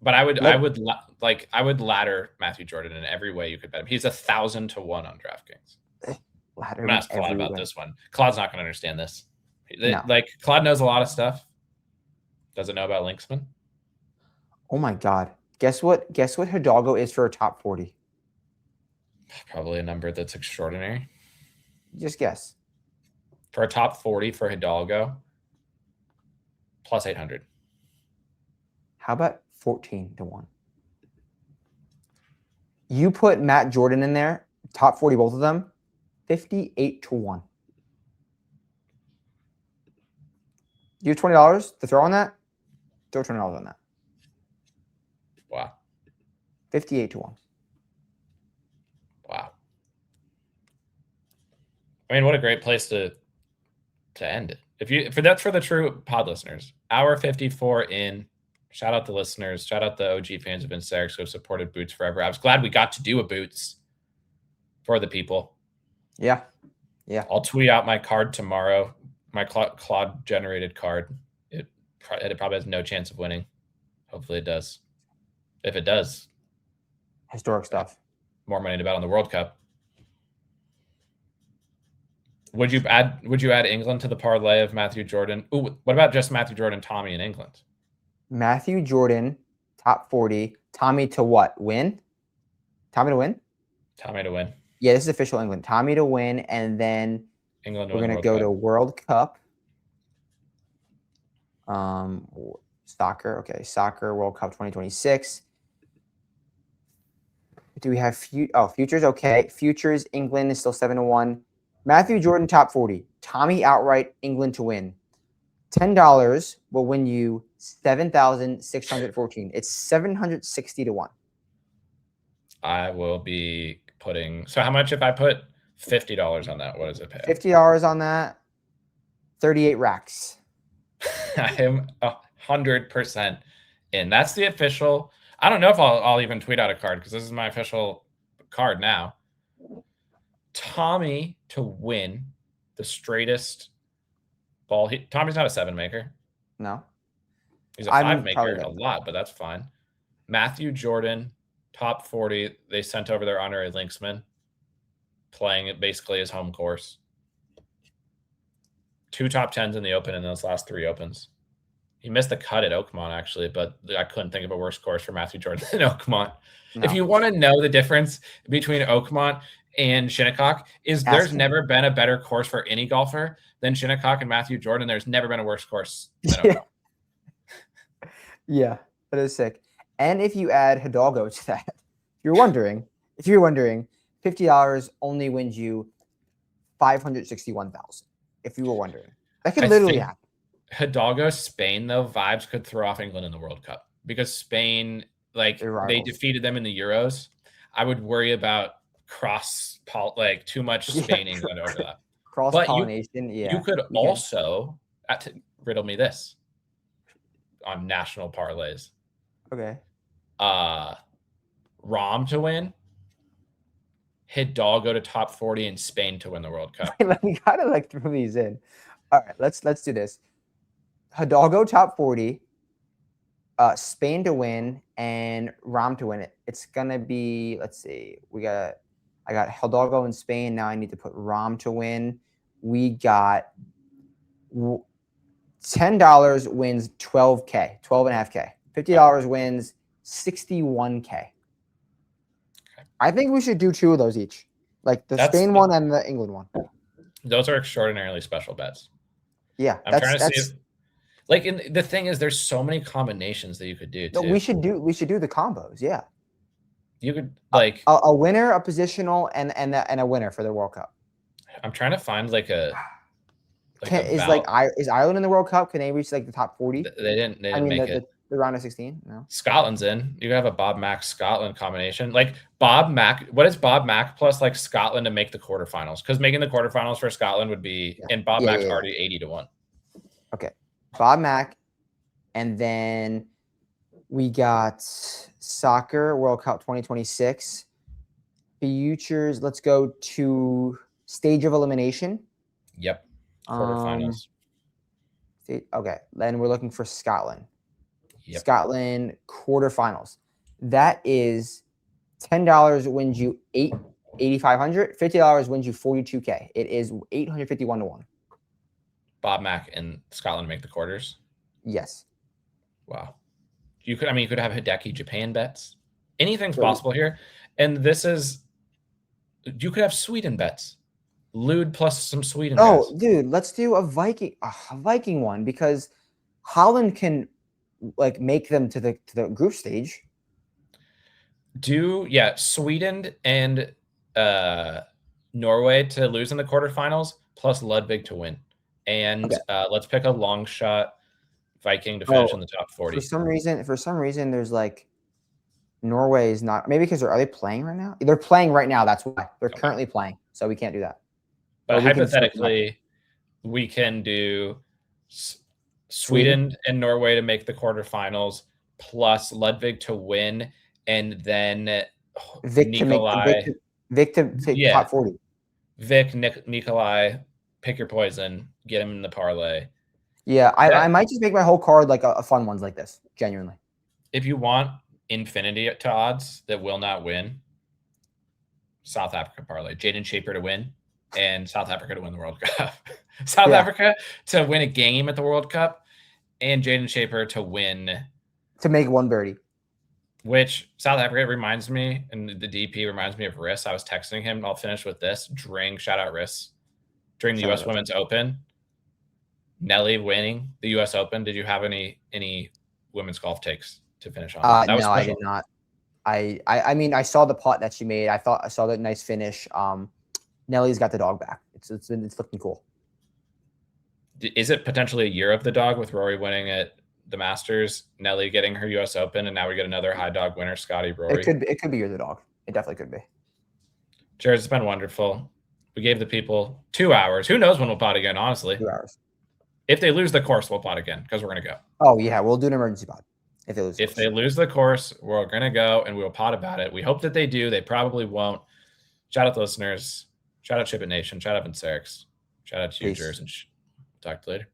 Speaker 1: But I would ladder Matthew Jordan in every way you could bet him. He's 1,000 to 1 on DraftKings. I'm gonna ask Claude about this one. Claude's not gonna understand this. No. Like Claude knows a lot of stuff. Doesn't know about linksman.
Speaker 2: Oh my god! Guess what Hidalgo is for a top 40?
Speaker 1: Probably a number that's extraordinary.
Speaker 2: Just guess.
Speaker 1: For a top 40 for Hidalgo, plus 800.
Speaker 2: How about 14 to 1? You put Matt Jordan in there, top 40, both of them, 58 to 1. You have $20 to throw on that? Throw $20 on that.
Speaker 1: Wow.
Speaker 2: 58 to 1.
Speaker 1: Wow. I mean, what a great place to end it. That's for the true pod listeners. Hour 54 in. Shout out the listeners. Shout out the OG fans of Insects who have supported Boots forever. I was glad we got to do a Boots for the people.
Speaker 2: Yeah. Yeah.
Speaker 1: I'll tweet out my card tomorrow. My Claude generated card. It probably has no chance of winning. Hopefully it does. If it does,
Speaker 2: historic stuff.
Speaker 1: More money to bet on the World Cup. Would you add England to the parlay of Matthew Jordan? Ooh, what about just Matthew Jordan, Tommy in England?
Speaker 2: Matthew Jordan, top 40. Tommy to what? Win? Tommy to win?
Speaker 1: Tommy to win.
Speaker 2: Yeah, this is official England. Tommy to win, and then
Speaker 1: England to
Speaker 2: we're
Speaker 1: win
Speaker 2: gonna
Speaker 1: the World
Speaker 2: go
Speaker 1: Cup.
Speaker 2: to World Cup. Soccer. Okay, soccer World Cup 2026. Do we have futures? Okay, futures. England is still 7-1. Matthew Jordan top 40. Tommy outright England to win. $10 will win you 7,614. It's 760 to 1.
Speaker 1: I will be putting. So how much if I put $50 on that? What does it pay?
Speaker 2: $50 on that. 38 racks.
Speaker 1: I am 100% in. That's the official. I don't know if I'll even tweet out a card because this is my official card now. Tommy to win the straightest ball. Tommy's not a 7 maker.
Speaker 2: No.
Speaker 1: He's a 5 maker a lot, but that's fine. Matthew Jordan, top 40. They sent over their honorary linksman, playing it basically his home course. 2 top 10s in the Open in those last 3 Opens. He missed the cut at Oakmont, actually, but I couldn't think of a worse course for Matthew Jordan than Oakmont. No. If you want to know the difference between Oakmont and Shinnecock, there's never been a better course for any golfer than Shinnecock and Matthew Jordan. There's never been a worse course than Oakmont.
Speaker 2: Yeah, that is sick. And if you add Hidalgo to that, if you're wondering, $50 only wins you 561,000. If you were wondering, that could literally happen.
Speaker 1: Hidalgo, Spain, though, vibes could throw off England in the World Cup because Spain, they defeated them in the Euros. I would worry about too much Spain England overlap.
Speaker 2: Cross pollination,
Speaker 1: You could also riddle me this on national parlays.
Speaker 2: Okay.
Speaker 1: Rom to win, Hidalgo to top 40, and Spain to win the World Cup.
Speaker 2: We gotta throw these in. All right, let's do this. Hidalgo top 40, Spain to win, and Rom to win it. It's gonna be, let's see, I got Hidalgo in Spain. Now I need to put Rom to win. We got $10 wins 12K, 12.5K. $50 wins 61K. Okay. I think we should do 2 of those each, like the Spain one and the England one.
Speaker 1: Those are extraordinarily special bets.
Speaker 2: Yeah,
Speaker 1: I'm trying to see. The thing is, there's so many combinations that you could do.
Speaker 2: No, we should do the combos. Yeah,
Speaker 1: you could
Speaker 2: a winner, a positional, and a winner for the World Cup.
Speaker 1: I'm trying to find
Speaker 2: is Ireland in the World Cup? Can they reach the top 40?
Speaker 1: They didn't make it.
Speaker 2: The round of 16. No.
Speaker 1: Scotland's in. You have a Bob Mack Scotland combination. Bob Mack. What is Bob Mack plus Scotland to make the quarterfinals? Because making the quarterfinals for Scotland would be, and Bob Mack's already 80 to 1.
Speaker 2: Okay. Bob Mack, and then we got soccer World Cup 2026 futures. Let's go to stage of elimination.
Speaker 1: Yep, quarterfinals.
Speaker 2: Okay, then we're looking for Scotland.
Speaker 1: Yep.
Speaker 2: Scotland quarterfinals. That is $10 wins you 8,500. $50 wins you 42K. It is 851 to 1.
Speaker 1: Bob Mack and Scotland make the quarters.
Speaker 2: Yes.
Speaker 1: Wow. You could have Hideki Japan bets. Anything's possible here. And you could have Sweden bets. Lude plus some Sweden bets.
Speaker 2: Dude, let's do a Viking one because Holland can make them to the group stage.
Speaker 1: Sweden and Norway to lose in the quarterfinals plus Ludwig to win. And let's pick a long shot Viking to finish in the top 40.
Speaker 2: For some reason, there's Norway is not, maybe because are they playing right now? They're playing right now. That's why they're currently playing. So we can't do that.
Speaker 1: But hypothetically, we can do Sweden and Norway to make the quarterfinals plus Ludwig to win. And then
Speaker 2: Vic
Speaker 1: Nikolai.
Speaker 2: To top 40.
Speaker 1: Vic, Nikolai, pick your poison, get him in the parlay.
Speaker 2: Yeah, I might just make my whole card a fun ones like this, genuinely.
Speaker 1: If you want infinity to odds that will not win, South Africa parlay. Jaden Shaper to win, and South Africa to win the World Cup. South
Speaker 2: Yeah.
Speaker 1: Africa to win a game at the World Cup, and Jaden Shaper to win.
Speaker 2: To make one birdie.
Speaker 1: Which South Africa reminds me, and the DP reminds me of Riss. I was texting him. I'll finish with this. Shout out Riss. During the U.S. Women's Open, Nelly winning the U.S. Open. Did you have any women's golf takes to finish on?
Speaker 2: That was no, special. I did not. I mean, I saw the putt that she made. I saw that nice finish. Nelly's got the dog back. It's looking cool.
Speaker 1: Is it potentially a year of the dog with Rory winning at the Masters, Nelly getting her U.S. Open, and now we get another high dog winner, Scotty Rory?
Speaker 2: It could be year of the dog. It definitely could be.
Speaker 1: Jared, it's been wonderful. We gave the people 2 hours. Who knows when we'll pod again, honestly.
Speaker 2: 2 hours.
Speaker 1: If they lose the course, we'll pod again because we're going to go.
Speaker 2: Oh, yeah. We'll do an emergency pod. If they lose the course, we're going to go and we'll pod about it. We hope that they do. They probably won't. Shout out to listeners. Shout out Chip It Nation. Shout out Vince Eriks. Shout out to you, Jers. And talk to you later.